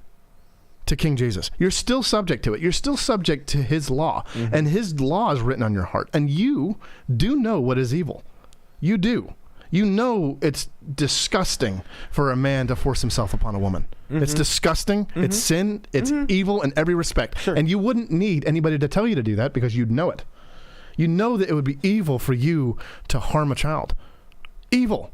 to King Jesus. You're still subject to it. You're still subject to his law. And his law is written on your heart. And you do know what is evil. You do. You know it's disgusting for a man to force himself upon a woman. It's disgusting. It's sin. It's evil in every respect. Sure. And you wouldn't need anybody to tell you to do that because you'd know it. You know that it would be evil for you to harm a child. Evil.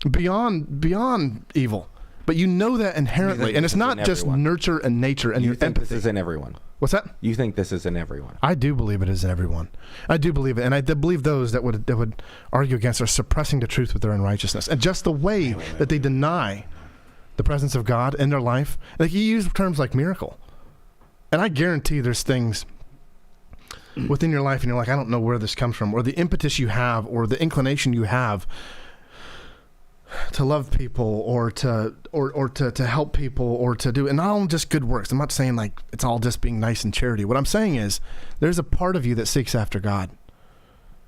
Beyond evil. But you know that inherently. And it's not just nurture and nature and You your think empathy. this is in everyone? What's that? You think this is in everyone? I do believe it is in everyone. I do believe it, and I believe those that would argue against are suppressing the truth with their unrighteousness, and just the way that they deny the presence of God in their life. Like you use terms like miracle, and I guarantee there's things within your life, and you're like, I don't know where this comes from, or the impetus you have, or the inclination you have to love people, or to help people, or to do, and not only just good works. I'm not saying like it's all just being nice and charity. What I'm saying is there's a part of you that seeks after God.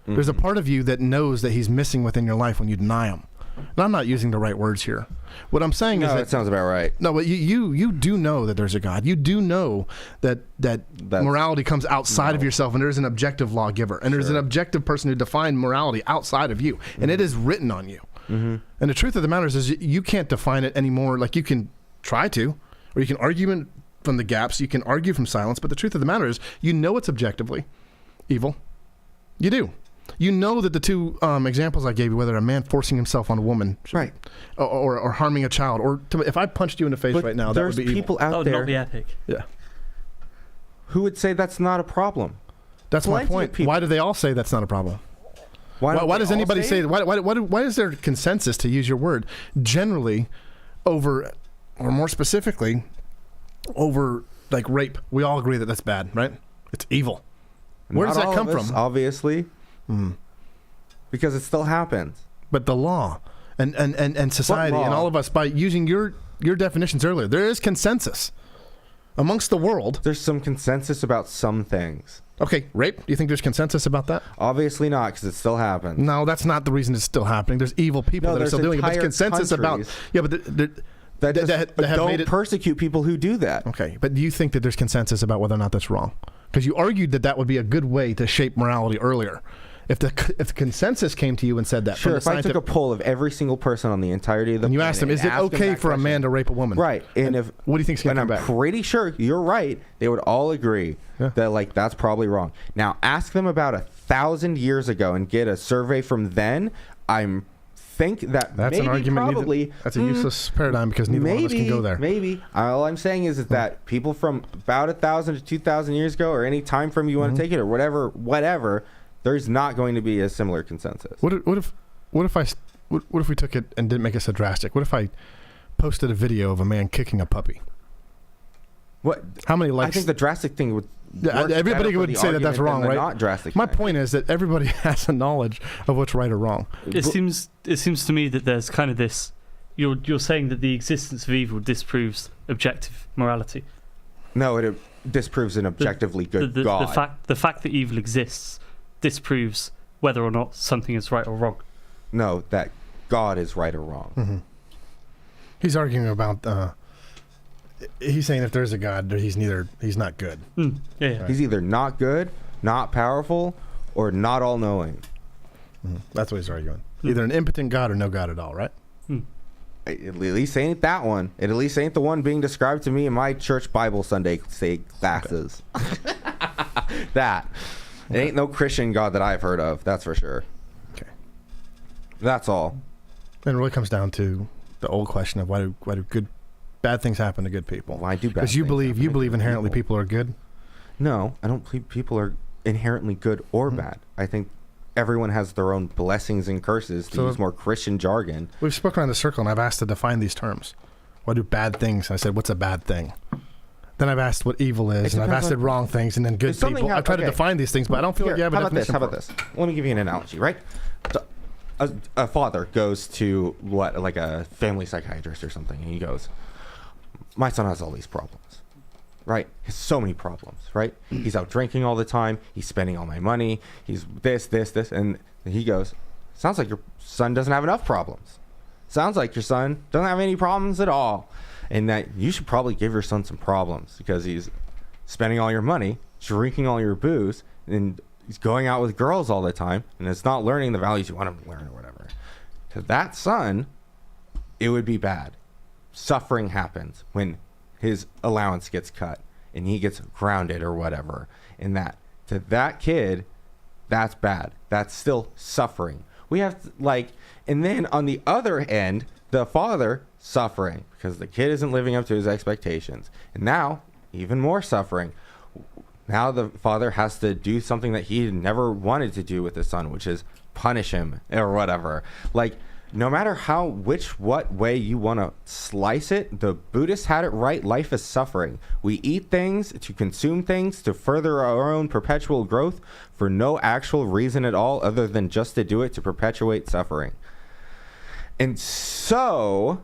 There's a part of you that knows that he's missing within your life when you deny him. And I'm not using the right words here. What I'm saying is that sounds about right. No, but you do know that there's a God. You do know that morality comes outside of yourself, and there's an objective lawgiver, and there's an objective person who defined morality outside of you, and it is written on you. And the truth of the matter is you can't define it anymore. Like you can try to, or you can argue from the gaps, you can argue from silence, but the truth of the matter is you know it's objectively evil. You do. You know that the two examples I gave you, whether a man forcing himself on a woman, Right, or harming a child, or if I punched you in the face right now, that would be people evil. out there not be epic. Yeah, who would say that's not a problem. that's my Plenty of point. people. Why do they all say that's not a problem? Why does anybody say why is there consensus, to use your word, generally over, or more specifically over, like rape? We all agree that that's bad, right? It's evil. Where does that come from? Obviously, because it still happens. But the law and society and all of us, by using your definitions earlier, there is consensus amongst the world. There's some consensus about some things. Okay, rape. Do you think there's consensus about that? Obviously not, because it still happens. No, that's not the reason it's still happening. There's evil people that are still doing it. But there's consensus about But don't persecute people who do that. Okay, but do you think that there's consensus about whether or not that's wrong? Because you argued that would be a good way to shape morality earlier. If the consensus came to you and said that, sure. If I took a poll of every single person on the entirety of the and you planet asked them, is it okay for a man to rape a woman? Right. And what do you think's going to come back? I'm pretty sure you're right. They would all agree that that's probably wrong. Now ask them about 1,000 years ago and get a survey from then. I think that's an argument. That's a useless paradigm, because neither one of us can go there. Maybe. All I'm saying is that people from about 1,000 to 2,000 years ago, or any time frame you want to take it, or whatever, there's not going to be a similar consensus. What if we took it and didn't make it so drastic? What if I posted a video of a man kicking a puppy? What? How many likes? I think the drastic thing would. Everybody would say that that's wrong, right? Not drastic. My point is that everybody has a knowledge of what's right or wrong. It seems to me that there's kind of this. You're saying that the existence of evil disproves objective morality. No, it disproves an objectively good God. The fact that evil exists disproves whether or not something is right or wrong. No, that God is right or wrong. Mm-hmm. He's arguing about. He's saying if there's a God, he's not good. Yeah. Right. He's either not good, not powerful, or not all-knowing. Mm-hmm. That's what he's arguing. Either an impotent God or no God at all, right? At least ain't that one. It at least ain't the one being described to me in my church Bible Sunday classes. That. It ain't no Christian God that I've heard of, that's for sure. Okay. That's all. And it really comes down to the old question of why do bad things happen to good people? Why do bad things? Because you believe inherently people are good? No, I don't believe people are inherently good or bad. I think everyone has their own blessings and curses, to use more Christian jargon. We've spoken around the circle, and I've asked to define these terms. Why do bad things? I said, what's a bad thing? Then I've asked what evil is, and I've asked wrong things, and then good people. I try to define these things, but I don't feel like you have a definition. How about this? Let me give you an analogy, right? So, a father goes to like a family psychiatrist or something, and he goes, my son has all these problems, right? He has so many problems, right? He's out drinking all the time. He's spending all my money. He's this. And he goes, sounds like your son doesn't have enough problems. Sounds like your son doesn't have any problems at all. and that you should probably give your son some problems because he's spending all your money, drinking all your booze, and he's going out with girls all the time, and it's not learning the values you want him to learn or whatever. To that son, it would be bad. Suffering happens when his allowance gets cut and he gets grounded or whatever. And that, to that kid, that's bad. That's still suffering. We have to, like, and then on the other end, the father suffering because the kid isn't living up to his expectations. And now, even more suffering. Now the father has to do something that he never wanted to do with his son, which is punish him or whatever. Like, no matter what way you want to slice it, the Buddhists had it right. Life is suffering. We eat things to consume things to further our own perpetual growth for no actual reason at all other than just to do it to perpetuate suffering. And so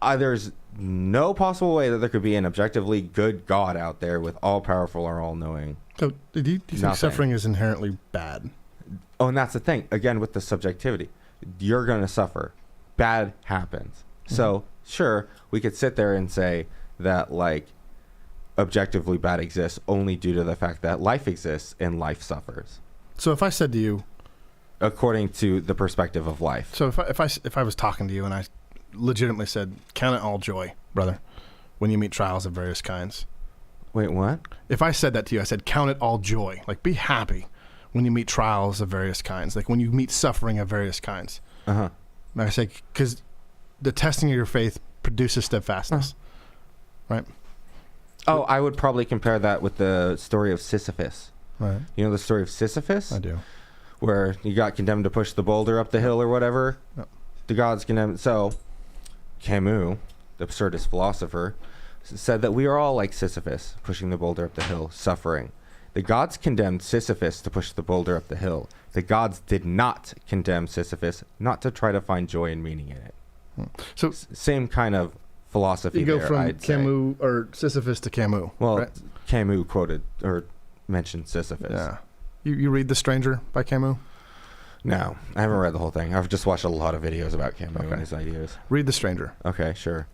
there's no possible way that there could be an objectively good God out there with all powerful or all knowing. So do you think suffering is inherently bad? Oh, and that's the thing. Again, with the subjectivity. You're going to suffer. Bad happens. Mm-hmm. So, sure, we could sit there and say that, like, objectively bad exists only due to the fact that life exists and life suffers. So if I said to you... According to the perspective of life. So if I was talking to you and I legitimately said, count it all joy, brother, when you meet trials of various kinds. Wait, what? If I said that to you, I said, count it all joy. Like, be happy when you meet trials of various kinds, like when you meet suffering of various kinds. Uh-huh. I say, because the testing of your faith produces steadfastness, right? Oh, I would probably compare that with the story of Sisyphus. Right. You know the story of Sisyphus? I do. Where he got condemned to push the boulder up the hill or whatever. Yep. The gods condemned. So, Camus, the absurdist philosopher, said that we are all like Sisyphus, pushing the boulder up the hill, suffering. The gods condemned Sisyphus to push the boulder up the hill. The gods did not condemn Sisyphus not to try to find joy and meaning in it. So same kind of philosophy. You go there, from I'd Camus or Sisyphus to Camus. Well, right? Camus quoted or mentioned Sisyphus. Yeah. You read The Stranger by Camus? No, I haven't read the whole thing. I've just watched a lot of videos about Camus and his ideas. Read The Stranger. Okay, sure.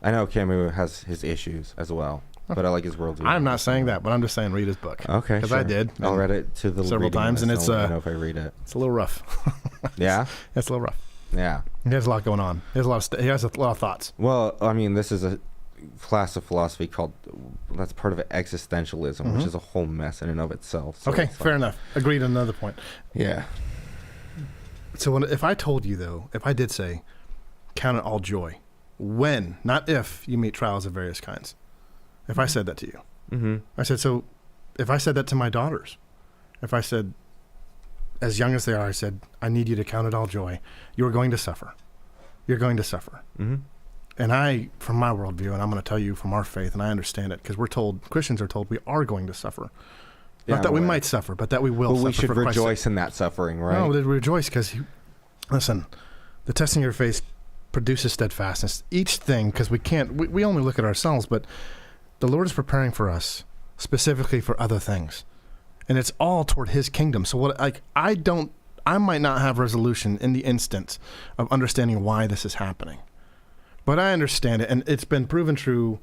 I know Camus has his issues as well. But I like his worldview. I'm not saying that, but I'm just saying read his book. Okay, because sure. I did. I'll read it to the several times, and it's I don't know if I read it. It's a little rough. Yeah, it's a little rough. Yeah, he has a lot going on. He has a lot. He has a lot of thoughts. Well, I mean, this is a class of philosophy called that's part of existentialism, which is a whole mess in and of itself. So okay, fair enough. Agreed on another point. Yeah. So if I told you though, if I did say, count it all joy, when, not if, you meet trials of various kinds. If I said that to you. Mm-hmm. I said, so if I said that to my daughters, if I said, as young as they are, I said, I need you to count it all joy. You're going to suffer. You're going to suffer. Mm-hmm. And I, from my worldview, and I'm going to tell you from our faith, and I understand it, because we're told, Christians are told we are going to suffer. Yeah, Not that we might suffer, but that we will suffer. We should for rejoice in that suffering, right? No, they rejoice because, listen, the testing of your faith produces steadfastness. Each thing, because we only look at ourselves, but the Lord is preparing for us specifically for other things, and it's all toward His kingdom. So I might not have resolution in the instant of understanding why this is happening, but I understand it, and it's been proven true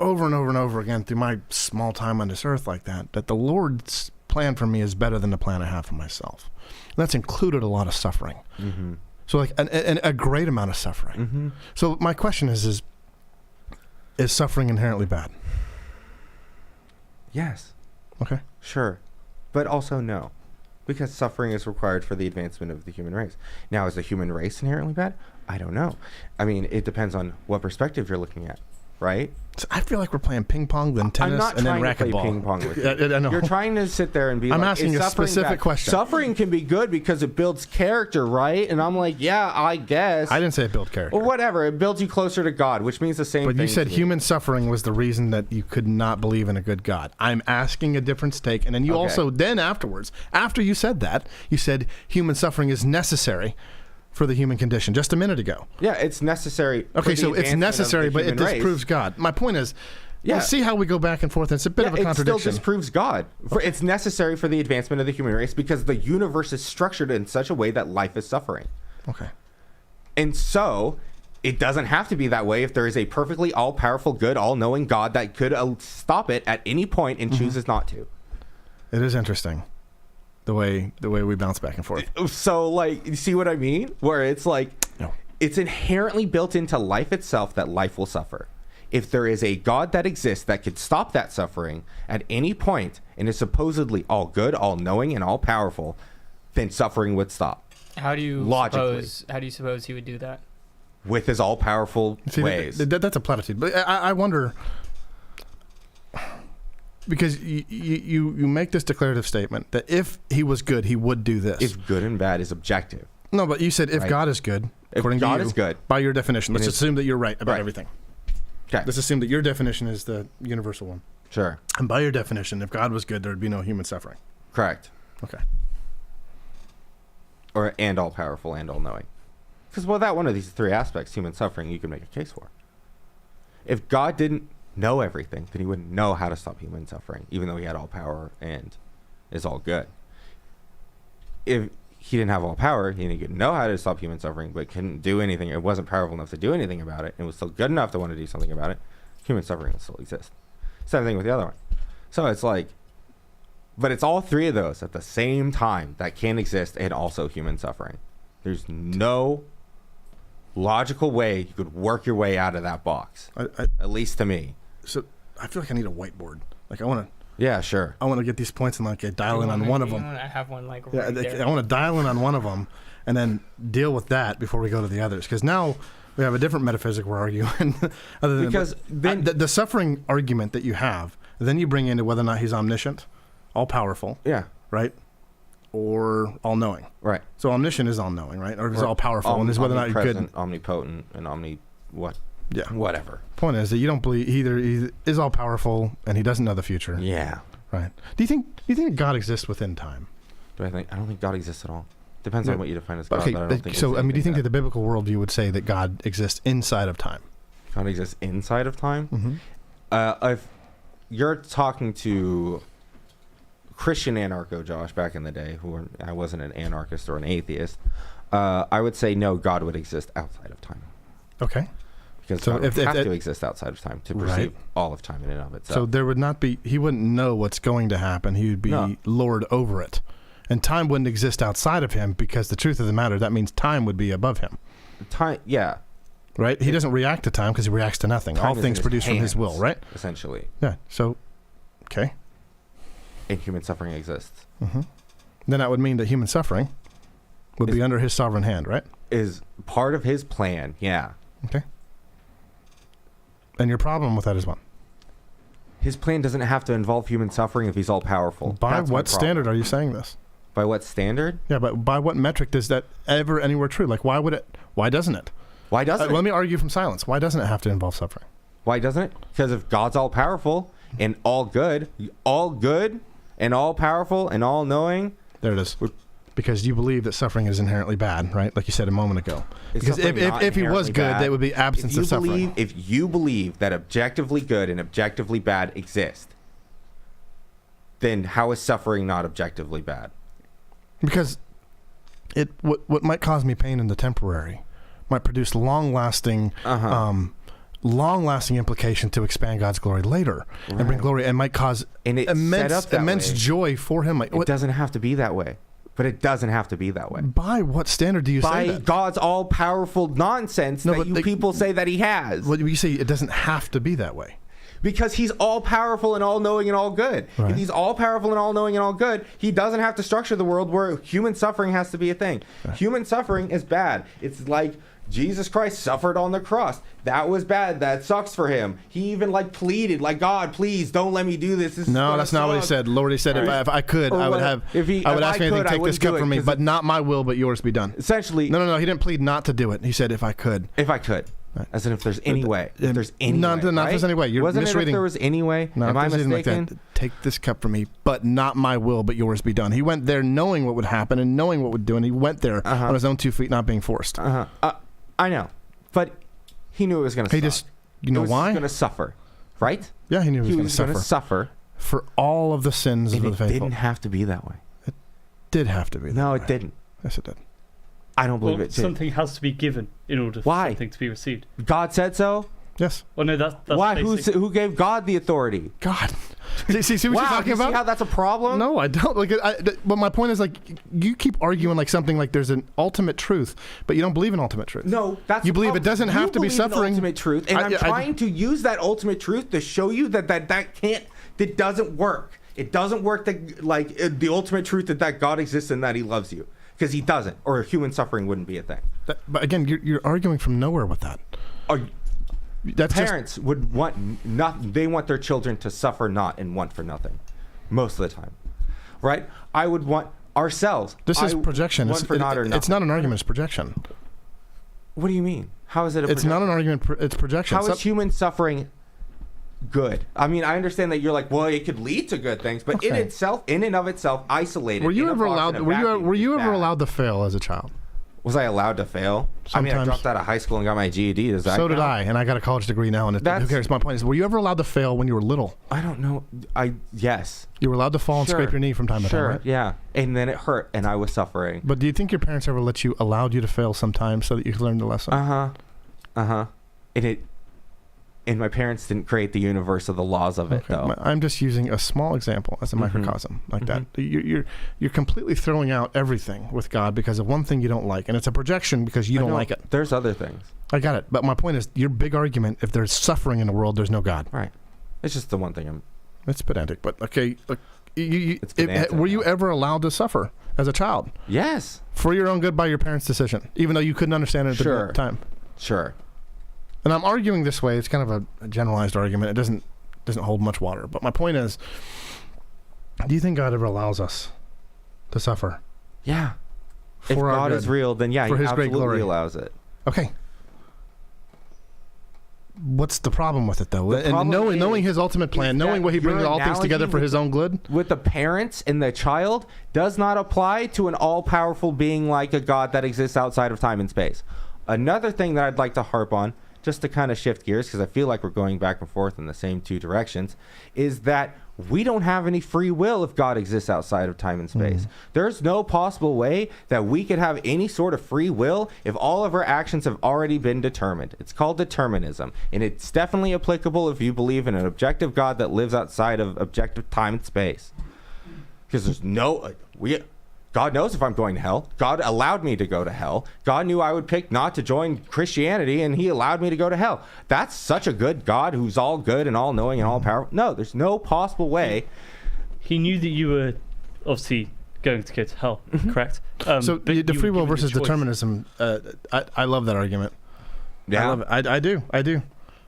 over and over and over again through my small time on this earth like that the Lord's plan for me is better than the plan I have for myself. And that's included a lot of suffering. Mm-hmm. So like a great amount of suffering. Mm-hmm. So my question is suffering inherently bad? Yes. Okay. Sure. But also no. Because suffering is required for the advancement of the human race. Now, is the human race inherently bad? I don't know. I mean, it depends on what perspective you're looking at, right? So I feel like we're playing ping pong, then tennis, and then racquetball. I'm not trying to play ping pong with you. I know. You're trying to sit there and be I'm like, asking a specific question. Suffering can be good because it builds character, right? And I'm like, yeah, I guess. I didn't say it built character. Or whatever. It builds you closer to God, which means the same thing. But you said human suffering was the reason that you could not believe in a good God. I'm asking a different take. And then you also, then afterwards, after you said that, you said human suffering is necessary for the human condition just a minute ago. Yeah, it's necessary. Okay, so it's necessary, but it disproves God. My point is, yeah. See how we go back and forth. It's a bit of a contradiction. It still disproves God. Okay. It's necessary for the advancement of the human race because the universe is structured in such a way that life is suffering. Okay. And so, It doesn't have to be that way if there is a perfectly all-powerful, good, all-knowing God that could stop it at any point and chooses not to. It is interesting the way we bounce back and forth. So, like, you see what I mean? Where it's like, No. it's inherently built into life itself that life will suffer. If there is a God that exists that could stop that suffering at any point and is supposedly all good, all-knowing, and all-powerful, then suffering would stop. How do you Logically. suppose he would do that? With his all-powerful ways. That's a platitude. But I wonder, because you make this declarative statement that if he was good, he would do this. If good and bad is objective. No, but you said if Right. God is good, If according God to you, is good. by your definition, let's It is- assume that you're right about Right. everything. Okay. Let's assume that your definition is the universal one. Sure. And by your definition, if God was good, there would be no human suffering. Correct. Okay. And all-powerful and all-knowing. Because without one of these three aspects, human suffering, you can make a case for. If God didn't know everything, then he wouldn't know how to stop human suffering, even though he had all power and is all good. If he didn't have all power, he didn't know how to stop human suffering, but couldn't do anything. It wasn't powerful enough to do anything about it, and was still good enough to want to do something about it. Human suffering will still exist. Same thing with the other one. So it's like, but it's all three of those at the same time that can exist and also human suffering. There's no logical way you could work your way out of that box. At least to me. So I feel like I need a whiteboard. Like I want Yeah, sure. to get these points and like dial in on one of them. I have one like Yeah, right there. I want to dial in on one of them and then deal with that before we go to the others. Because now we have a different metaphysic we're arguing. Other than Because then the suffering argument that you have, then you bring into whether or not he's omniscient, all powerful, yeah, right, or all knowing. right. So omniscient is all knowing, right, or he's Or all powerful, and is whether or not you're good. omnipresent, omnipotent, and Yeah. whatever. Point is that you don't believe either he is all powerful and he doesn't know the future. Yeah. Right. Do you think God exists within time? I don't think God exists at all. Depends Yeah. on what you define as God. Okay. But I don't think So it's I mean, do you think that anything the biblical worldview would say that God exists inside of time? God exists inside of time? Mm-hmm. If you're talking to Christian Anarcho Josh back in the day, I wasn't an anarchist or an atheist, I would say no, God would exist outside of time. Okay. Because So God would if have that- to exist outside of time to Right. perceive all of time in and of itself. So there would not be. He wouldn't know what's going to happen. He would be No. lord over it, and time wouldn't exist outside of him because the truth of the matter, that means time would be above him. time, yeah. Right? He doesn't react to time because he reacts to nothing. Time All is in things his produce from his will. hands, Right? Essentially. Yeah. So, okay. And human suffering exists. Mm-hmm. Then that would mean that human suffering would be under his sovereign hand, right? Is part of his plan, yeah. Okay. And your problem with that is what? His plan doesn't have to involve human suffering if he's all powerful. By That's my what problem. standard are you saying this? By what standard? Yeah, but by what metric does that ever anywhere true? Like, why would it? Why doesn't it? Why doesn't Let it? me argue from silence. Why doesn't it have to involve suffering? Why doesn't it? Because if God's all powerful and all good and all powerful and all knowing, There it is. Because you believe that suffering is inherently bad, right? Like you said a moment ago. is Because suffering not if he was inherently good, bad? that would be absence of suffering. If you believe that objectively good and objectively bad exist, then how is suffering not objectively bad? Because what might cause me pain in the temporary might produce long-lasting implication to expand God's glory later and bring Right. glory, and might cause And it's set up that immense way. joy for him. Like, It doesn't have to be that way. But it doesn't have to be that way. by what standard do you say By that? God's all-powerful nonsense No, that but you they- people say that he has. What you say it doesn't have to be that way. Because he's all-powerful and all-knowing and all good. Right. If he's all-powerful and all-knowing and all good, he doesn't have to structure the world where human suffering has to be a thing. Human suffering is bad. It's like Jesus Christ suffered on the cross. That was bad. That sucks for him. He even pleaded, God, please don't let me do this. This is No, gonna that's not what he suck." said. Lord, he said, if I could, Or I would what- have. if he- I would if ask I anything, could, I take this wouldn't do cup it, from me, 'cause but not my will, but yours be done. Essentially, No. He didn't plead not to do it. He said, if I could. if I could. As in if there's any way. If there's any No, way. not if there's any way. You're Wasn't it if misreading. there was any way? No, Am I it doesn't like mistaken? that. Take this cup from me, but not my will, but yours be done. He went there knowing what would happen and knowing what would do, and he went there on his own 2 feet, not being forced. I know. But he knew it was going to He suck. just, you know why? He was going to suffer, right? Yeah, he knew he He was was going going to to suffer suffer. for all of the sins And of it the faithful. didn't have to be that way. Did have to be. No, that it way. didn't. Yes, it did. I don't believe Well, it too. something has to be given in order for Why? something to be received. God said so. Yes. Well, no, that's Why? basic. Who gave God the authority? God. See what you're Wow, talking you see about? how that's a problem? No, I don't. But my point is, like, you keep arguing like something like there's an ultimate truth, but you don't believe in ultimate truth. No, that's You the believe it problem. doesn't have to be You believe in suffering. ultimate truth, and I'm trying to use that ultimate truth to show you that doesn't work. It doesn't work the ultimate truth that God exists and that He loves you, because He doesn't, or human suffering wouldn't be a thing. But again, you're arguing from nowhere with that. That's Parents would want not. They want their children to suffer not and want for nothing, most of the time, right? I would want ourselves. This is projection. Want for naught or nothing. It's not an argument. It's projection. What do you mean? How is it? It's not an argument. It's projection. How is human suffering good? I mean, I understand that you're like, well, it could lead to good things, but in and of itself, isolated. Were you ever allowed? Were you ever bad. allowed to fail as a child? Was I allowed to fail? I mean, I dropped out of high school and got my GED. Does that So did count? I, and I got a college degree now. And who cares? My point is, were you ever allowed to fail when you were little? I don't know. Yes. You were allowed to fall and scrape your knee from time to time, right? Yeah. And then it hurt, and I was suffering. But do you think your parents ever allowed you to fail sometimes so that you could learn the lesson? And my parents didn't create the universe of the laws of it, though. I'm just using a small example as a microcosm like that. You're completely throwing out everything with God because of one thing you don't like, and it's a projection because you don't like it. There's other things. I got it, but my point is, your big argument: if there's suffering in the world, there's no God. Right. It's just the one thing It's pedantic, but okay. Look, pedantic, were you ever allowed to suffer as a child? Yes. For your own good by your parents' decision, even though you couldn't understand it at the time. Sure. And I'm arguing this way. It's kind of a generalized argument. It doesn't hold much water. But my point is, do you think God ever allows us to suffer? Yeah. If God is real, then yeah, He absolutely allows it. Okay. What's the problem with it, though? The And knowing His ultimate plan, knowing what He brings all things together for His own good? With the parents and the child does not apply to an all-powerful being like a God that exists outside of time and space. Another thing that I'd like to harp on, just to kind of shift gears, because I feel like we're going back and forth in the same two directions, is that we don't have any free will if God exists outside of time and space. There's no possible way that we could have any sort of free will if all of our actions have already been determined. It's called determinism, and it's definitely applicable if you believe in an objective God that lives outside of objective time and space. Because there's God knows if I'm going to hell. God allowed me to go to hell. God knew I would pick not to join Christianity, and He allowed me to go to hell. That's such a good God who's all good and all knowing and all powerful. No, there's no possible way. He knew that you were obviously going to go to hell, correct? So the free will versus determinism, I love that argument. Yeah. I love it. I do.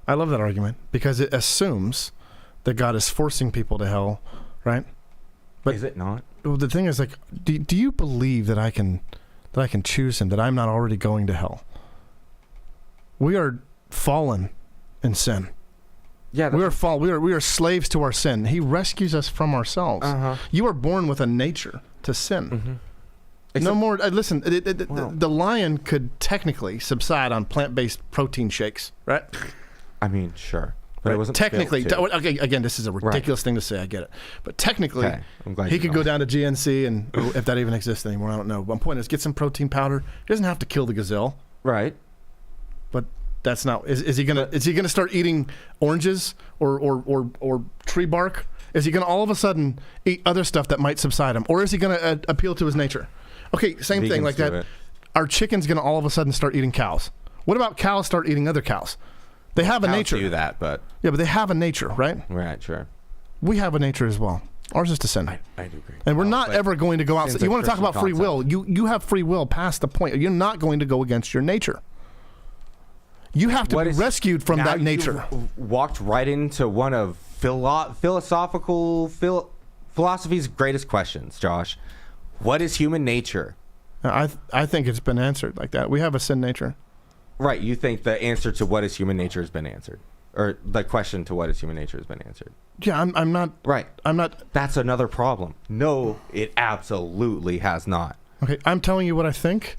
I love that argument because it assumes that God is forcing people to hell, right? But is it not? Well, the thing is, like, do you believe that I can choose Him, that I'm not already going to hell? We are fallen in sin. Yeah, we are slaves to our sin. He rescues us from ourselves. You are born with a nature to sin. No more. Listen, the lion could technically subside on plant-based protein shakes, right? I mean, sure. But it wasn't technically, okay, again, this is a ridiculous thing to say. I get it, but technically, he could go down to GNC, and if that even exists anymore, I don't know. One point is, get some protein powder. He doesn't have to kill the gazelle, right? But that's not. Is he gonna start eating oranges or tree bark? Is he gonna all of a sudden eat other stuff that might subside him, or is he gonna appeal to his nature? Okay, same thing like that. Our chicken's gonna all of a sudden start eating cows. What about cows start eating other cows? They have a nature. Do that, but yeah, but they have a nature, right? Right, sure. We have a nature as well. Ours is to sin. I do agree. And we're not ever going to go outside. You want to talk about free will? You have free will past the point. You're not going to go against your nature. You have to be rescued from that nature. Walked right into one of philosophy's greatest questions, Josh. What is human nature? I think it's been answered like that. We have a sin nature. Right, you think the answer to what is human nature has been answered, or the question to what is human nature has been answered? Yeah, I'm not. Right, I'm not. That's another problem. No, it absolutely has not. Okay, I'm telling you what I think.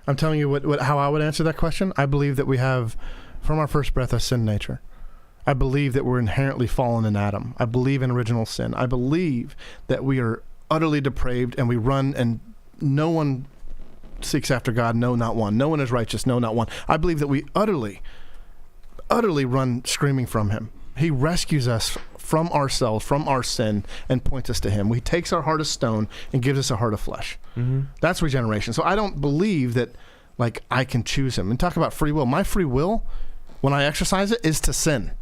I'm telling you how I would answer that question. I believe that we have, from our first breath, a sin nature. I believe that we're inherently fallen in Adam. I believe in original sin. I believe that we are utterly depraved and we run and no one seeks after God? No, not one. No one is righteous. No, not one. I believe that we utterly run screaming from him. He rescues us from ourselves, from our sin, and points us to him. He takes our heart of stone and gives us a heart of flesh. Mm-hmm. That's regeneration. So I don't believe that, like, I can choose him. And talk about free will. My free will, when I exercise it, is to sin.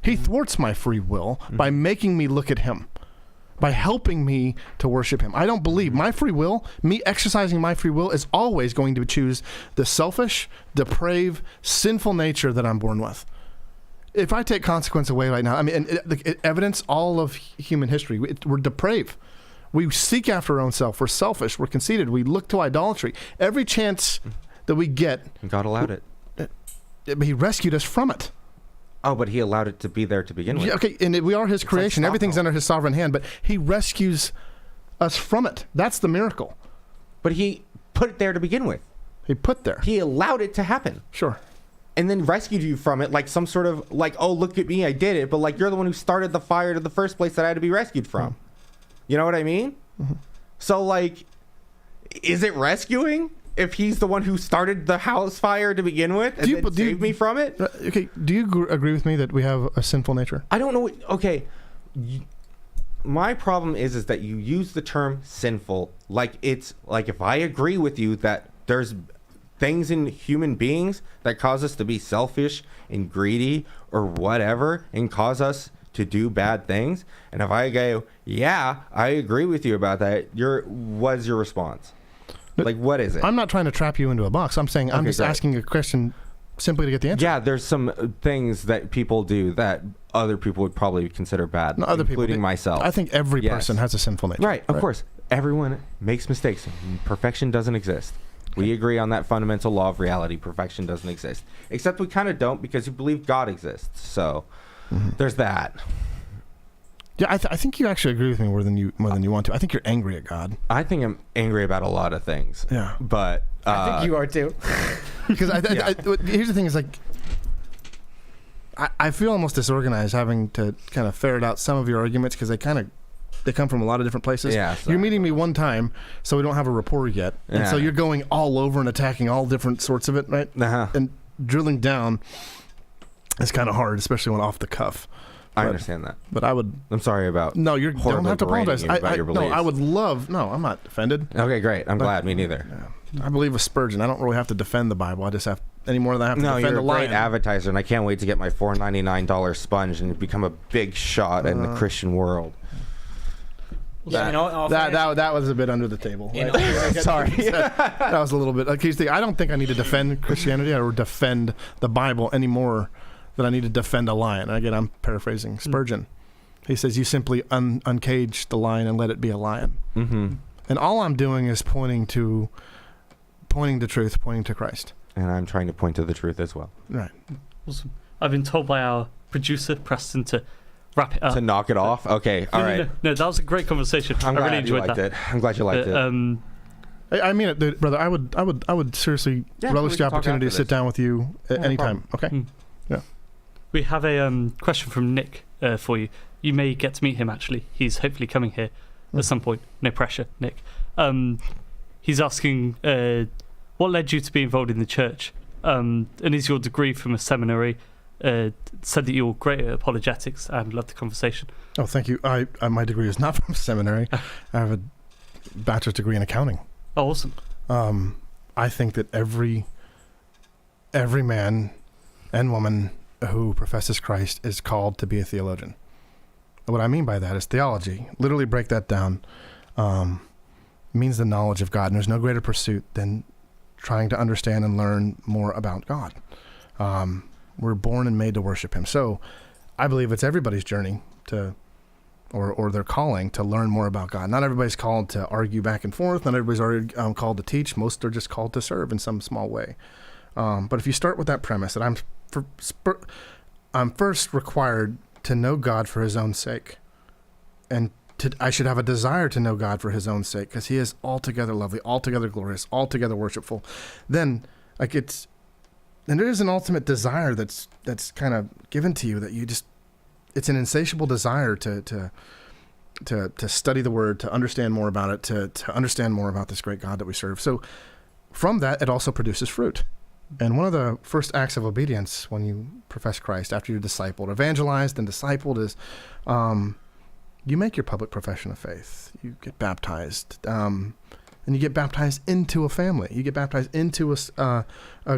He thwarts my free will by making me look at him, by helping me to worship him. I don't believe my free will, me exercising my free will, is always going to choose the selfish, depraved, sinful nature that I'm born with. If I take consequence away right now, I mean, it evidence all of human history. We're depraved. We seek after our own self. We're selfish. We're conceited. We look to idolatry. Every chance that we get, God allowed it. He rescued us from it. Oh, but he allowed it to be there to begin with. Yeah, okay, and we are his creation. Like everything's under his sovereign hand, but he rescues us from it. That's the miracle. But he put it there to begin with. He put there. He allowed it to happen. Sure. And then rescued you from it, like some sort of, like, oh, look at me, I did it. But, like, you're the one who started the fire to the first place that I had to be rescued from. You know what I mean? So, like, is it rescuing if he's the one who started the house fire to begin with and then saved me from it? Okay, do you agree with me that we have a sinful nature? I don't know. Okay. My problem is that you use the term sinful like it's like if I agree with you that there's things in human beings that cause us to be selfish and greedy or whatever and cause us to do bad things. And if I go, yeah, I agree with you about that, what's your response? Like, what is it? I'm not trying to trap you into a box. I'm saying I'm just asking a question simply to get the answer. Yeah, there's some things that people do that other people would probably consider bad, no, other including people, myself. I think every person has a sinful nature. Right, of course. Everyone makes mistakes. Perfection doesn't exist. We agree on that fundamental law of reality. Perfection doesn't exist. Except we kind of don't because you believe God exists. So there's that. Yeah, I think you actually agree with me more than you want to. I think you're angry at God. I think I'm angry about a lot of things. Yeah, but I think you are too. Because here's the thing: is like I feel almost disorganized having to kind of ferret out some of your arguments because they come from a lot of different places. Yeah, you're meeting me one time, so we don't have a rapport yet, and so you're going all over and attacking all different sorts of it, right? And drilling down is kind of hard, especially when off the cuff. I understand that, but I'm sorry about. No, you don't have to apologize. I would love. No, I'm not offended. Okay, great. I'm glad. Me neither. I believe with Spurgeon, I don't really have to defend the Bible. I just have any more than I have to defend you're a lion. Great advertiser, and I can't wait to get my $4.99 sponge and become a big shot in the Christian world. Yeah, that was a bit under the table. Sorry, that was a little bit. I don't think I need to defend Christianity or defend the Bible any more than I need to defend a lion. And again, I'm paraphrasing Spurgeon. He says, "You simply uncage the lion and let it be a lion." Mm-hmm. And all I'm doing is pointing to truth, pointing to Christ. And I'm trying to point to the truth as well. Right. Awesome. I've been told by our producer Preston to wrap it up. To knock it off? Okay, all right. No, that was a great conversation. I really enjoyed that. I'm glad you liked it. I mean it, brother. I would seriously relish the opportunity to sit down with you at any time. Okay. Yeah. We have a question from Nick for you. You may get to meet him, actually. He's hopefully coming here at some point. No pressure, Nick. He's asking, what led you to be involved in the church? And is your degree from a seminary? Said that you're great at apologetics and loved the conversation. Oh, thank you. My degree is not from seminary. I have a bachelor's degree in accounting. Oh, awesome. I think that every man and woman who professes Christ is called to be a theologian. What I mean by that is theology. Literally break that down. Means the knowledge of God. And there's no greater pursuit than trying to understand and learn more about God. We're born and made to worship him. So I believe it's everybody's journey to, or their calling to learn more about God. Not everybody's called to argue back and forth. Not everybody's called to teach. Most are just called to serve in some small way. But if you start with that premise that I'm first required to know God for his own sake, and I should have a desire to know God for his own sake because he is altogether lovely, altogether glorious, altogether worshipful, then there is an ultimate desire that's kind of given to you that it's an insatiable desire to study the word, to understand more about it, to understand more about this great God that we serve. So from that, it also produces fruit. And one of the first acts of obedience when you profess Christ, after you're discipled, evangelized and discipled, is you make your public profession of faith. You get baptized, and you get baptized into a family. You get baptized into a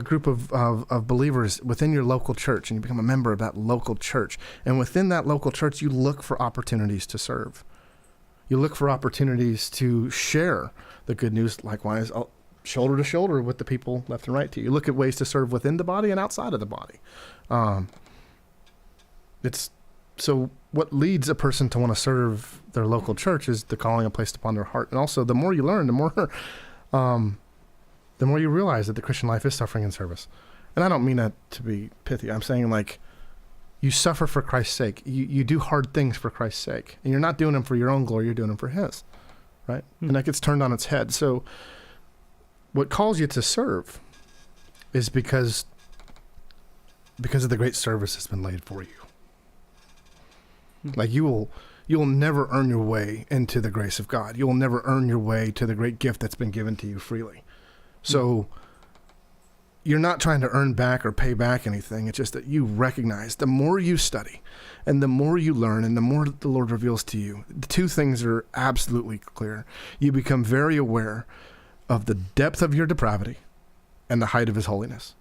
group of believers within your local church, and you become a member of that local church. And within that local church, you look for opportunities to serve. You look for opportunities to share the good news, likewise, shoulder to shoulder with the people left and right to you. You look at ways to serve within the body and outside of the body. So what leads a person to want to serve their local church is the calling placed upon their heart. And also, the more you learn, the more you realize that the Christian life is suffering in service. And I don't mean that to be pithy. I'm saying, like, you suffer for Christ's sake. You do hard things for Christ's sake. And you're not doing them for your own glory. You're doing them for his, right? And that gets turned on its head. So what calls you to serve is because of the great service that's been laid for you. Like, you'll never earn your way into the grace of God. You'll never earn your way to the great gift that's been given to you freely. So you're not trying to earn back or pay back anything. It's just that you recognize the more you study and the more you learn and the more the Lord reveals to you, the two things are absolutely clear. You become very aware of the depth of your depravity and the height of his holiness.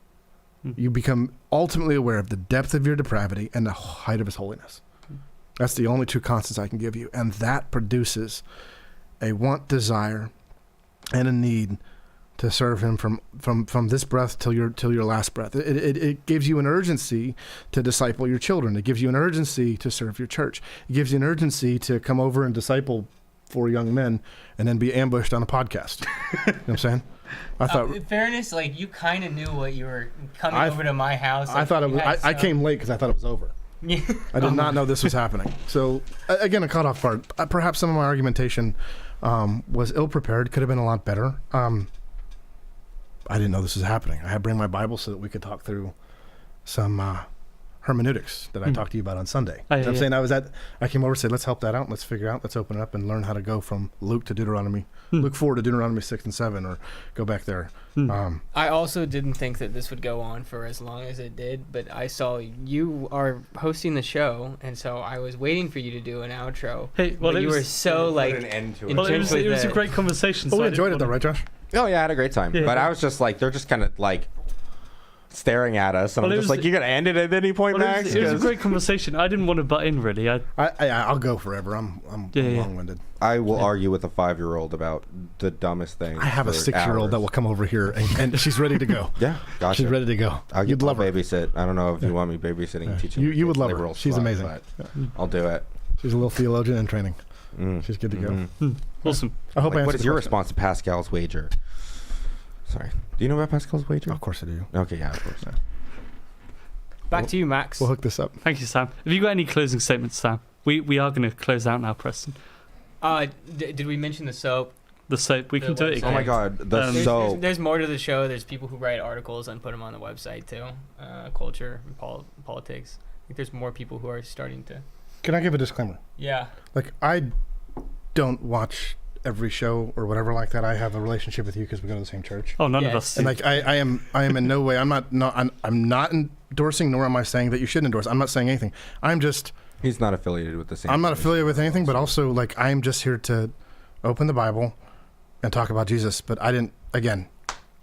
You become ultimately aware of the depth of your depravity and the height of his holiness. That's the only two constants I can give you. And that produces a want, desire, and a need to serve him from this breath till your last breath. It gives you an urgency to disciple your children. It gives you an urgency to serve your church. It gives you an urgency to come over and disciple 4 young men and then be ambushed on a podcast. You know what I'm saying? I thought, in fairness, like, you kind of knew what you were coming over to my house. I thought it was. I came late because I thought it was over. Yeah. I did not know this was happening. So again, a cutoff part. Perhaps some of my argumentation was ill prepared. Could have been a lot better. I didn't know this was happening. I had to bring my Bible so that we could talk through some hermeneutics that I talked to you about on Sunday. I'm saying I came over and said, let's help that out. Let's figure out, let's open it up and learn how to go from Luke to Deuteronomy, Luke 4 to Deuteronomy 6 and 7, or go back there. I also didn't think that this would go on for as long as it did, but I saw you are hosting the show, and so I was waiting for you to do an outro. Hey, well, you were so, like, an end to it. Well, it was a great conversation. Well, we enjoyed it though, right, Josh? Oh yeah, I had a great time. Yeah. But I was just like, they're just kind of like staring at us, and I'm just like, you gonna end it at any point, Max? It was a great conversation. I didn't want to butt in, really. I'll go forever. I'm long-winded. I will argue with a 5-year-old about the dumbest thing. I have a 6-year-old that will come over here, and she's ready to go. Yeah, gotcha. She's ready to go. You'd love her. Babysit. I don't know if you want me babysitting and teaching. You would love her. She's amazing. I'll do it. She's a little theologian in training. She's good to go. Awesome. I hope I answered what is your the question. response to Pascal's wager? Sorry. Do you know about Pascal's wager? Of course I do. Okay, yeah, of course. Back to you, Max. We'll hook this up. Thank you, Sam. Have you got any closing statements, Sam? We are going to close out now, Preston. Did we mention the soap? The soap. We can do it website. again. Oh my God, the soap. There's more to the show. There's people who write articles and put them on the website too. Culture and politics. I think there's more people who are starting to. Can I give a disclaimer? Yeah. Like, I don't watch every show or whatever like that. I have a relationship with you because we go to the same church. Oh, none of us. And like, I am in no way. I'm not endorsing, nor am I saying that you should endorse. I'm not saying anything. He's not affiliated with the same. I'm not affiliated with anything, but also, like, I'm just here to open the Bible and talk about Jesus. But I didn't. Again,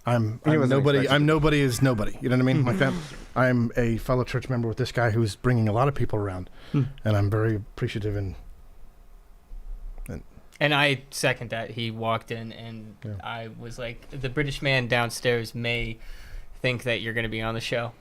I'm nobody. I'm nobody is nobody. You know what I mean? Like that. I'm a fellow church member with this guy who's bringing a lot of people around, and I'm very appreciative And I second that. He walked in, and I was like, the British man downstairs may think that you're going to be on the show,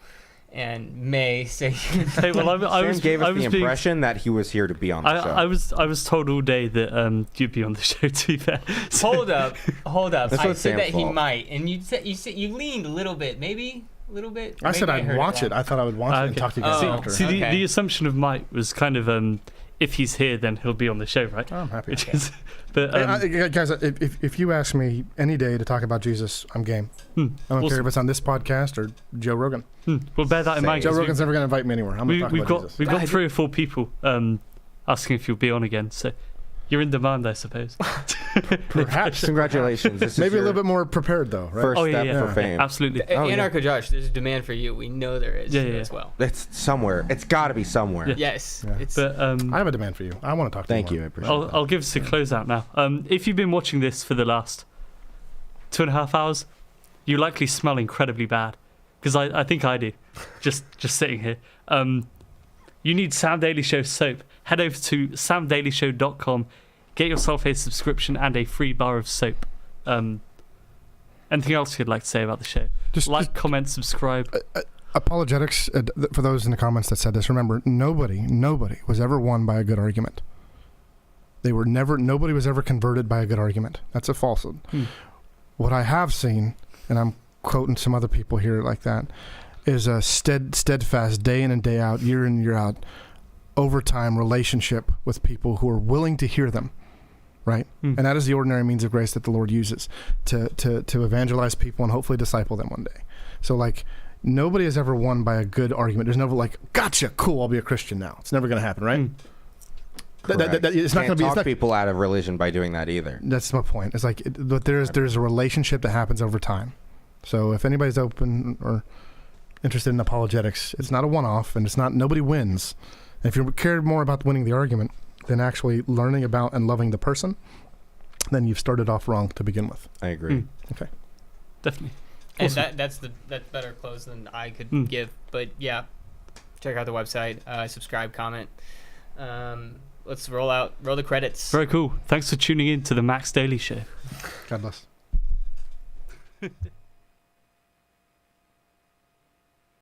and may say. Hey, well, Sam gave us the impression that he was here to be on the show. I was told all day that you'd be on the show. To be fair. Hold up. I said that fault. he might, and you leaned a little bit, maybe. A little bit. I said I'd watch it. I thought I would watch it and talk to you guys after. See, the assumption of Mike was kind of if he's here, then he'll be on the show, right? Oh, I'm happy. But guys, if you ask me any day to talk about Jesus, I'm game. I don't care if it's on this podcast or Joe Rogan. We'll bear that in mind. Joe Rogan's never going to invite me anywhere. I'm going to talk about Jesus. We've got 3 or 4 people asking if you'll be on again. So You're in demand, I suppose. Perhaps. Congratulations. This is Maybe a your little bit more prepared though, right? first Oh, yeah, step yeah. for fame. Absolutely. Anarcho Josh, there's a demand for you. We know there is Yeah, yeah, as well. It's somewhere. It's got to be somewhere. Yeah. Yes. Yeah. It's But I have a demand for you. I want to talk to Thank you. you. I appreciate that. I'll give us a closeout now. If you've been watching this for the last 2.5 hours, you likely smell incredibly bad, because I think I do. Just sitting here. You need Sam Daily Show soap. Head over to samdailyshow.com. Get yourself a subscription and a free bar of soap. Anything else you'd like to say about the show? Just Comment, subscribe. apologetics for those in the comments that said this. Remember, nobody was ever won by a good argument. Nobody was ever converted by a good argument. That's a falsehood. What I have seen, and I'm quoting some other people here like that, is a steadfast, day in and day out, year in, year out, overtime relationship with people who are willing to hear them, right? And that is the ordinary means of grace that the Lord uses to evangelize people and hopefully disciple them one day. So, like, nobody has ever won by a good argument. There's never like, gotcha, cool, I'll be a Christian now. It's never going to happen, right? It's not going to be. Talk people out of religion by doing that either. That's my point. It's like, but there's a relationship that happens over time. So if anybody's open or interested in apologetics, it's not a one-off, and it's not, nobody wins. And if you care more about winning the argument than actually learning about and loving the person, then you've started off wrong to begin with. I agree. Okay. Definitely. And Awesome. that's better close than I could give. But yeah, check out the website, subscribe, comment. Let's roll the credits. Very cool. Thanks for tuning in to the Max Daily Show. God bless.